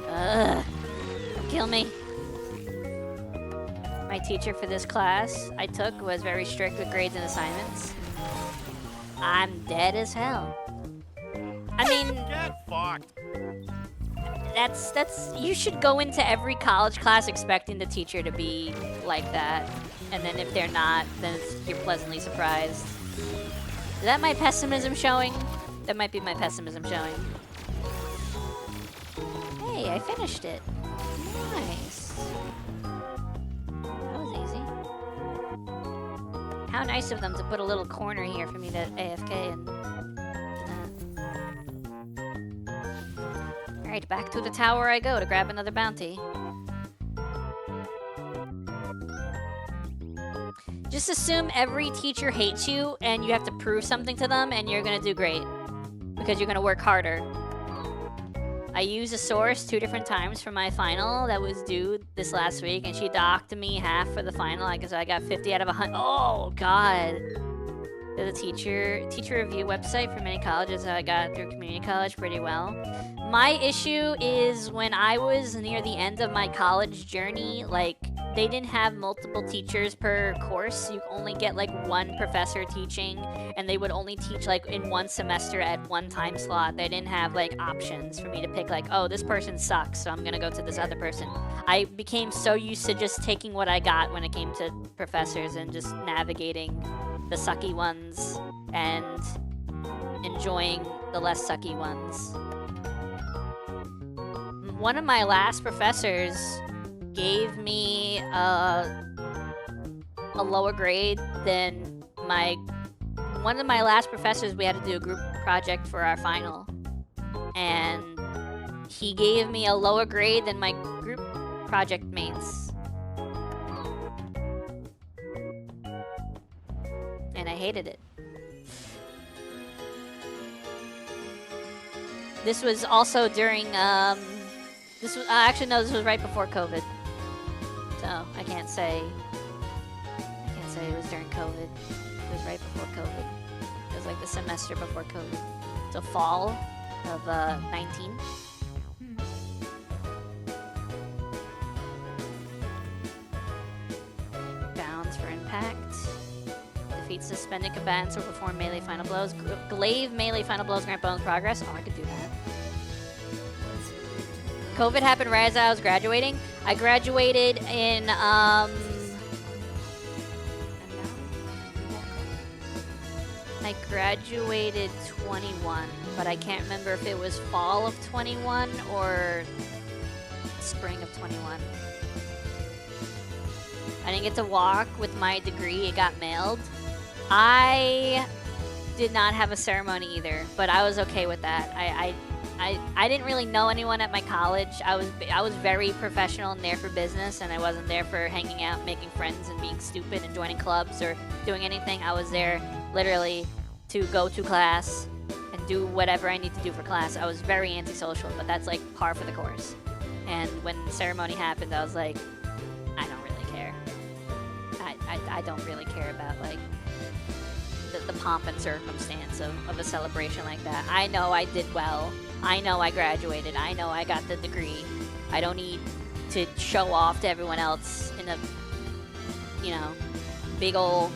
Ugh. Kill me. My teacher for this class I took was very strict with grades and assignments. I'm dead as hell. I mean, Get fucked. that's you should go into every college class expecting the teacher to be like that. And then if they're not, then you're pleasantly surprised. Is that my pessimism showing? That might be my pessimism showing. Hey, I finished it. Nice. That was easy. How nice of them to put a little corner here for me to AFK and... Alright, back to the tower I go to grab another bounty. Just assume every teacher hates you and you have to prove something to them and you're gonna do great. Because you're gonna work harder. I used a source 2 different times for my final that was due this last week, and she docked me half for the final because I got 50 out of 100. Oh God! The teacher review website for many colleges that I got through community college pretty well. My issue is when I was near the end of my college journey, like they didn't have multiple teachers per course. You only get like one professor teaching, and they would only teach like in one semester at one time slot. They didn't have like options for me to pick like, oh, this person sucks, so I'm gonna go to this other person. I became so used to just taking what I got when it came to professors and just navigating the sucky ones and enjoying the less sucky ones. One of my last professors gave me a lower grade than one of my last professors. We had to do a group project for our final, and he gave me a lower grade than my group project mates. And I hated it. This was also during, this was, actually no, this was right before COVID. So, I can't say it was during COVID. It was right before COVID. It was like the semester before COVID. So fall of, 19. Bounds for impact. Defeat suspended combatants or perform melee final blows. Glaive melee final blows grant bonus progress. Oh, I could do that. COVID happened right as I was graduating. I graduated in, I graduated 21, but I can't remember if it was fall of 21 or spring of 21. I didn't get to walk with my degree. It got mailed. I did not have a ceremony either, but I was okay with that. I didn't really know anyone at my college. I was very professional and there for business, and I wasn't there for hanging out, making friends, and being stupid and joining clubs or doing anything. I was there literally to go to class and do whatever I need to do for class. I was very antisocial, but that's like par for the course. And when the ceremony happened, I was like, I don't really care. I don't really care about like the pomp and circumstance of a celebration like that. I know I did well. I know I graduated. I know I got the degree. I don't need to show off to everyone else in a, you know, big old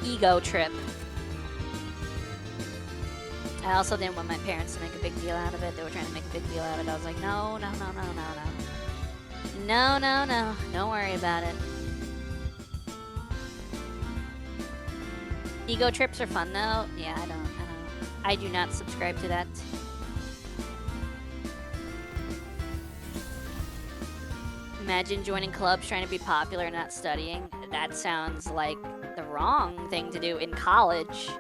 ego trip. I also didn't want my parents to make a big deal out of it. They were trying to make a big deal out of it. I was like, no. No. Don't worry about it. Ego trips are fun though. Yeah, I do not subscribe to that. Imagine joining clubs trying to be popular and not studying. That sounds like the wrong thing to do in college.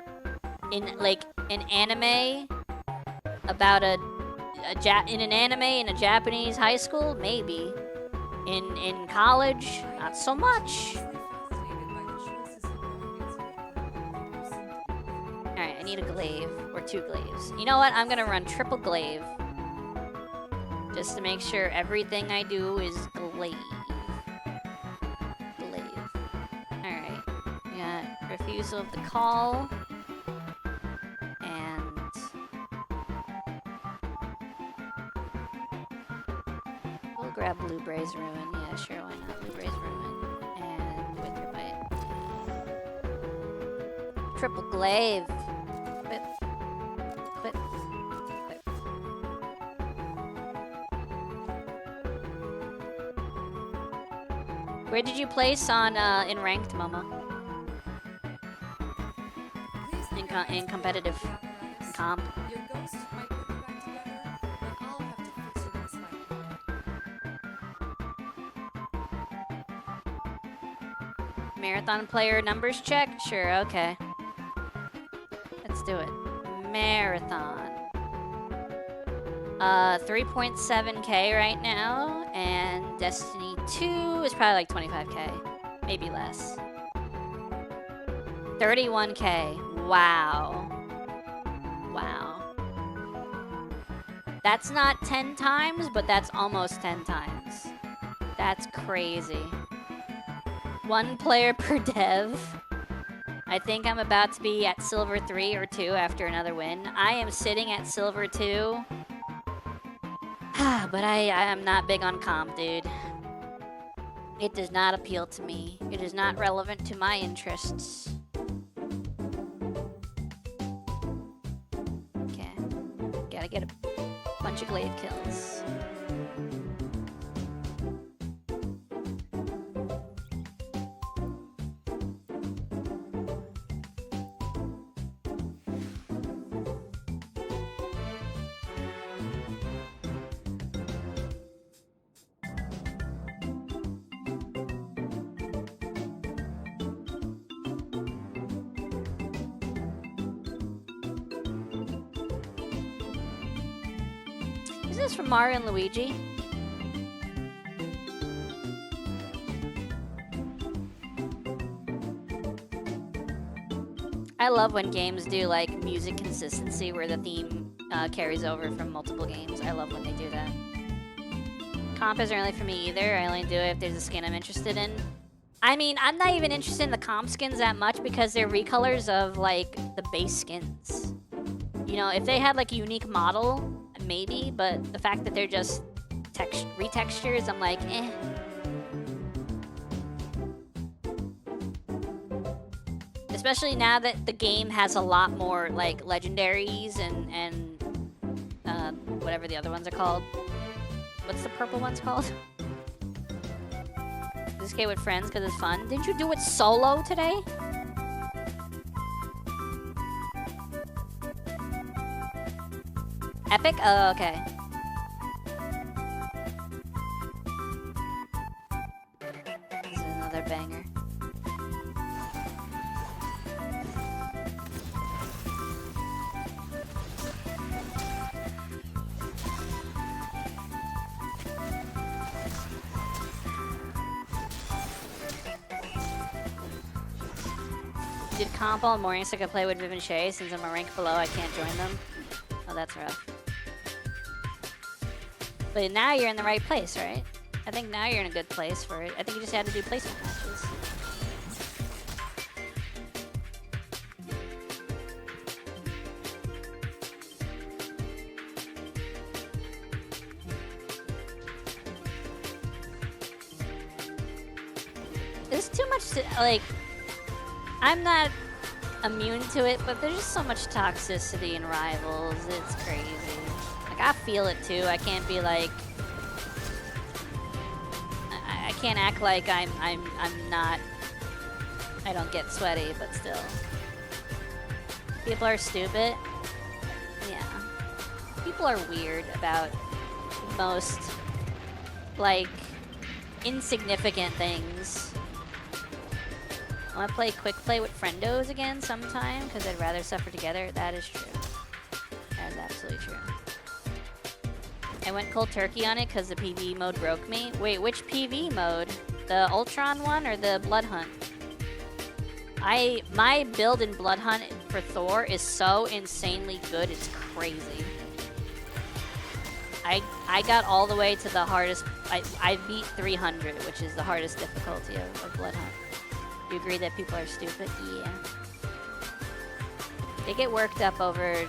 In like an anime about in an anime in a Japanese high school, maybe. In college, not so much. Alright, I need a glaive, or 2 glaives. You know what? I'm gonna run triple glaive. Just to make sure everything I do is glaive. Glaive. Alright. We got refusal of the call. And... we'll grab Blue Bray's Ruin. Yeah, sure, why not? Blue Bray's Ruin. And Wither Bite. Triple glaive. Quip. Quip. Quip. Where did you place on in ranked, Momo? In competitive comp. Your ghost might put you back together, but I'll have to fix you this fight. Marathon player numbers check? Sure, okay. Let's do it. Marathon. 3.7k right now, and Destiny 2 is probably like 25k. Maybe less. 31k. Wow. Wow. That's not 10 times, but that's almost 10 times. That's crazy. 1 player per dev. I think I'm about to be at silver 3 or 2 after another win. I am sitting at silver 2. But I am not big on comp, dude. It does not appeal to me. It is not relevant to my interests. Okay. Gotta get a bunch of glaive kills. Is this from Mario and Luigi? I love when games do like music consistency where the theme carries over from multiple games. I love when they do that. Comp isn't really for me either. I only do it if there's a skin I'm interested in. I mean, I'm not even interested in the comp skins that much because they're recolors of like the base skins. You know, if they had like a unique model, maybe, but the fact that they're just retextures, I'm like, eh. Especially now that the game has a lot more like legendaries and whatever the other ones are called. What's the purple ones called? This game with friends because it's fun. Didn't you do it solo today? Epic? Oh, okay. This is another banger. Did comp all morning so I could play with Viv and Shay. Since I'm a rank below, I can't join them. Oh, that's rough. But now you're in the right place, right? I think now you're in a good place for it. I think you just had to do placement matches. There's too much to, like, I'm not immune to it, but there's just so much toxicity in Rivals. It's crazy. Like, I feel it too. I can't be like, I can't act like I'm not, I don't get sweaty, but still. People are stupid. Yeah. People are weird about most, like, insignificant things. I want to play quick play with friendos again sometime because I'd rather suffer together. That is true. That is absolutely true. I went cold turkey on it because the PvE mode broke me. Wait, which PvE mode? The Ultron one or the Blood Hunt? My build in Blood Hunt for Thor is so insanely good, it's crazy. I got all the way to the hardest. I beat 300, which is the hardest difficulty of Blood Hunt. You agree that people are stupid? Yeah. They get worked up over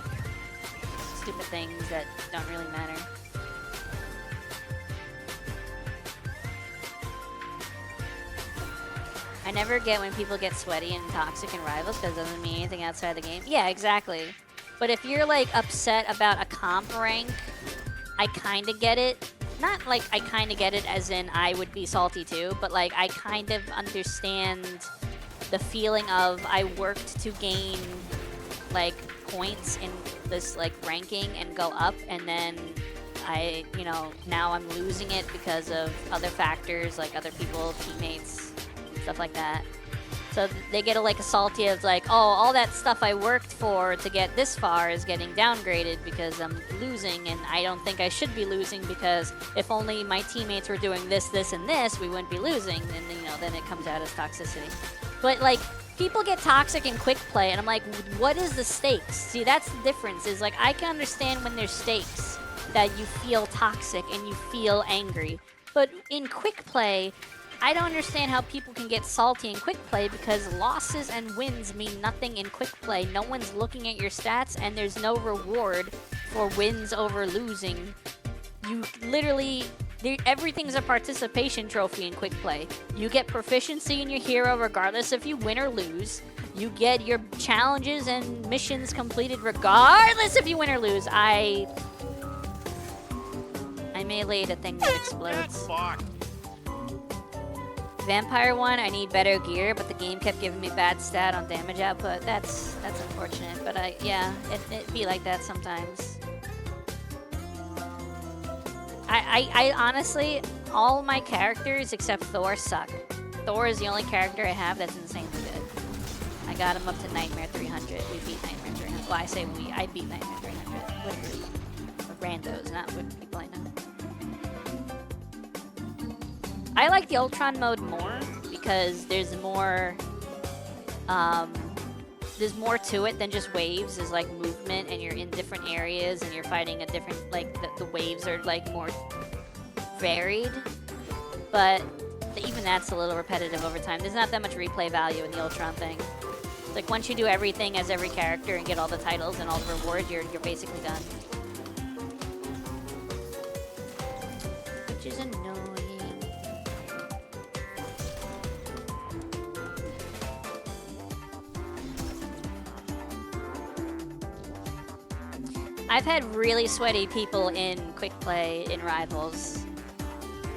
stupid things that don't really matter. I never get when people get sweaty and toxic in Rivals because it doesn't mean anything outside the game. Yeah, exactly. But if you're like upset about a comp rank, I kind of get it. Not like I kind of get it as in I would be salty too, but like I kind of understand the feeling of I worked to gain like points in this like ranking and go up, and then I, you know, now I'm losing it because of other factors like other people, teammates, stuff like that. So they get like a salty of like, oh, all that stuff I worked for to get this far is getting downgraded because I'm losing, and I don't think I should be losing because if only my teammates were doing this, this, and this, we wouldn't be losing. And you know, then it comes out as toxicity. But like, people get toxic in quick play, and I'm like, what is the stakes? See, that's the difference. Is like I can understand when there's stakes. that you feel toxic and you feel angry. But in quick play, I don't understand how people can get salty in quick play because losses and wins mean nothing in quick play. No one's looking at your stats and there's no reward for wins over losing. You literally, everything's a participation trophy in quick play. You get proficiency in your hero regardless if you win or lose. You get your challenges and missions completed regardless if you win or lose. I meleeed a thing that Get explodes. fucked. Vampire one, I need better gear, but the game kept giving me bad stat on damage output. That's unfortunate, but yeah, it be like that sometimes. I honestly, all my characters except Thor suck. Thor is the only character I have that's insanely good. I got him up to Nightmare 300. We beat Nightmare 300. Well, I say we. I beat Nightmare 300 with randos, not with people I know. I like the Ultron mode more because there's more to it than just waves. There's like movement and you're in different areas and you're fighting a different, like the waves are like more varied. But even that's a little repetitive over time. There's not that much replay value in the Ultron thing. It's like once you do everything as every character and get all the titles and all the rewards, you're basically done. Which is annoying. I've had really sweaty people in quick play in Rivals.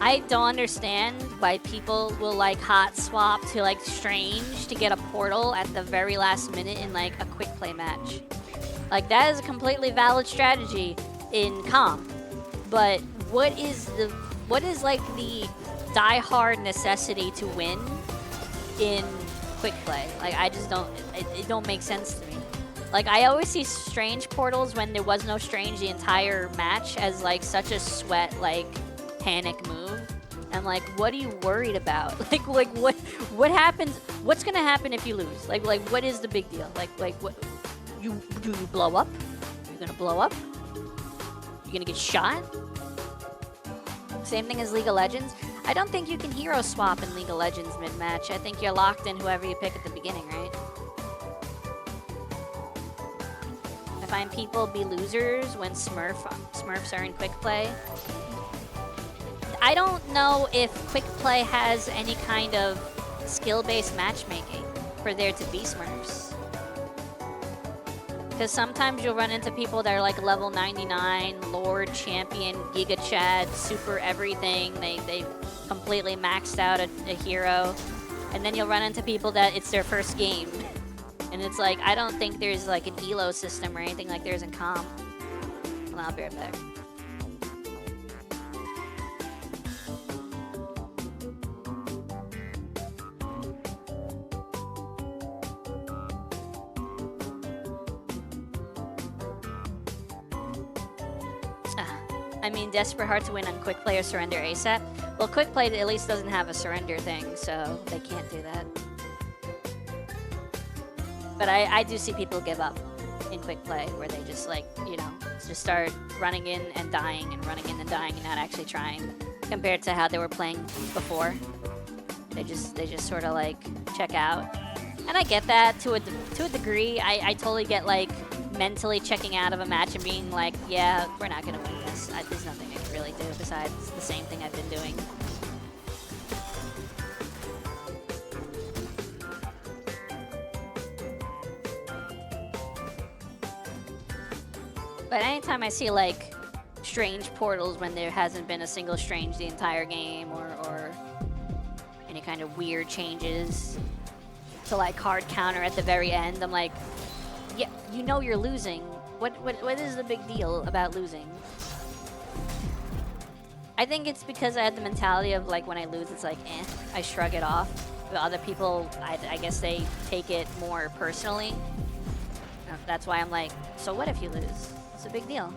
I don't understand why people will like hot swap to like Strange to get a portal at the very last minute in like a quick play match. Like that is a completely valid strategy in comp. But what is like the die-hard necessity to win in quick play? Like I just don't, it don't make sense to me. Like, I always see Strange portals when there was no Strange the entire match as, like, such a sweat, like, panic move. I'm like, what are you worried about? Like what happens? What's gonna happen if you lose? Like, what is the big deal? Like, what? Do you blow up? You're gonna blow up? You're gonna get shot? Same thing as League of Legends. I don't think you can hero swap in League of Legends mid-match. I think you're locked in whoever you pick at the beginning, right? I find people be losers when Smurfs are in quick play. I don't know if quick play has any kind of skill-based matchmaking for there to be Smurfs. Because sometimes you'll run into people that are like level 99, Lord, Champion, Giga Chad, Super Everything. They completely maxed out a hero. And then you'll run into people that it's their first game. And it's like, I don't think there's like an elo system or anything like there's in comp. Well, I'll be right back. I mean, desperate hard to win on quick play or surrender ASAP. Well, quick play at least doesn't have a surrender thing, so they can't do that. But I do see people give up in quick play where they just like, you know, just start running in and dying and running in and dying and not actually trying compared to how they were playing before. They just sort of like check out. And I get that to a degree. I totally get like mentally checking out of a match and being like, yeah, we're not going to win this. There's nothing I can really do besides the same thing I've been doing. But anytime I see like strange portals when there hasn't been a single strange the entire game or any kind of weird changes to like hard counter at the very end, I'm like, yeah, you know you're losing. What is the big deal about losing? I think it's because I had the mentality of like when I lose, it's like, I shrug it off. But other people, I guess they take it more personally. That's why I'm like, so what if you lose? It's a big deal.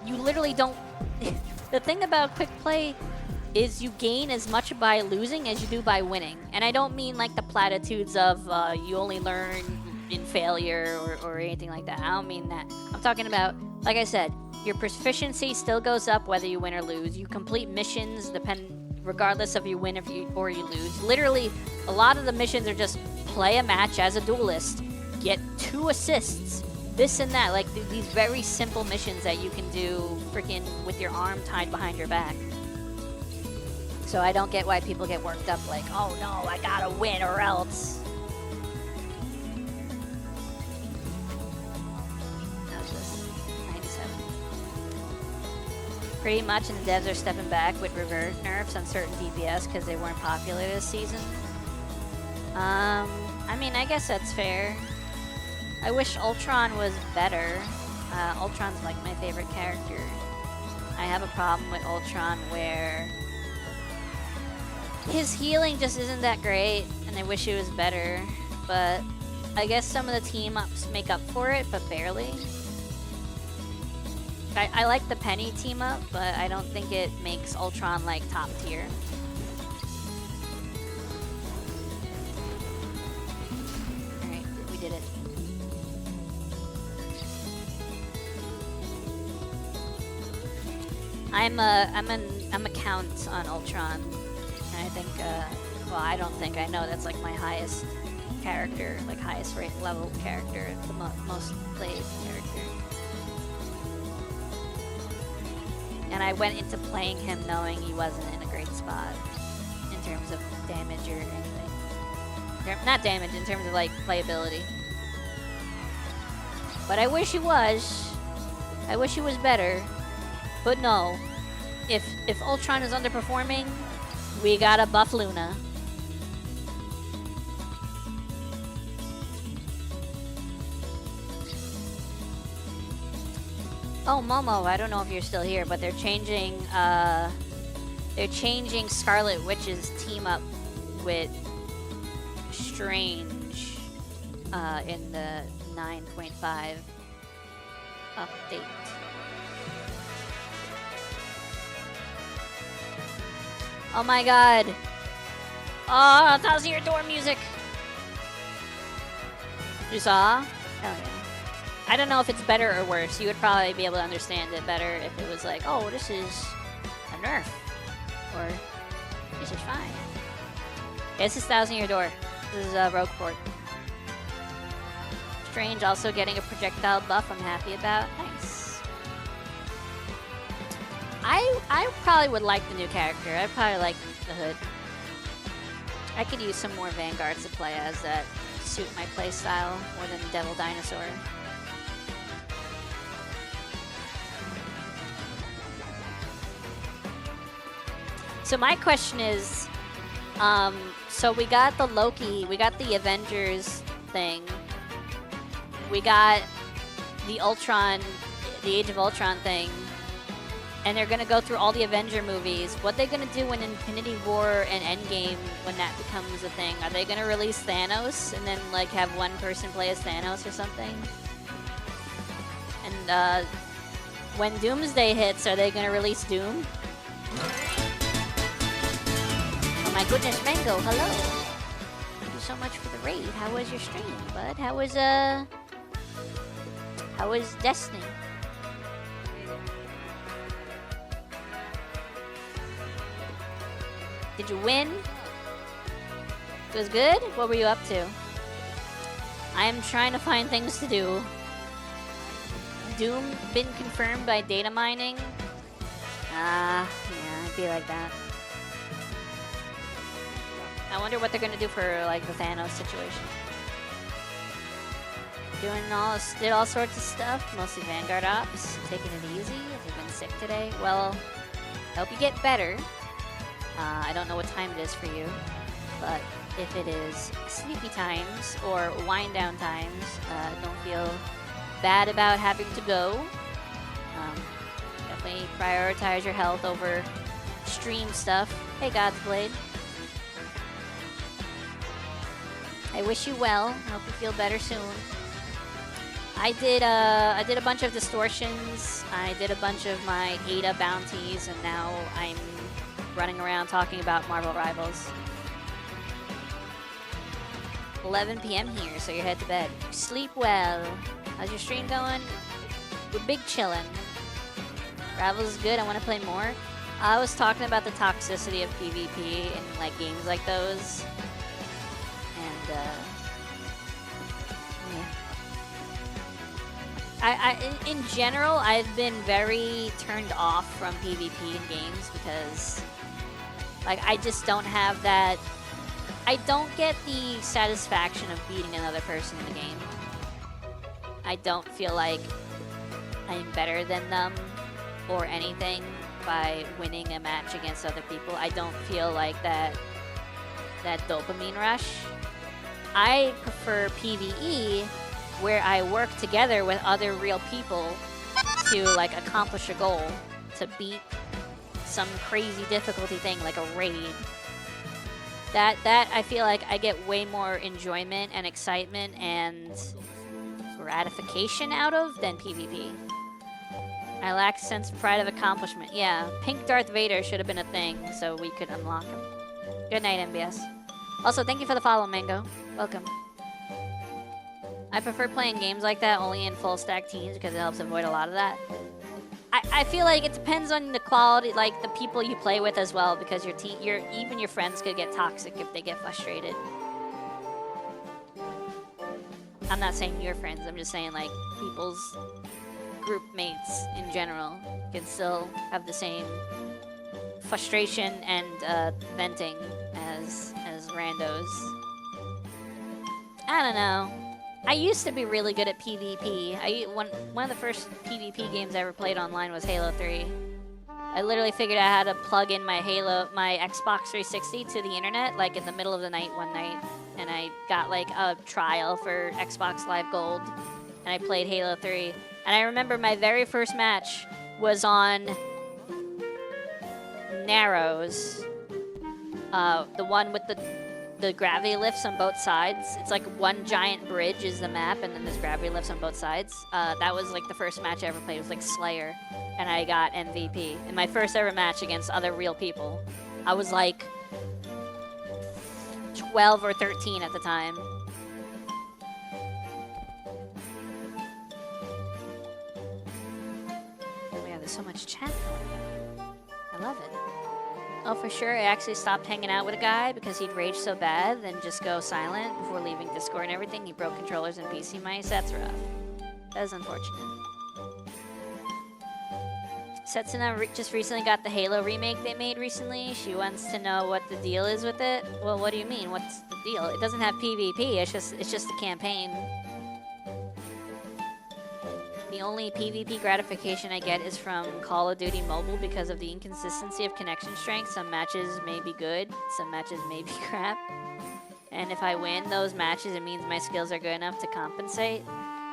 You literally don't... The thing about quick play is you gain as much by losing as you do by winning. And I don't mean like the platitudes of you only learn in failure or anything like that. I don't mean that. I'm talking about, like I said, Your proficiency still goes up whether you win or lose. You complete missions regardless of you win or you lose. Literally, a lot of the missions are just play a match as a duelist, get 2 assists, this and that. Like these very simple missions that you can do freaking with your arm tied behind your back. So I don't get why people get worked up like, oh no, I gotta win or else. That was just 97. Pretty much, and the devs are stepping back with revert nerfs on certain DPS because they weren't popular this season. I mean, I guess that's fair. I wish Ultron was better. Ultron's like my favorite character. I have a problem with Ultron where his healing just isn't that great, and I wish it was better. But I guess some of the team-ups make up for it, but barely. I like the Penny team-up, but I don't think it makes Ultron like top tier. Alright, we did it. I'm a count on Ultron. And I think, well, I don't think, I know that's like my highest character, like highest rate level character, the most played character. And I went into playing him knowing he wasn't in a great spot in terms of damage or anything. Not damage, in terms of like playability. But I wish he was. I wish he was better. But no. If Ultron is underperforming, we gotta buff Luna. Oh, Momo, I don't know if you're still here, but they're changing Scarlet Witch's team up with Strange in the 9.5 update. Oh my god. Oh, Thousand Year Door music. You saw? Oh yeah. I don't know if it's better or worse. You would probably be able to understand it better if it was like, oh, this is a nerf. Or, this is fine. This is Thousand Year Door. This is Rogue Port. Strange also getting a projectile buff I'm happy about. Nice. I probably would like the new character. I'd probably like the Hood. I could use some more Vanguards to play as that suit my playstyle more than Devil Dinosaur. So my question is, so we got the Loki, we got the Avengers thing, we got the Ultron, the Age of Ultron thing, and they're gonna go through all the Avenger movies. What are they gonna do in Infinity War and Endgame when that becomes a thing? Are they gonna release Thanos and then like have one person play as Thanos or something? And when Doomsday hits, are they gonna release Doom? Oh my goodness, Mango, hello. Thank you so much for the raid. How was your stream, bud? How was Destiny? Did you win? It was good? What were you up to? I am trying to find things to do. Doom been confirmed by data mining? Yeah, it'd be like that. I wonder what they're gonna do for like the Thanos situation. Did all sorts of stuff, mostly Vanguard ops, taking it easy. Have you been sick today? Well, hope you get better. I don't know what time it is for you, but if it is sleepy times or wind down times, don't feel bad about having to go. Definitely prioritize your health over stream stuff. Hey, God's Blade. I wish you well. I hope you feel better soon. I did a bunch of distortions. I did a bunch of my Ada bounties, and now I'm running around talking about Marvel Rivals. 11 p.m. here, so you're head to bed. Sleep well. How's your stream going? We're big chillin'. Ravel's good. I want to play more. I was talking about the toxicity of PvP in like games like those, and yeah. In general, I've been very turned off from PvP in games because, like, I just don't have that. I don't get the satisfaction of beating another person in the game. I don't feel like I'm better than them or anything by winning a match against other people. I don't feel like that dopamine rush. I prefer PvE where I work together with other real people to like accomplish a goal, to beat some crazy difficulty thing like a raid. That I feel like I get way more enjoyment and excitement and gratification out of than PvP. I lack sense of pride of accomplishment. Yeah, pink Darth Vader should have been a thing so we could unlock him. Good night, MBS. Also, thank you for the follow, Mango. Welcome. I prefer playing games like that only in full stack teams because it helps avoid a lot of that. I feel like it depends on the quality, like the people you play with as well, because even your friends could get toxic if they get frustrated. I'm not saying your friends, I'm just saying like people's group mates in general can still have the same frustration and venting as randos. I don't know. I used to be really good at PvP. One of the first PvP games I ever played online was Halo 3. I literally figured out how to plug in my Xbox 360 to the internet, like in the middle of the night one night, and I got like a trial for Xbox Live Gold, and I played Halo 3. And I remember my very first match was on Narrows, the one with the gravity lifts on both sides. It's like one giant bridge is the map, and then there's gravity lifts on both sides. That was like the first match I ever played. It was like Slayer, and I got MVP. In my first ever match against other real people. I was like 12 or 13 at the time. Oh my god, there's so much chat going on. I love it. Oh, for sure. I actually stopped hanging out with a guy because he'd rage so bad, then just go silent before leaving Discord and everything. He broke controllers and PC mice. That's rough. That is unfortunate. Setsuna just recently got the Halo remake they made recently. She wants to know what the deal is with it. Well, what do you mean? What's the deal? It doesn't have PvP. It's just a campaign. The only PvP gratification I get is from Call of Duty Mobile because of the inconsistency of connection strength. Some matches may be good, some matches may be crap. And if I win those matches, it means my skills are good enough to compensate.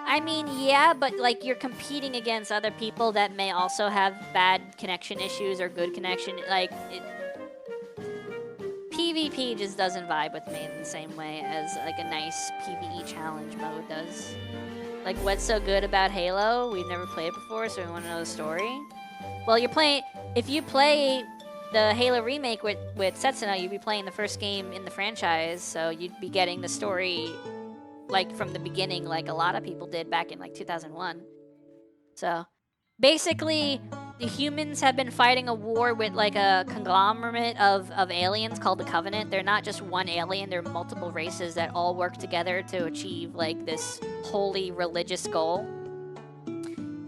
I mean, yeah, but like you're competing against other people that may also have bad connection issues or good connection. Like, PvP just doesn't vibe with me in the same way as like a nice PvE challenge mode does. Like, what's so good about Halo? We've never played it before, so we want to know the story. Well, if you play the Halo remake with Setsuna, you'd be playing the first game in the franchise, so you'd be getting the story, like, from the beginning, like a lot of people did back in, like, 2001. So, basically, the humans have been fighting a war with, like, a conglomerate of aliens called the Covenant. They're not just one alien, they're multiple races that all work together to achieve, like, this holy religious goal.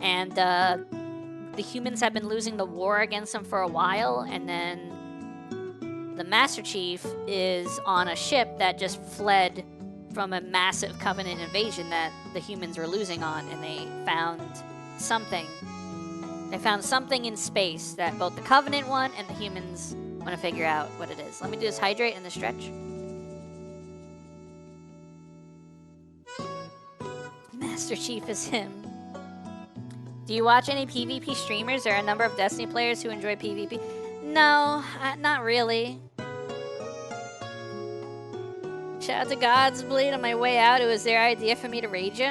And, the humans have been losing the war against them for a while, and then the Master Chief is on a ship that just fled from a massive Covenant invasion that the humans were losing on, and they found something. They found something in space that both the Covenant want and the humans want to figure out what it is. Let me do this hydrate and the stretch. Master Chief is him. Do you watch any PvP streamers? There are a number of Destiny players who enjoy PvP. No, not really. Shout out to God's Blade on my way out. It was their idea for me to raid you.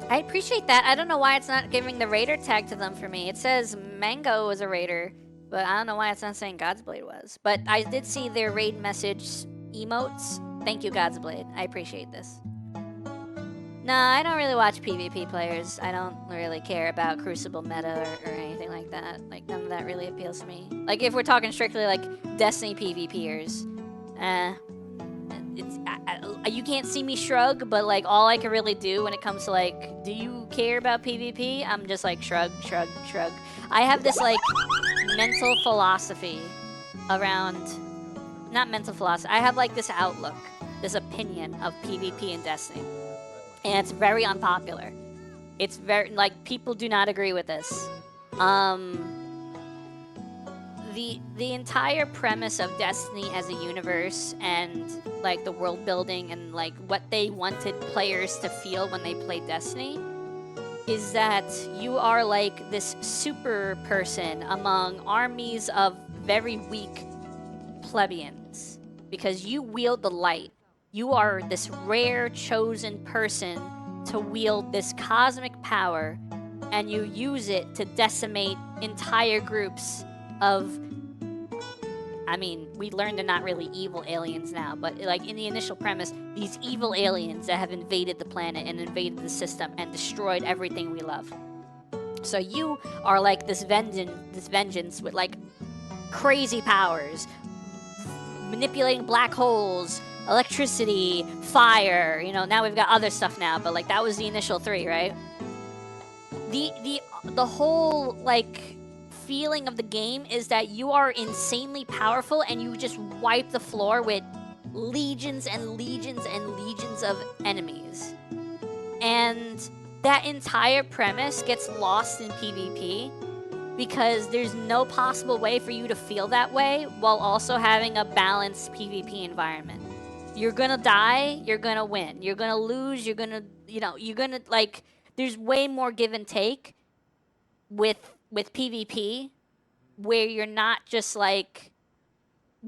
I appreciate that. I don't know why it's not giving the raider tag to them for me. It says Mango was a raider, but I don't know why it's not saying God's Blade was. But I did see their raid message emotes. Thank you, God's Blade. I appreciate this. No, I don't really watch PvP players. I don't really care about Crucible meta or anything like that. Like, none of that really appeals to me. Like, if we're talking strictly, like, Destiny PvPers, you can't see me shrug, but, like, all I can really do when it comes to, like, do you care about PvP? I'm just like, shrug, shrug, shrug. I have this, like, mental philosophy around... Not mental philosophy. I have, like, this outlook, this opinion of PvP and Destiny. And it's very unpopular. It's very, like, people do not agree with this. The entire premise of Destiny as a universe and, like, the world building and, like, what they wanted players to feel when they played Destiny is that you are, like, this super person among armies of very weak plebeians. Because you wield the light. You are this rare, chosen person to wield this cosmic power, and you use it to decimate entire groups of... I mean, we learned they're not really evil aliens now, but, like, in the initial premise, these evil aliens that have invaded the planet and invaded the system and destroyed everything we love. So you are, like, this vengeance with, like, crazy powers, manipulating black holes, electricity, fire, you know, now we've got other stuff now, but, like, that was the initial 3, right? The whole, like, feeling of the game is that you are insanely powerful and you just wipe the floor with legions and legions and legions of enemies. And that entire premise gets lost in PvP because there's no possible way for you to feel that way while also having a balanced PvP environment. You're gonna die, you're gonna win. You're gonna lose, you're gonna, you know, you're gonna, like, there's way more give and take with PvP where you're not just, like,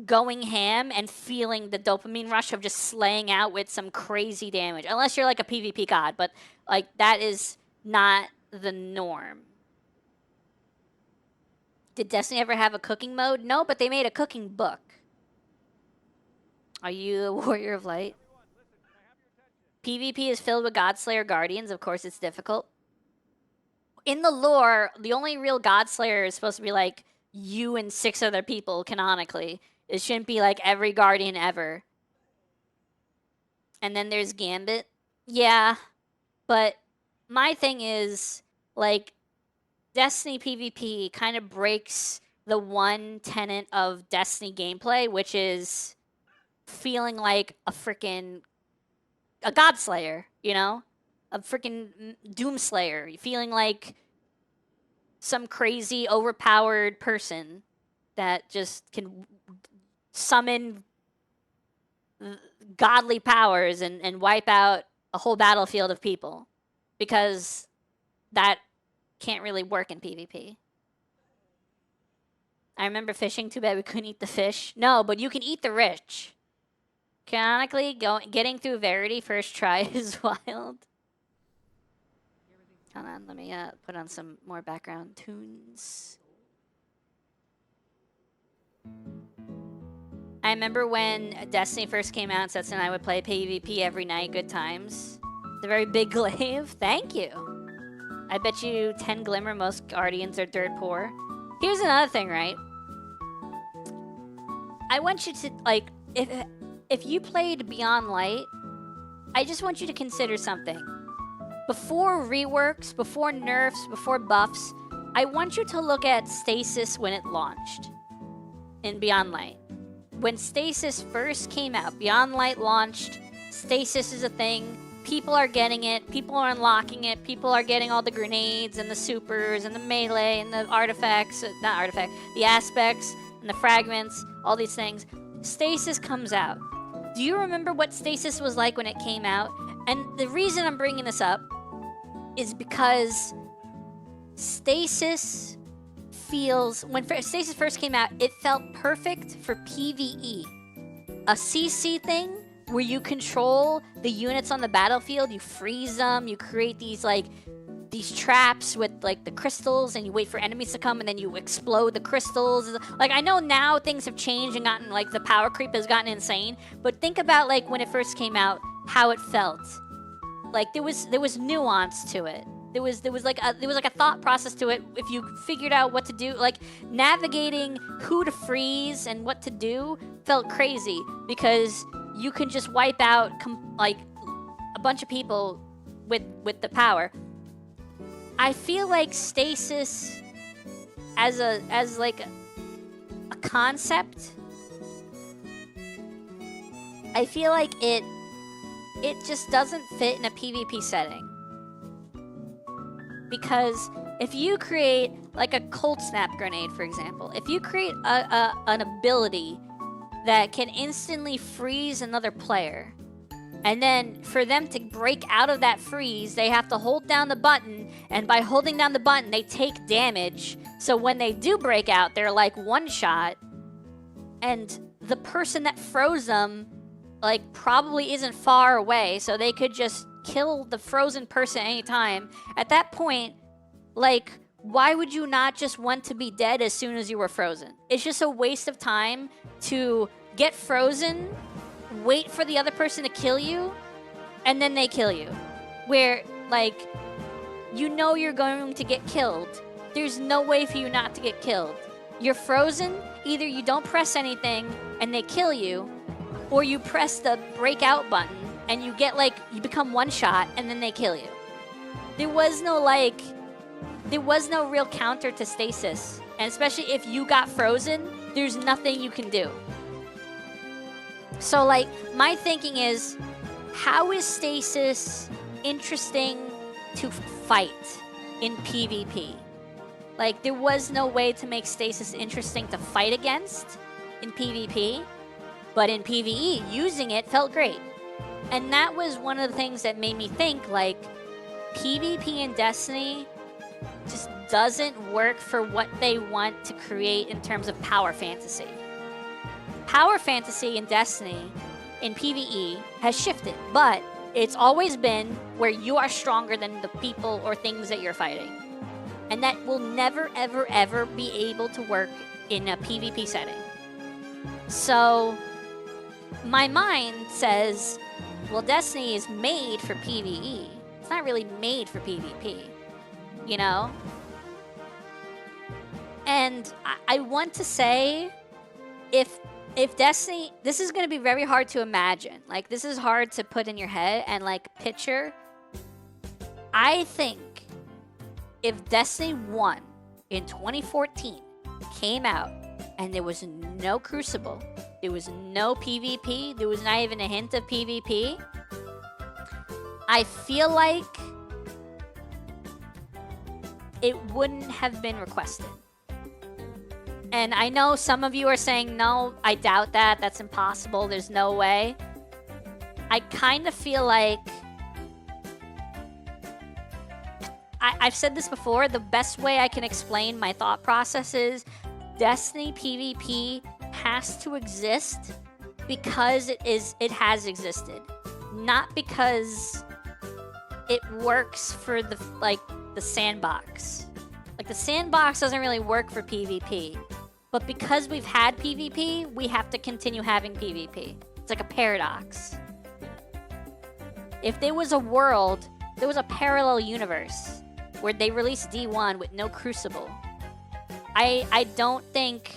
going ham and feeling the dopamine rush of just slaying out with some crazy damage. Unless you're, like, a PvP god, but, like, that is not the norm. Did Destiny ever have a cooking mode? No, but they made a cooking book. Are you a warrior of light? PvP is filled with Godslayer Guardians. Of course, it's difficult. In the lore, the only real Godslayer is supposed to be, like, you and 6 other people, canonically. It shouldn't be, like, every Guardian ever. And then there's Gambit. Yeah, but my thing is, like, Destiny PvP kind of breaks the one tenet of Destiny gameplay, which is feeling like a Godslayer, you know? A freaking Doomslayer. Feeling like some crazy, overpowered person that just can summon godly powers and wipe out a whole battlefield of people. Because that can't really work in PvP. I remember fishing. Too bad we couldn't eat the fish. No, but you can eat the rich. Canonically, getting through Verity first try is wild. Hold on, let me put on some more background tunes. I remember when Destiny first came out, Sets and I would play PvP every night. Good times. It's a very big glaive. Thank you. I bet you 10 Glimmer, most Guardians are dirt poor. Here's another thing, right? I want you to, like, if you played Beyond Light, I just want you to consider something. Before reworks, before nerfs, before buffs, I want you to look at Stasis when it launched in Beyond Light. When Stasis first came out, Beyond Light launched, Stasis is a thing. People are getting it. People are unlocking it. People are getting all the grenades and the supers and the melee and the artifacts. The aspects and the fragments. All these things. Stasis comes out. Do you remember what Stasis was like when it came out? And the reason I'm bringing this up is because Stasis feels... When Stasis first came out, it felt perfect for PvE. A CC thing where you control the units on the battlefield, you freeze them, you create these, like, these traps with, like, the crystals, and you wait for enemies to come, and then you explode the crystals. Like, I know now things have changed and gotten, like, the power creep has gotten insane, but think about, like, when it first came out, how it felt. like there was nuance to it. There was like a thought process to it. If you figured out what to do, like navigating who to freeze and what to do felt crazy because you can just wipe out like a bunch of people with the power. I feel like stasis as like a concept, I feel like it just doesn't fit in a PvP setting. Because if you create like a cold snap grenade, for example, if you create an ability that can instantly freeze another player, and then for them to break out of that freeze, they have to hold down the button, and by holding down the button, they take damage. So when they do break out, they're like one shot, and the person that froze them like probably isn't far away, so they could just kill the frozen person anytime. At that point, like, why would you not just want to be dead as soon as you were frozen? It's just a waste of time to get frozen, wait for the other person to kill you, and then they kill you. Where, like, you know you're going to get killed. There's no way for you not to get killed. You're frozen, either you don't press anything and they kill you, or you press the breakout button and you get like, you become one shot and then they kill you. There was no real counter to stasis. And especially if you got frozen, there's nothing you can do. So like, my thinking is, how is stasis interesting to fight in PvP? Like, there was no way to make stasis interesting to fight against in PvP, but in PvE, using it felt great. And that was one of the things that made me think, like, PvP in Destiny just doesn't work for what they want to create in terms of power fantasy. Power fantasy in Destiny, in PvE, has shifted, but it's always been where you are stronger than the people or things that you're fighting. And that will never, ever, ever be able to work in a PvP setting. So, my mind says, well, Destiny is made for PvE. It's not really made for PvP, you know? And I want to say, if Destiny, this is going to be very hard to imagine. Like, this is hard to put in your head and, like, picture. I think if Destiny 1 in 2014 came out and there was no Crucible, there was no PvP, there was not even a hint of PvP, I feel like it wouldn't have been requested. And I know some of you are saying, no, I doubt that. That's impossible. There's no way. I kind of feel like, I've said this before, the best way I can explain my thought process is Destiny PvP has to exist because it has existed. Not because it works for the sandbox. Like, the sandbox doesn't really work for PvP. But because we've had PvP, we have to continue having PvP. It's like a paradox. If there was a world, there was a parallel universe where they released D1 with no Crucible, I don't think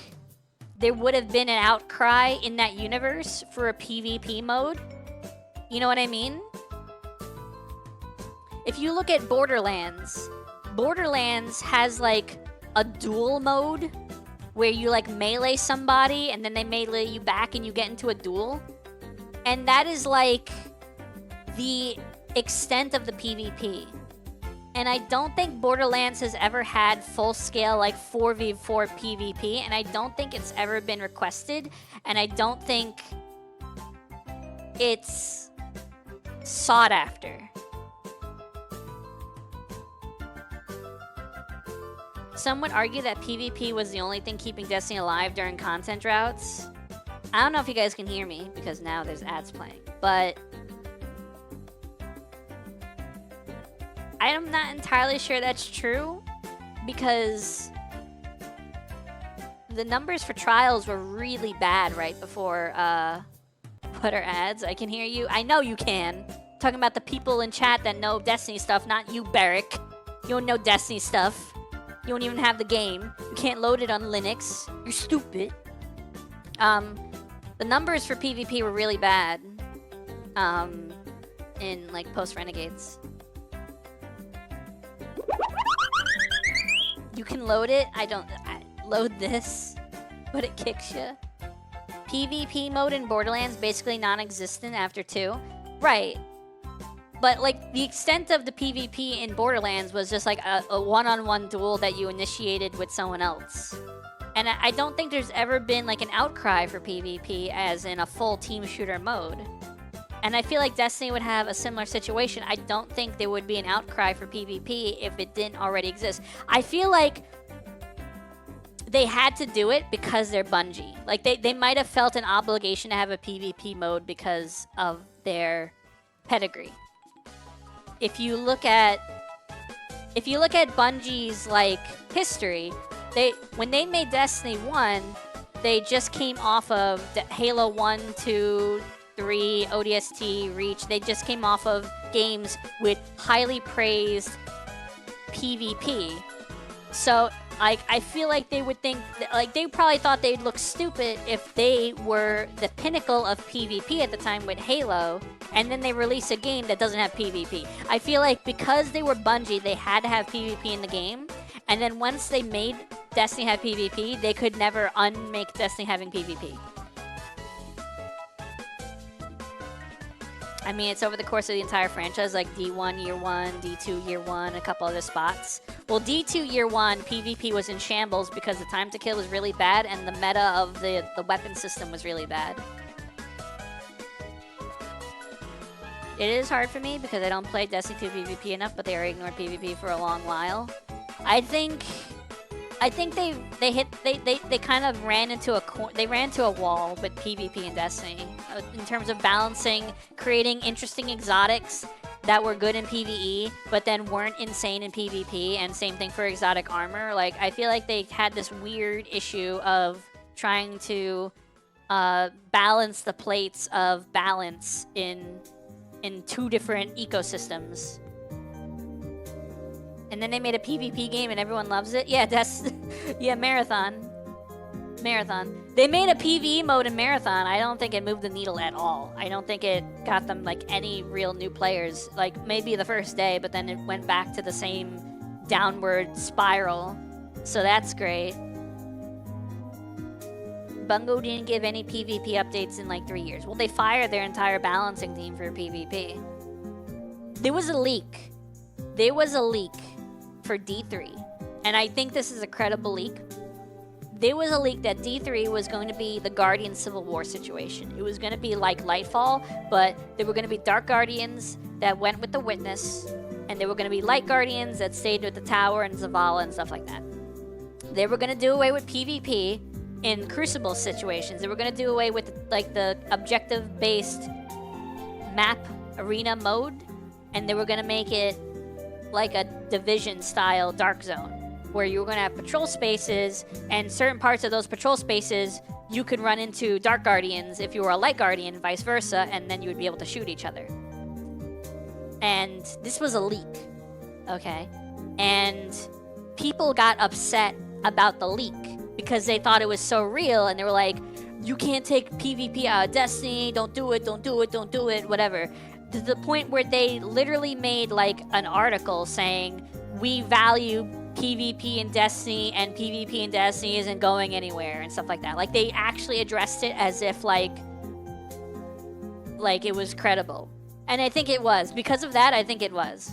there would have been an outcry in that universe for a PvP mode. You know what I mean? If you look at Borderlands has like a duel mode where you like melee somebody and then they melee you back and you get into a duel. And that is like the extent of the PvP. And I don't think Borderlands has ever had full-scale, like, 4v4 PvP, and I don't think it's ever been requested, and I don't think it's sought after. Some would argue that PvP was the only thing keeping Destiny alive during content droughts. I don't know if you guys can hear me, because now there's ads playing, but I am not entirely sure that's true, because the numbers for trials were really bad right before, what are ads? I can hear you. I know you can. talking about the people in chat that know Destiny stuff, not you, Barrick. You don't know Destiny stuff. You don't even have the game. You can't load it on Linux. You're stupid. The numbers for PvP were really bad. In like post Renegades. You can load it. I load this, but it kicks you. PvP mode in Borderlands basically non-existent after 2. Right. But like the extent of the PvP in Borderlands was just like a one-on-one duel that you initiated with someone else. And I don't think there's ever been like an outcry for PvP as in a full team shooter mode. And I feel like Destiny would have a similar situation. I don't think there would be an outcry for PvP if it didn't already exist. I feel like they had to do it because they're Bungie. Like they might have felt an obligation to have a PvP mode because of their pedigree. If you look at Bungie's like history, when they made Destiny 1, they just came off of the Halo 1, 2, 3, ODST, Reach. They just came off of games with highly praised PvP. So I feel like they would think like they probably thought they'd look stupid if they were the pinnacle of PvP at the time with Halo, and then they release a game that doesn't have PvP. I feel like because they were Bungie, they had to have PvP in the game, and then once they made Destiny have PvP, they could never unmake Destiny having PvP. I mean, it's over the course of the entire franchise, like D1 Year 1, D2 Year 1, a couple other spots. Well, D2 Year 1, PvP was in shambles because the time to kill was really bad and the meta of the weapon system was really bad. It is hard for me because I don't play Destiny 2 PvP enough, but they already ignored PvP for a long while. I think they kind of ran into a wall with PvP and Destiny in terms of balancing, creating interesting exotics that were good in PvE, but then weren't insane in PvP, and same thing for exotic armor. Like I feel like they had this weird issue of trying to balance the plates of balance in two different ecosystems. And then they made a PvP game and everyone loves it. Yeah, yeah, Marathon. They made a PvE mode in Marathon. I don't think it moved the needle at all. I don't think it got them like any real new players. Like maybe the first day, but then it went back to the same downward spiral. So that's great. Bungo didn't give any PvP updates in like 3 years. Well, they fired their entire balancing team for PvP. There was a leak. For D3, and I think this is a credible leak. There was a leak that D3 was going to be the Guardian Civil War situation. It was going to be like Lightfall, but there were going to be Dark Guardians that went with the Witness, and there were going to be Light Guardians that stayed with the Tower and Zavala and stuff like that. They were going to do away with PvP in Crucible situations. They were going to do away with like the objective-based map arena mode, and they were going to make it like a Division-style Dark Zone, where you were going to have patrol spaces, and certain parts of those patrol spaces, you could run into Dark Guardians if you were a Light Guardian, vice versa, and then you would be able to shoot each other. And this was a leak, okay? And people got upset about the leak because they thought it was so real, and they were like, you can't take PvP out of Destiny, don't do it, whatever. To the point where they literally made like an article saying we value PvP in Destiny and PvP in Destiny isn't going anywhere and stuff like that. Like they actually addressed it as if like it was credible. And I think it was. Because of that, I think it was.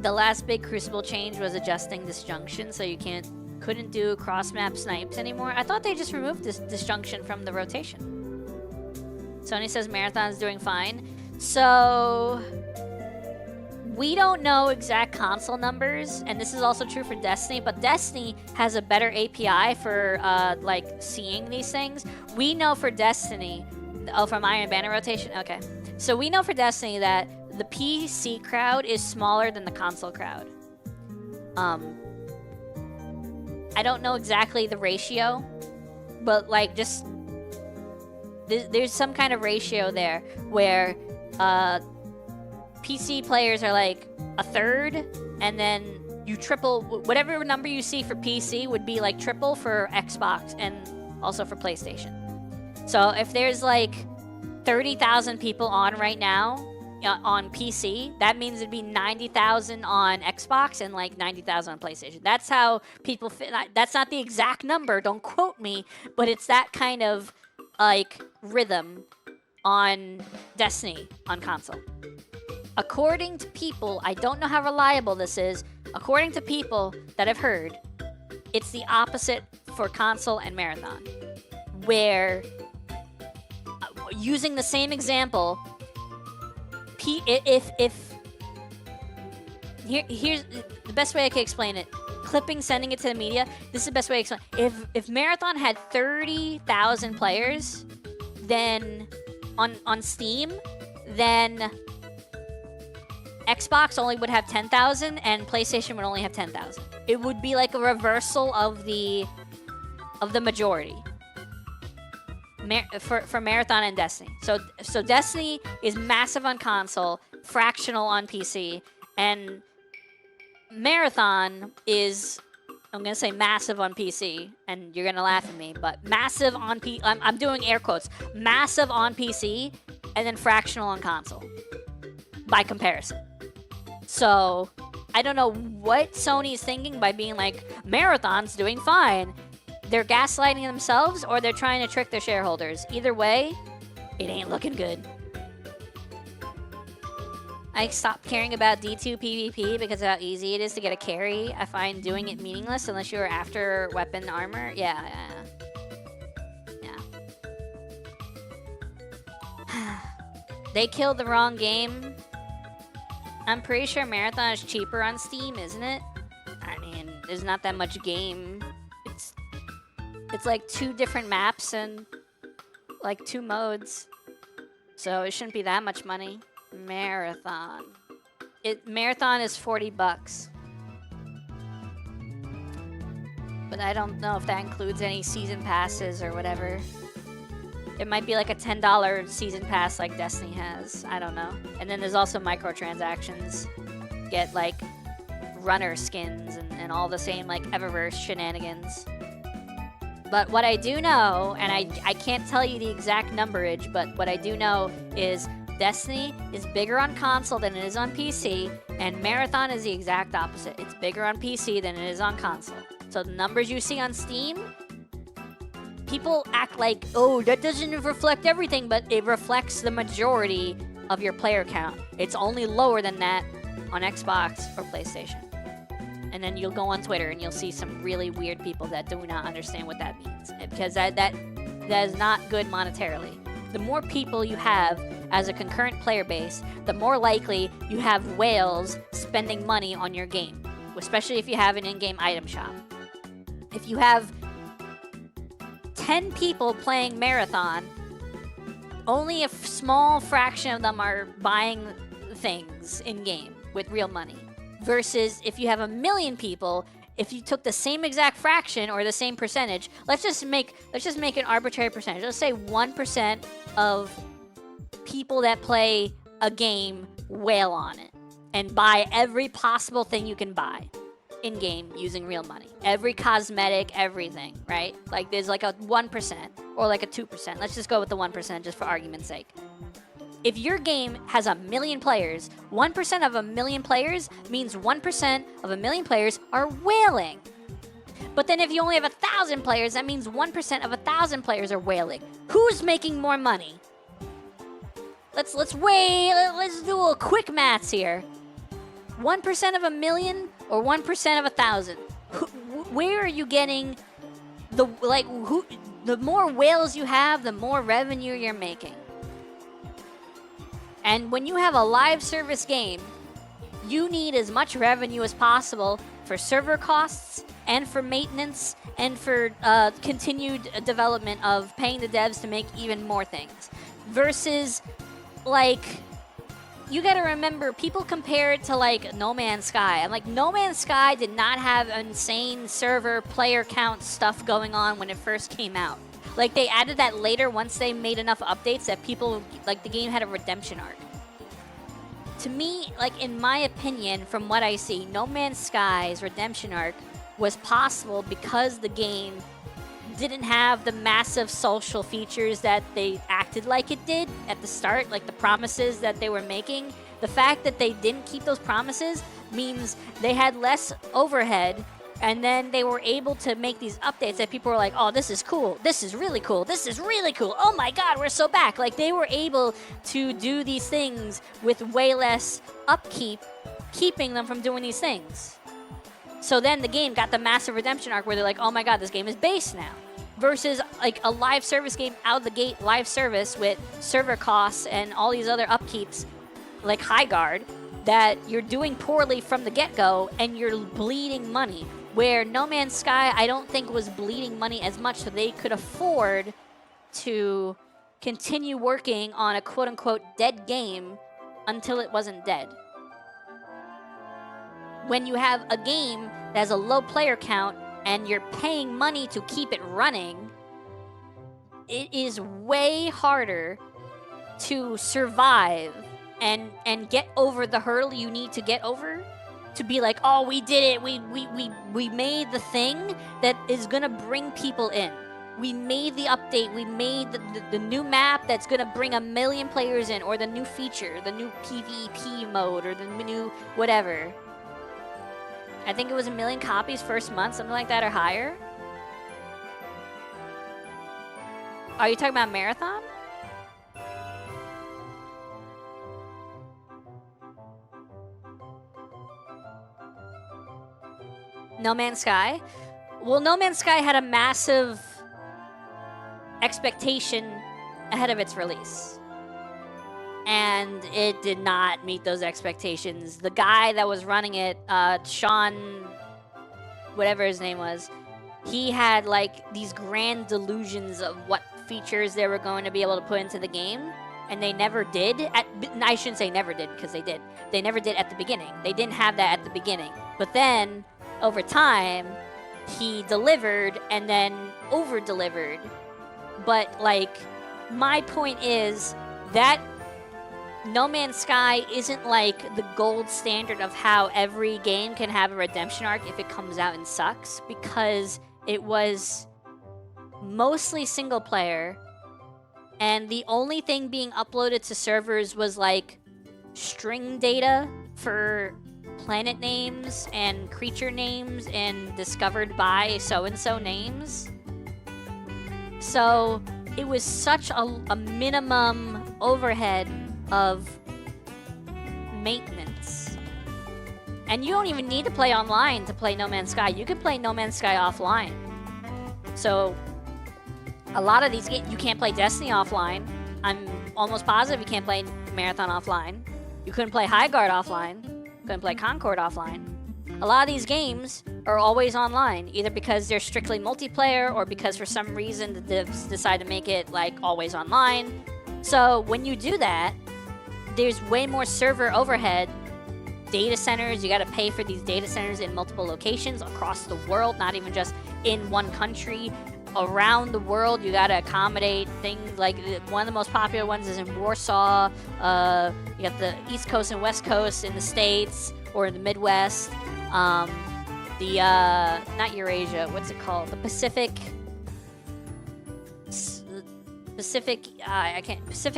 The last big Crucible change was adjusting disjunction so you couldn't do cross-map snipes anymore. I thought they just removed this disjunction from the rotation. Sony says Marathon's doing fine. So we don't know exact console numbers, and this is also true for Destiny, but Destiny has a better API for like seeing these things. We know for Destiny, from Iron Banner rotation, okay. So we know for Destiny that the PC crowd is smaller than the console crowd. I don't know exactly the ratio, but like just there's some kind of ratio there where PC players are like a third, and then you triple whatever number you see for PC would be like triple for Xbox and also for PlayStation. So if there's like 30,000 people on right now on PC, that means it'd be 90,000 on Xbox and like 90,000 on PlayStation. That's how people fit. That's not the exact number, don't quote me, but it's that kind of like rhythm on Destiny on console. According to people, I don't know how reliable this is, according to people that I've heard, it's the opposite for console and marathon. Where, using the same example, here's the best way I can explain it. Clipping, sending it to the media, this is the best way to explain it. If Marathon had 30,000 players, then on Steam, then Xbox only would have 10,000 and PlayStation would only have 10,000. It would be like a reversal of the majority for Marathon and Destiny. So Destiny is massive on console, fractional on PC, and Marathon is, I'm gonna say massive on PC, and you're gonna laugh at me, but massive on I'm doing air quotes, massive on PC, and then fractional on console, by comparison. So, I don't know what Sony is thinking by being like, Marathon's doing fine. They're gaslighting themselves, or they're trying to trick their shareholders. Either way, it ain't looking good. I stopped caring about D2 PvP because of how easy it is to get a carry. I find doing it meaningless unless you're after weapon armor. Yeah. They killed the wrong game. I'm pretty sure Marathon is cheaper on Steam, isn't it? I mean, there's not that much game. It's like 2 different maps and like 2 modes. So it shouldn't be that much money. Marathon. Marathon is $40. But I don't know if that includes any season passes or whatever. It might be like a $10 season pass like Destiny has. I don't know. And then there's also microtransactions. Get like runner skins and all the same like Eververse shenanigans. But what I do know, and I can't tell you the exact numberage, but what I do know is Destiny is bigger on console than it is on PC, and Marathon is the exact opposite. It's bigger on PC than it is on console. So the numbers you see on Steam, people act like, oh, that doesn't reflect everything, but it reflects the majority of your player count. It's only lower than that on Xbox or PlayStation. And then you'll go on Twitter and you'll see some really weird people that do not understand what that means. Because that is not good monetarily. The more people you have as a concurrent player base, the more likely you have whales spending money on your game. Especially if you have an in-game item shop. If you have 10 people playing Marathon, only a small fraction of them are buying things in-game with real money. Versus if you have 1 million people, if you took the same exact fraction or the same percentage, let's just make an arbitrary percentage. Let's say 1% of people that play a game whale on it and buy every possible thing you can buy in-game using real money. Every cosmetic, everything, right? Like there's like a 1% or like a 2%. Let's just go with the 1% just for argument's sake. If your game has 1 million players, 1% of 1 million players means 1% of 1 million players are whaling. But then if you only have 1,000 players, that means 1% of 1,000 players are whaling. Who's making more money? Let's do a quick maths here. 1% of 1 million or 1% of 1,000? Where are you getting the more whales you have, the more revenue you're making. And when you have a live service game, you need as much revenue as possible for server costs and for maintenance and for continued development of paying the devs to make even more things. Versus, like, you gotta remember, people compare it to, like, No Man's Sky. I'm like, No Man's Sky did not have insane server player count stuff going on when it first came out. Like, they added that later once they made enough updates that people, like, the game had a redemption arc. To me, like, in my opinion, from what I see, No Man's Sky's redemption arc was possible because the game didn't have the massive social features that they acted like it did at the start, like the promises that they were making. The fact that they didn't keep those promises means they had less overhead, and then they were able to make these updates that people were like, oh, this is cool, this is really cool, this is really cool, oh my god, we're so back. Like, they were able to do these things with way less upkeep, keeping them from doing these things. So then the game got the massive redemption arc where they're like, oh my god, this game is based now. Versus like a live service game out of the gate, live service with server costs and all these other upkeeps, like Highguard, that you're doing poorly from the get-go and you're bleeding money. Where No Man's Sky, I don't think was bleeding money as much, so they could afford to continue working on a quote-unquote dead game until it wasn't dead. When you have a game that has a low player count and you're paying money to keep it running, it is way harder to survive and get over the hurdle you need to get over to be like, oh, we did it, we made the thing that is gonna bring people in. We made the update, we made the new map that's gonna bring 1 million players in, or the new feature, the new PvP mode, or the new whatever. I think it was 1 million copies first month, something like that, or higher. Are you talking about Marathon? No Man's Sky? Well, No Man's Sky had a massive expectation ahead of its release. And it did not meet those expectations. The guy that was running it, Sean, whatever his name was, he had like these grand delusions of what features they were going to be able to put into the game. And they never did. I shouldn't say never did, because they did. They never did at the beginning. They didn't have that at the beginning. But then, over time, he delivered and then over-delivered. But, like, my point is that No Man's Sky isn't, like, the gold standard of how every game can have a redemption arc if it comes out and sucks, because it was mostly single player, and the only thing being uploaded to servers was, like, string data for planet names and creature names and discovered by so-and-so names. So it was such a minimum overhead of maintenance. And you don't even need to play online to play No Man's Sky. You can play No Man's Sky offline. So a lot of these games, you can't play Destiny offline. I'm almost positive you can't play Marathon offline. You couldn't play Highguard offline. Couldn't play Concord offline. A lot of these games are always online, either because they're strictly multiplayer or because for some reason the devs decide to make it like always online. So when you do that, there's way more server overhead. Data centers, you got to pay for these data centers in multiple locations across the world, not even just in one country. Around the world, you got to accommodate things like one of the most popular ones is in Warsaw. You got the East Coast and West Coast in the States or in the Midwest. Not Eurasia, what's it called? The Pacific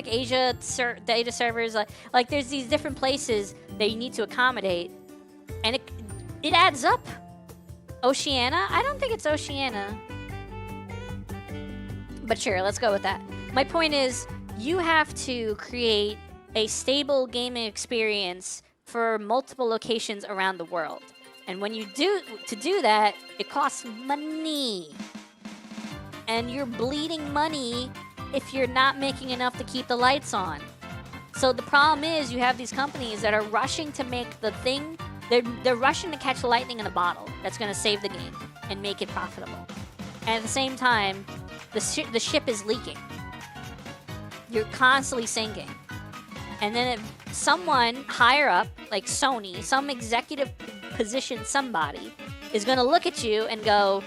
Asia data servers. Like there's these different places that you need to accommodate, and it adds up. Oceania? I don't think it's Oceania. But sure, let's go with that. My point is, you have to create a stable gaming experience for multiple locations around the world. And when you do that, it costs money. And you're bleeding money if you're not making enough to keep the lights on. So the problem is you have these companies that are rushing to make the thing, they're rushing to catch lightning in a bottle that's going to save the game and make it profitable. And at the same time, the ship is leaking. You're constantly sinking. And then if someone higher up, like Sony, some executive position somebody, is going to look at you and go,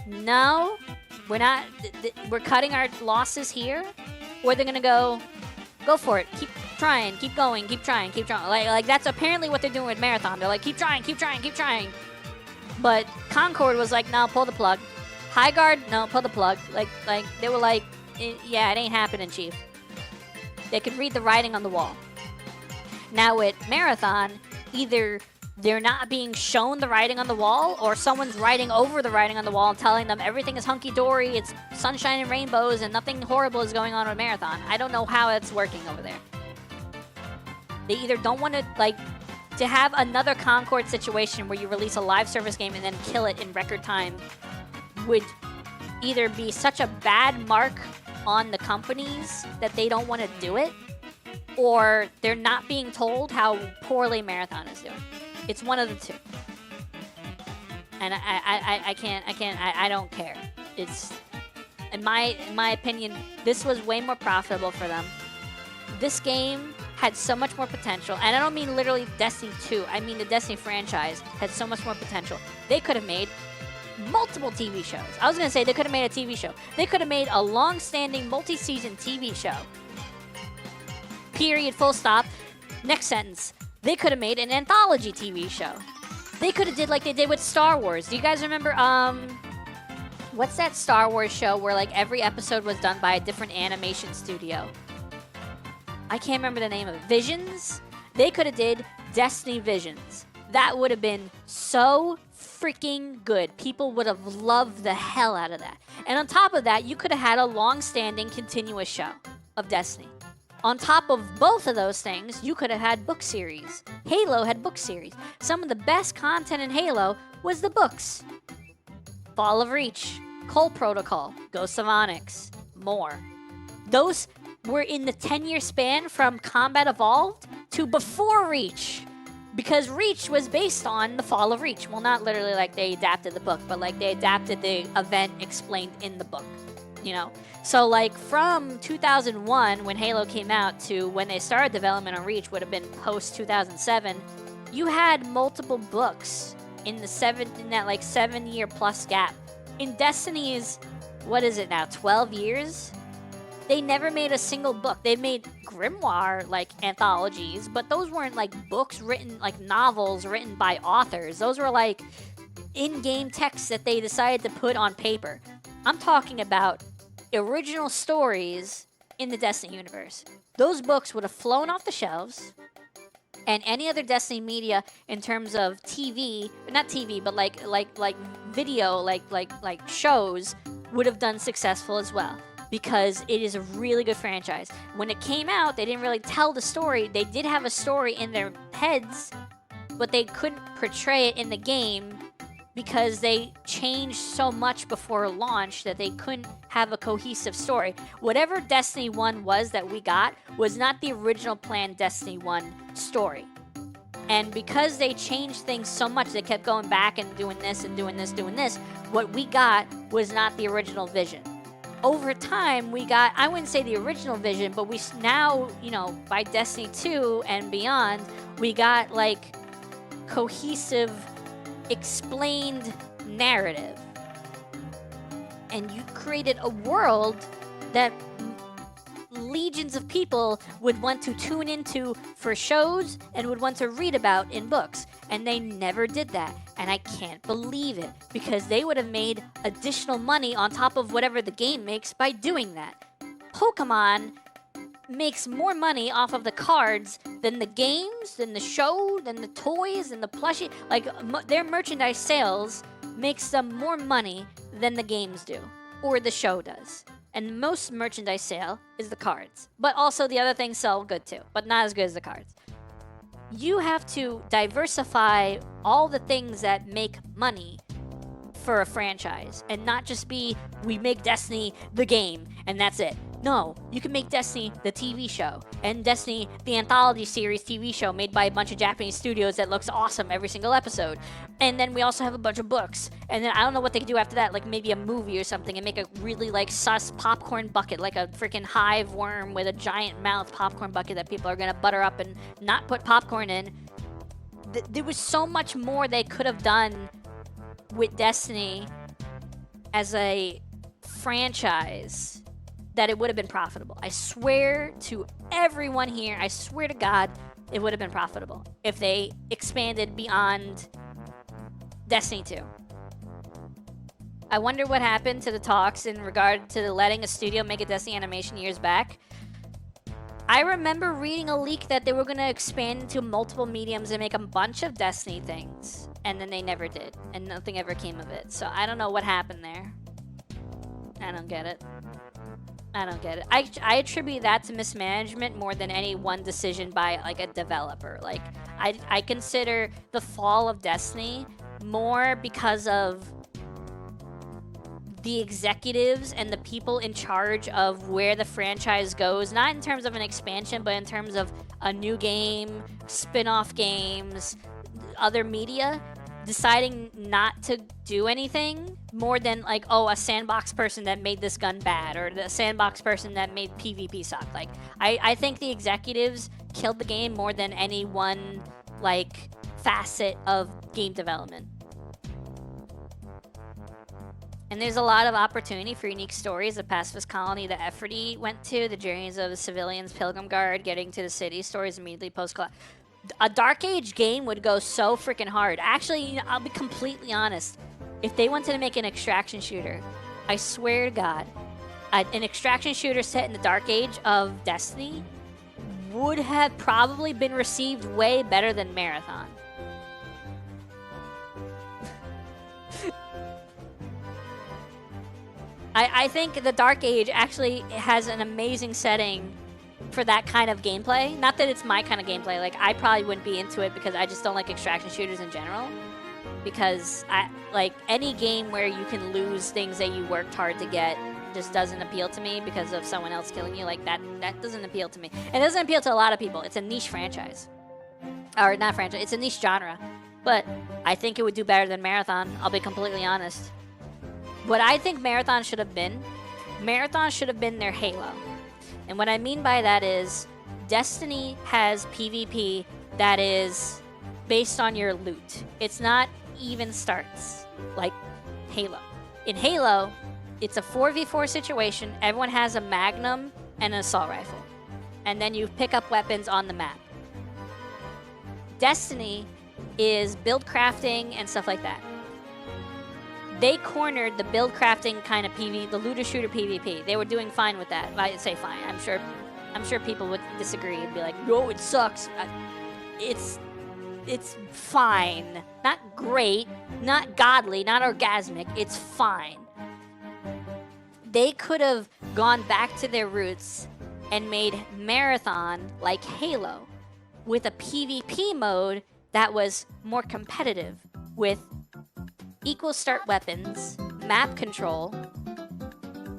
no, We're not. We're cutting our losses here, or they're gonna go for it. Keep trying, keep going, keep trying, keep trying. Like that's apparently what they're doing with Marathon. They're like, keep trying, keep trying, keep trying. But Concord was like, no, pull the plug. High Guard, no, pull the plug. Like they were like, yeah, it ain't happening, Chief. They could read the writing on the wall. Now with Marathon, either they're not being shown the writing on the wall, or someone's writing over the writing on the wall and telling them everything is hunky-dory, it's sunshine and rainbows, and nothing horrible is going on with Marathon. I don't know how it's working over there. They either don't want to, like, to have another Concord situation where you release a live service game and then kill it in record time would either be such a bad mark on the companies that they don't want to do it, or they're not being told how poorly Marathon is doing. It's one of the two. And I don't care. It's, in my opinion, this was way more profitable for them. This game had so much more potential, and I don't mean literally Destiny 2. I mean the Destiny franchise had so much more potential. They could have made multiple TV shows. I was going to say they could have made a TV show. They could have made a long-standing multi-season TV show. Period, full stop. Next sentence. They could have made an anthology TV show. They could have did like they did with Star Wars. Do you guys remember, what's that Star Wars show where like every episode was done by a different animation studio? I can't remember the name of it. Visions? They could have did Destiny Visions. That would have been so freaking good. People would have loved the hell out of that. And on top of that, you could have had a long-standing continuous show of Destiny. On top of both of those things, you could have had book series. Halo had book series. Some of the best content in Halo was the books. Fall of Reach, Cole Protocol, Ghosts of Onyx, more. Those were in the 10-year span from Combat Evolved to before Reach. Because Reach was based on the Fall of Reach. Well, not literally like they adapted the book, but like they adapted the event explained in the book. You know? So, like, from 2001, when Halo came out, to when they started development on Reach, would have been post-2007, you had multiple books in that, 7-year plus gap. In Destiny's, what is it now, 12 years? They never made a single book. They made grimoire, like, anthologies, but those weren't, like, books written, like, novels written by authors. Those were, like, in-game texts that they decided to put on paper. I'm talking about original stories in the Destiny universe. Those books would have flown off the shelves, and any other Destiny media in terms of TV, not TV, but like video, like shows, would have done successful as well, because it is a really good franchise. When it came out, they didn't really tell the story. They did have a story in their heads, but they couldn't portray it in the game because they changed so much before launch that they couldn't have a cohesive story. Whatever Destiny 1 was that we got was not the original planned Destiny 1 story. And because they changed things so much, they kept going back and doing this and doing this, doing this, what we got was not the original vision. Over time, we got, I wouldn't say the original vision, but we now, you know, by Destiny 2 and beyond, we got like cohesive, explained narrative, and you created a world that legions of people would want to tune into for shows and would want to read about in books, and they never did that, and I can't believe it, because they would have made additional money on top of whatever the game makes by doing that. Pokemon makes more money off of the cards than the games, than the show, than the toys, and the plushie. Like, their merchandise sales makes them more money than the games do, or the show does. And most merchandise sale is the cards. But also the other things sell good too, but not as good as the cards. You have to diversify all the things that make money for a franchise, and not just be, we make Destiny the game, and that's it. No, you can make Destiny the TV show, and Destiny the anthology series TV show made by a bunch of Japanese studios that looks awesome every single episode. And then we also have a bunch of books. And then I don't know what they could do after that, like maybe a movie or something, and make a really like sus popcorn bucket, like a freaking hive worm with a giant mouth popcorn bucket that people are gonna butter up and not put popcorn in. There was so much more they could have done with Destiny as a franchise that it would have been profitable. I swear to everyone here, I swear to God, it would have been profitable if they expanded beyond Destiny 2. I wonder what happened to the talks in regard to letting a studio make a Destiny animation years back. I remember reading a leak that they were going to expand into multiple mediums and make a bunch of Destiny things, and then they never did, and nothing ever came of it. So I don't know what happened there. I don't get it. I don't get it. I attribute that to mismanagement more than any one decision by like a developer. Like I consider the fall of Destiny more because of the executives and the people in charge of where the franchise goes, not in terms of an expansion, but in terms of a new game, spin-off games, other media, deciding not to do anything more than like, oh, a sandbox person that made this gun bad, or the sandbox person that made PvP suck. Like, I think the executives killed the game more than any one like facet of game development. And there's a lot of opportunity for unique stories. The pacifist colony the Ephrodi went to, the journeys of the civilians, Pilgrim Guard, getting to the city, stories immediately post-collapse. A Dark Age game would go so freaking hard. Actually, you know, I'll be completely honest. If they wanted to make an extraction shooter, I swear to God, an extraction shooter set in the Dark Age of Destiny would have probably been received way better than Marathon. I think the Dark Age actually has an amazing setting for that kind of gameplay. Not that it's my kind of gameplay. Like, I probably wouldn't be into it because I just don't like extraction shooters in general. Because I like any game where you can lose things that you worked hard to get just doesn't appeal to me because of someone else killing you. Like, that doesn't appeal to me. And it doesn't appeal to a lot of people. It's a niche franchise. Or not franchise, it's a niche genre. But I think it would do better than Marathon, I'll be completely honest. What I think Marathon should have been their Halo. And what I mean by that is Destiny has PvP that is based on your loot. It's not even starts like Halo. In Halo, it's a 4v4 situation. Everyone has a Magnum and an assault rifle. And then you pick up weapons on the map. Destiny is build crafting and stuff like that. They cornered the build crafting kind of PvP, the looter shooter PvP. They were doing fine with that. I say fine. I'm sure people would disagree and be like, "No, it sucks." It's fine. Not great, not godly, not orgasmic. It's fine. They could have gone back to their roots and made Marathon like Halo with a PvP mode that was more competitive with equal start weapons, map control,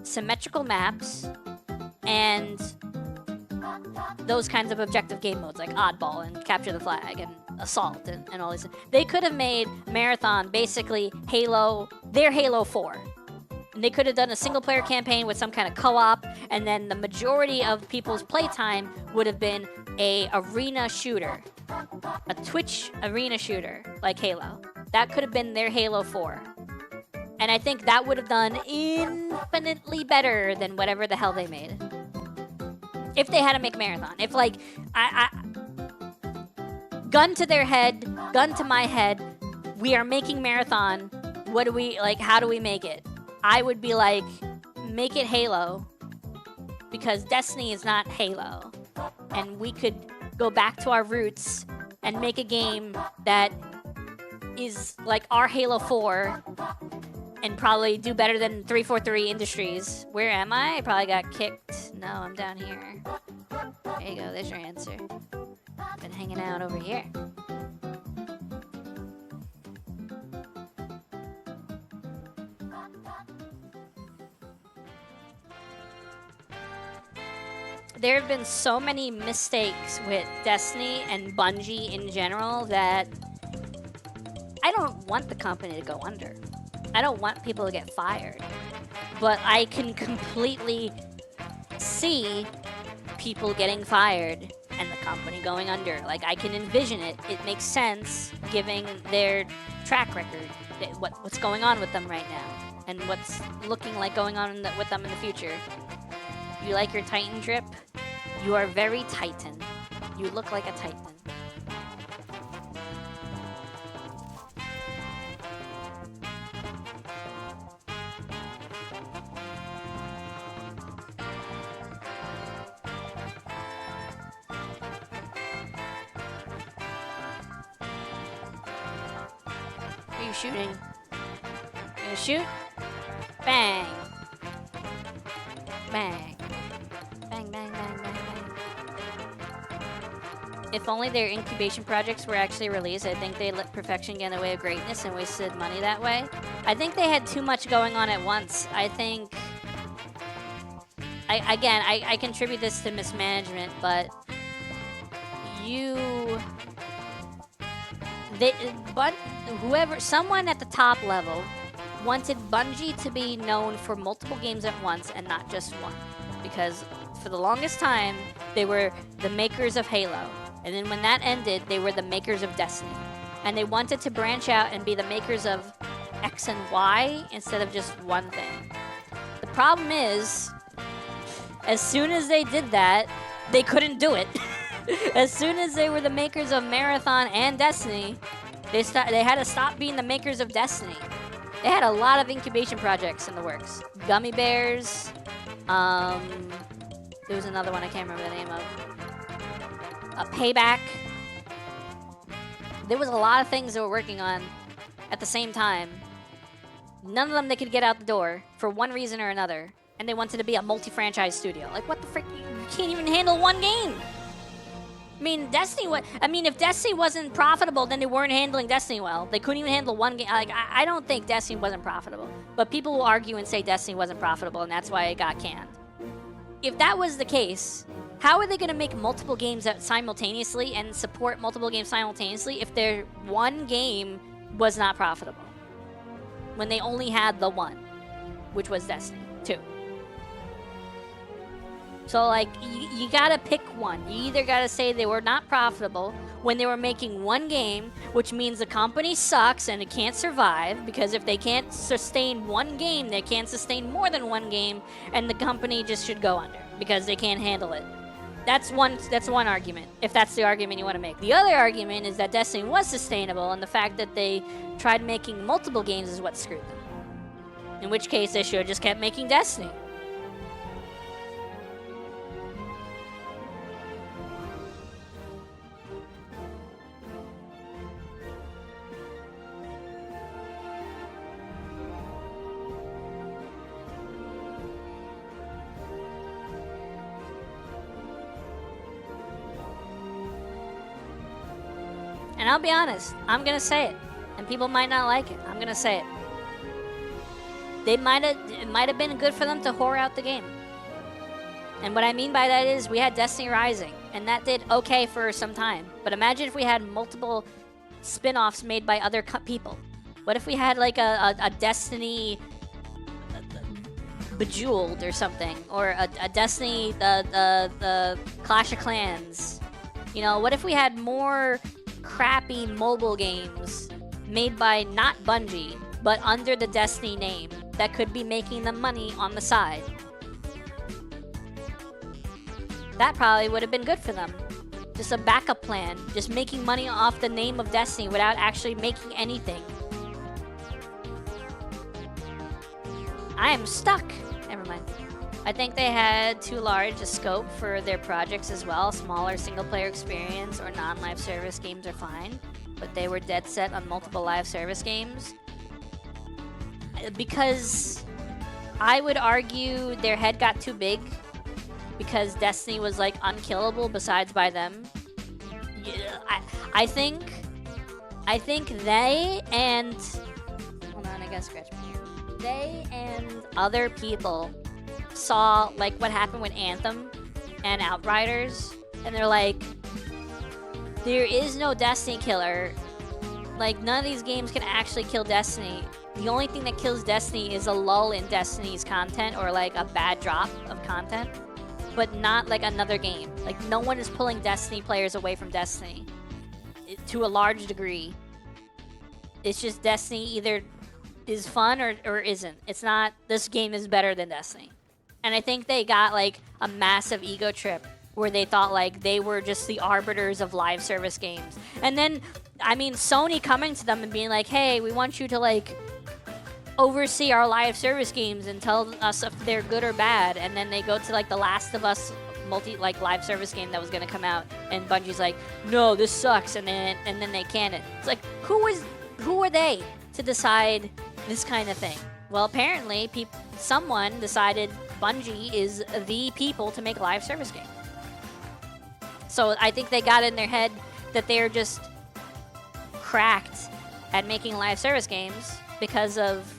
symmetrical maps, and those kinds of objective game modes like Oddball and Capture the Flag and Assault and all these. They could have made Marathon basically Halo, their Halo 4. And they could have done a single player campaign with some kind of co-op, and then the majority of people's playtime would have been a arena shooter, a Twitch arena shooter like Halo. That could have been their Halo 4. And I think that would have done infinitely better than whatever the hell they made. If they had to make Marathon. If, like, gun to their head, gun to my head, we are making Marathon. What do we, like, how do we make it? I would be like, make it Halo. Because Destiny is not Halo. And we could go back to our roots and make a game that is like our Halo 4 and probably do better than 343 Industries. Where am I? I probably got kicked. No, I'm down here. There you go. There's your answer. Been hanging out over here. There have been so many mistakes with Destiny and Bungie in general that I don't want the company to go under. I don't want people to get fired. But I can completely see people getting fired and the company going under. Like, I can envision it. It makes sense given their track record, what's going on with them right now. and what's looking like going on with them in the future. You like your Titan drip? You are very Titan. You look like a Titan. What are you shooting? You gonna shoot? Bang! Bang. Bang, bang, bang, bang, bang. If only their incubation projects were actually released, I think they let perfection get in the way of greatness and wasted money that way. I think they had too much going on at once. I think... I contribute this to mismanagement, but... Someone at the top level wanted Bungie to be known for multiple games at once and not just one. Because for the longest time, they were the makers of Halo. And then when that ended, they were the makers of Destiny. And they wanted to branch out and be the makers of X and Y instead of just one thing. The problem is, as soon as they did that, they couldn't do it. As soon as they were the makers of Marathon and Destiny, they had to stop being the makers of Destiny. They had a lot of incubation projects in the works. Gummy Bears. There was another one I can't remember the name of. Payback. There was a lot of things they were working on at the same time. None of them they could get out the door for one reason or another. And they wanted to be a multi-franchise studio. Like, what the frick? You can't even handle one game. I mean, if Destiny wasn't profitable, then they weren't handling Destiny well. They couldn't even handle one game. Like, I don't think Destiny wasn't profitable. But people will argue and say Destiny wasn't profitable, and that's why it got canned. If that was the case, how are they going to make multiple games simultaneously and support multiple games simultaneously if their one game was not profitable? When they only had the one, which was Destiny 2. So, like, you gotta pick one. You either gotta say they were not profitable when they were making one game, which means the company sucks and it can't survive, because if they can't sustain one game, they can't sustain more than one game, and the company just should go under because they can't handle it. That's one argument, if that's the argument you want to make. The other argument is that Destiny was sustainable, and the fact that they tried making multiple games is what screwed them. In which case, they should have just kept making Destiny. And I'll be honest, I'm gonna say it. And people might not like it. I'm gonna say it. It might have been good for them to whore out the game. And what I mean by that is we had Destiny Rising, and that did okay for some time. But imagine if we had multiple spin-offs made by other people. What if we had like a Destiny Bejeweled or something, or a Destiny the Clash of Clans? You know, what if we had more crappy mobile games made by not Bungie, but under the Destiny name that could be making them money on the side? That probably would have been good for them. Just a backup plan, just making money off the name of Destiny without actually making anything. I am stuck. Never mind. I think they had too large a scope for their projects as well. Smaller single-player experience or non-live service games are fine, but they were dead set on multiple live service games. Because I would argue their head got too big because Destiny was like unkillable besides by them. Yeah, I think they and... Hold on, I gotta scratch my ear. They and other people saw like what happened with Anthem and Outriders, and they're like, there is no Destiny killer. Like, none of these games can actually kill Destiny. The only thing that kills Destiny is a lull in Destiny's content, or like a bad drop of content, but not like another game. Like, no one is pulling Destiny players away from Destiny to a large degree. It's just Destiny either is fun or isn't. It's not, this game is better than Destiny. And I think they got like a massive ego trip where they thought like they were just the arbiters of live service games. And then, I mean, Sony coming to them and being like, hey, we want you to like oversee our live service games and tell us if they're good or bad. And then they go to like the Last of Us live service game that was gonna come out, and Bungie's like, no, this sucks, and then they can it. It's like, who are they to decide this kind of thing? Well, apparently someone decided Bungie is the people to make live service games. So I think they got in their head that they're just cracked at making live service games because of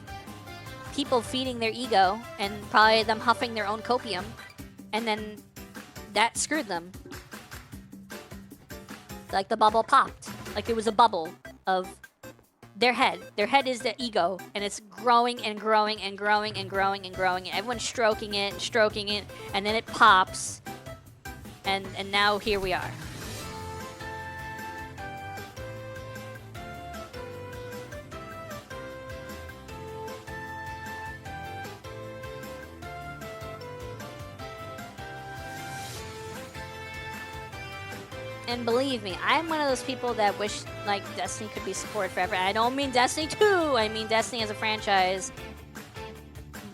people feeding their ego and probably them huffing their own copium, and then that screwed them. Like the bubble popped. Like there was a bubble of their head. Their head is the ego, and it's growing and growing and growing and growing and growing. And everyone's stroking it, and then it pops. And now here we are. And believe me, I'm one of those people that wish like Destiny could be supported forever. I don't mean Destiny 2. I mean Destiny as a franchise,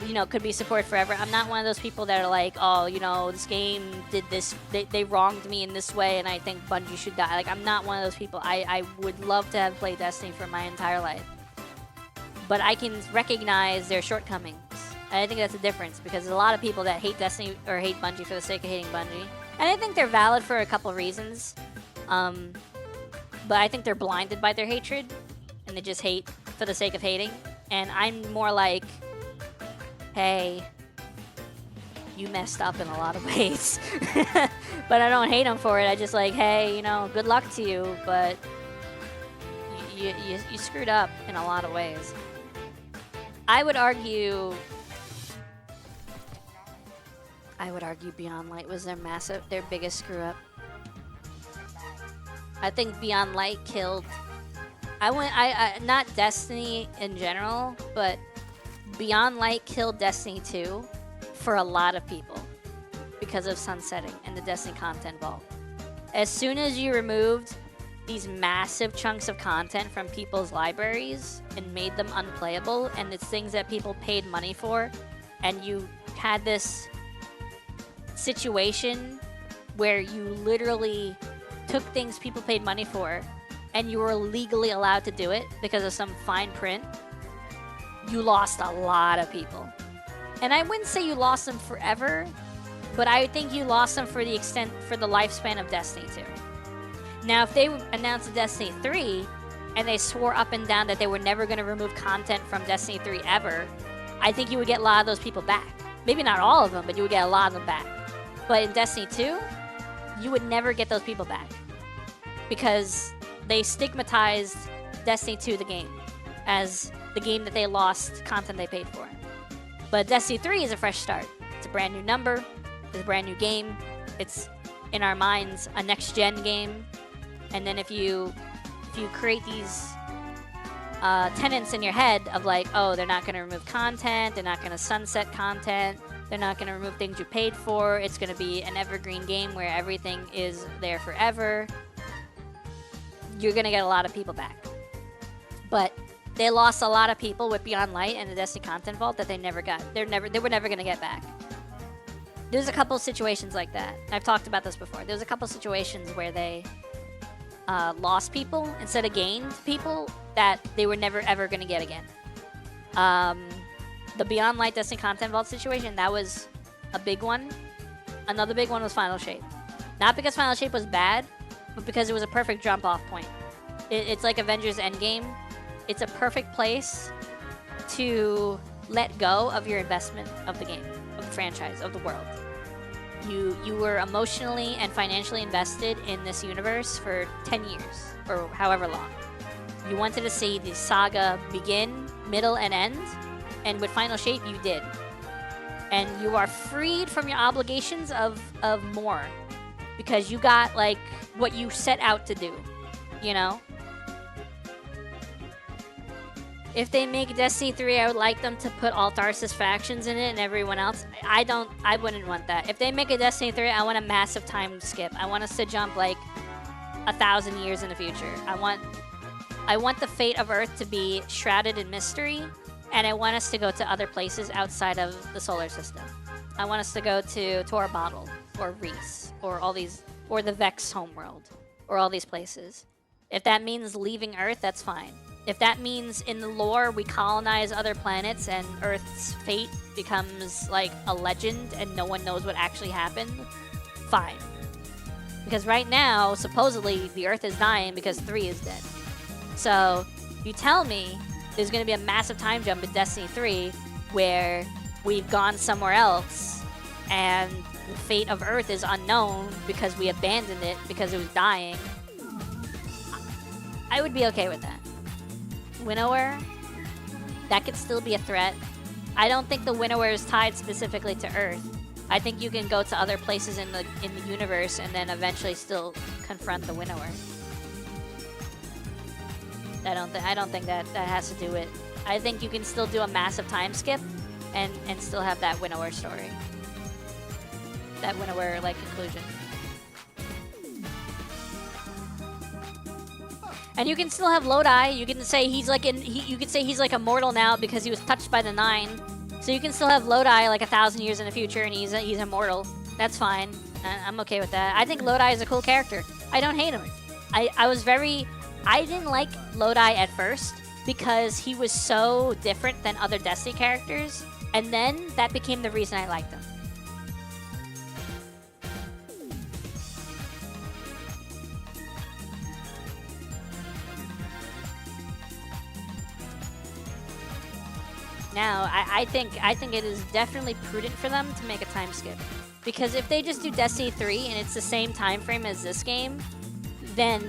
you know, could be supported forever. I'm not one of those people that are like, oh, you know, this game did this, they wronged me in this way, and I think Bungie should die. Like, I'm not one of those people. I would love to have played Destiny for my entire life. But I can recognize their shortcomings. And I think that's a difference, because there's a lot of people that hate Destiny or hate Bungie for the sake of hating Bungie. And I think they're valid for a couple reasons. But I think they're blinded by their hatred, and they just hate for the sake of hating. And I'm more like, hey, you messed up in a lot of ways. But I don't hate them for it. I just like, hey, you know, good luck to you, but you screwed up in a lot of ways. I would argue Beyond Light was their biggest screw up. I think Beyond Light killed. Not Destiny in general, but Beyond Light killed Destiny 2 for a lot of people because of sunsetting and the Destiny content vault. As soon as you removed these massive chunks of content from people's libraries and made them unplayable, and it's things that people paid money for, and you had this situation where you literally took things people paid money for and you were legally allowed to do it because of some fine print, you lost a lot of people. And I wouldn't say you lost them forever, but I think you lost them for the lifespan of Destiny 2. Now, if they announced a Destiny 3 and they swore up and down that they were never going to remove content from Destiny 3 ever, I think you would get a lot of those people back. Maybe not all of them, but you would get a lot of them back. But in Destiny 2, you would never get those people back because they stigmatized Destiny 2, the game, as the game that they lost content they paid for. But Destiny 3 is a fresh start. It's a brand new number. It's a brand new game. It's, in our minds, a next-gen game. And then if you create these tenets in your head of like, oh, they're not going to remove content, they're not going to sunset content, they're not going to remove things you paid for, it's going to be an evergreen game where everything is there forever, you're going to get a lot of people back. But they lost a lot of people with Beyond Light and the Destiny content vault that they never got. They were never going to get back. There's a couple situations like that. I've talked about this before. There's a couple situations where they lost people instead of gained people that they were never ever going to get again. The Beyond Light Destiny content vault situation, that was a big one. Another big one was Final Shape. Not because Final Shape was bad, but because it was a perfect jump-off point. It's like Avengers Endgame. It's a perfect place to let go of your investment of the game, of the franchise, of the world. You were emotionally and financially invested in this universe for 10 years, or however long. You wanted to see the saga begin, middle, and end, and with Final Shape, you did. And you are freed from your obligations of more, because you got, like, what you set out to do, you know? If they make Destiny 3, I would like them to put all Tharsis factions in it and everyone else. I wouldn't want that. If they make a Destiny 3, I want a massive time skip. I want us to jump like 1,000 years in the future. I want the fate of Earth to be shrouded in mystery, and I want us to go to other places outside of the solar system. I want us to go to Tor Bottle, or Reese, or all these, or the Vex homeworld, or all these places. If that means leaving Earth, that's fine. If that means in the lore we colonize other planets and Earth's fate becomes like a legend and no one knows what actually happened, fine. Because right now, supposedly, the Earth is dying because 3 is dead. So, you tell me there's going to be a massive time jump in Destiny 3 where we've gone somewhere else and the fate of Earth is unknown because we abandoned it because it was dying. I would be okay with that. Winnower, that could still be a threat. I don't think the Winnower is tied specifically to Earth. I think you can go to other places in the universe and then eventually still confront the Winnower. I don't think that has to do it. I think you can still do a massive time skip and still have that Winnower story. That Winnower like conclusion. And you can still have Lodi. You can say he's like you could say he's like immortal now because he was touched by the 9. So you can still have Lodi like 1,000 years in the future and he's immortal. That's fine. I'm okay with that. I think Lodi is a cool character. I don't hate him. I didn't like Lodi at first because he was so different than other Destiny characters. And then that became the reason I liked him. Now, I think it is definitely prudent for them to make a time skip. Because if they just do Destiny 3 and it's the same time frame as this game, then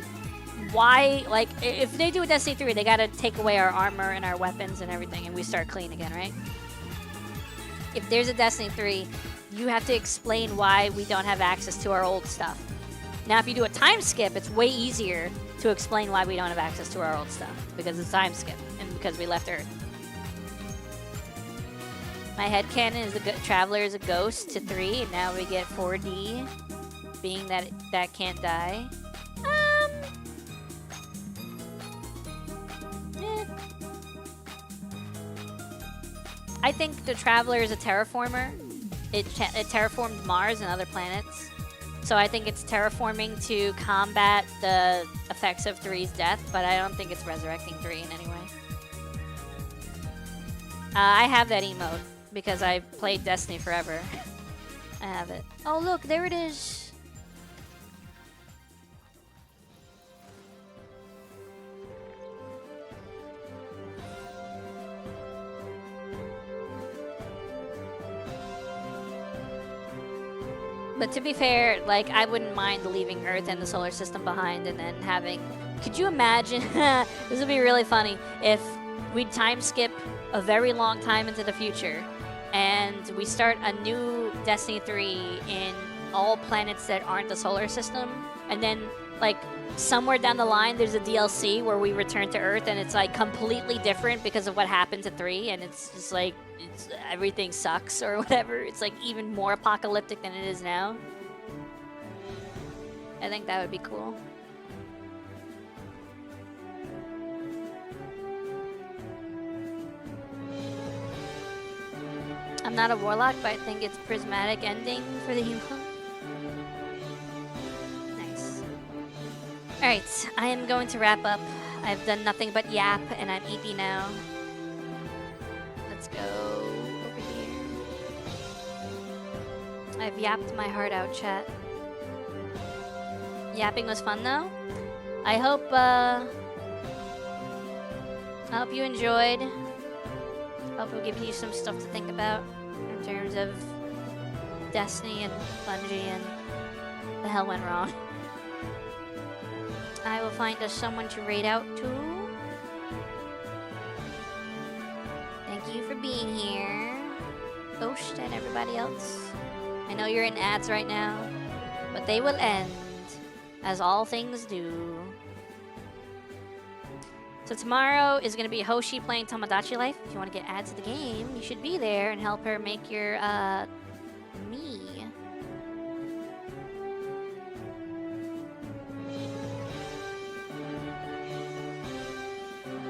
why, like, if they do a Destiny 3, they gotta take away our armor and our weapons and everything and we start clean again, right? If there's a Destiny 3, you have to explain why we don't have access to our old stuff. Now, if you do a time skip, it's way easier to explain why we don't have access to our old stuff. Because it's time skip and because we left Earth. My headcanon is the Traveler is a ghost to 3, and now we get 4D, being that that can't die. I think the Traveler is a terraformer. It terraformed Mars and other planets. So I think it's terraforming to combat the effects of 3's death, but I don't think it's resurrecting 3 in any way. I have that emote. Because I played Destiny forever. I have it. Oh, look, there it is. But to be fair, like, I wouldn't mind leaving Earth and the solar system behind and then having... Could you imagine? This would be really funny if we'd time skip a very long time into the future and we start a new Destiny 3 in all planets that aren't the solar system, and then like somewhere down the line there's a DLC where we return to Earth and it's like completely different because of what happened to 3, and it's just like everything sucks or whatever. It's like even more apocalyptic than it is now. I think that would be cool. I'm not a warlock, but I think it's prismatic ending for the emote. Nice. Alright, I am going to wrap up. I've done nothing but yap, and I'm EP now. Let's go over here. I've yapped my heart out, chat. Yapping was fun, though. I hope you enjoyed. Hope we've given you some stuff to think about in terms of Destiny and Bungie and the hell went wrong. I will find us someone to raid out to. Thank you for being here, Ghost and everybody else. I know you're in ads right now, but they will end, as all things do. So tomorrow is going to be Hoshi playing Tomodachi Life. If you want to get added to the game, you should be there and help her make your me.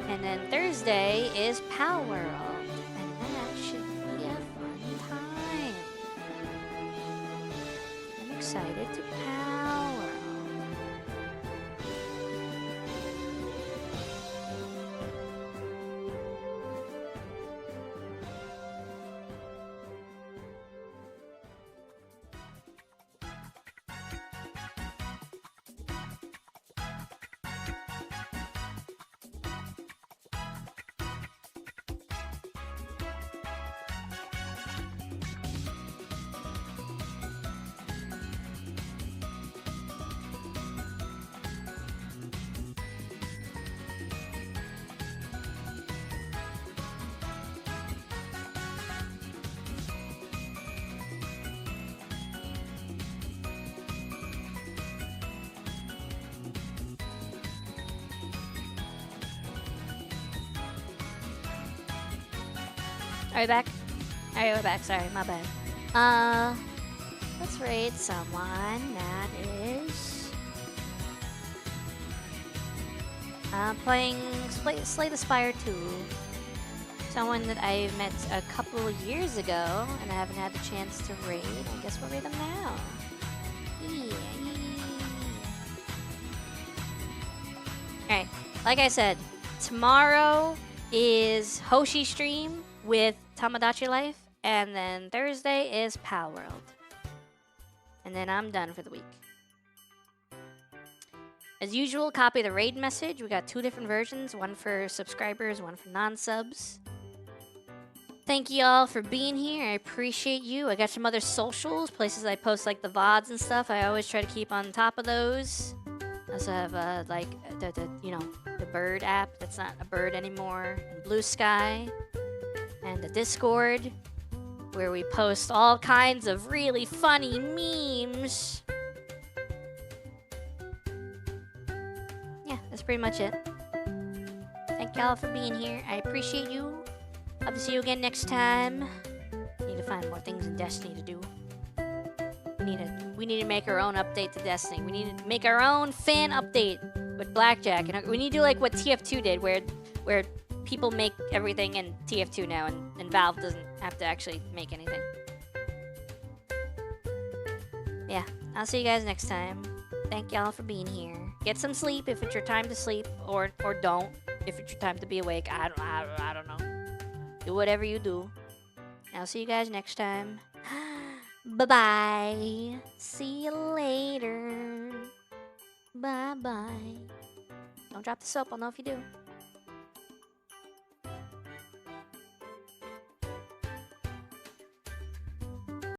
And then Thursday is Power World, and that should be a fun time. I'm excited to Power World. Are we back? Alright, we're back. Sorry, my bad. Let's raid someone that is playing Slay the Spire 2. Someone that I met a couple of years ago, and I haven't had the chance to raid. I guess we'll raid them now. Yeah. Alright, like I said, tomorrow is Hoshi stream with Tomodachi Life, and then Thursday is Pow World. And then I'm done for the week. As usual, copy the raid message. We got 2 different versions, one for subscribers, one for non-subs. Thank you all for being here. I appreciate you. I got some other socials, places I post like the VODs and stuff. I always try to keep on top of those. I also have like the bird app that's not a bird anymore, and Blue Sky, and the Discord, where we post all kinds of really funny memes. Yeah, that's pretty much it. Thank y'all for being here. I appreciate you. Hope to see you again next time. Need to find more things in Destiny to do. We need to make our own update to Destiny. We need to make our own fan update with Blackjack, and we need to do like what TF2 did, where people make everything in TF2 now, and Valve doesn't have to actually make anything. Yeah, I'll see you guys next time. Thank y'all for being here. Get some sleep if it's your time to sleep, or don't if it's your time to be awake. I don't know. Do whatever you do. I'll see you guys next time. Bye-bye. See you later. Bye-bye. Don't drop the soap. I'll know if you do.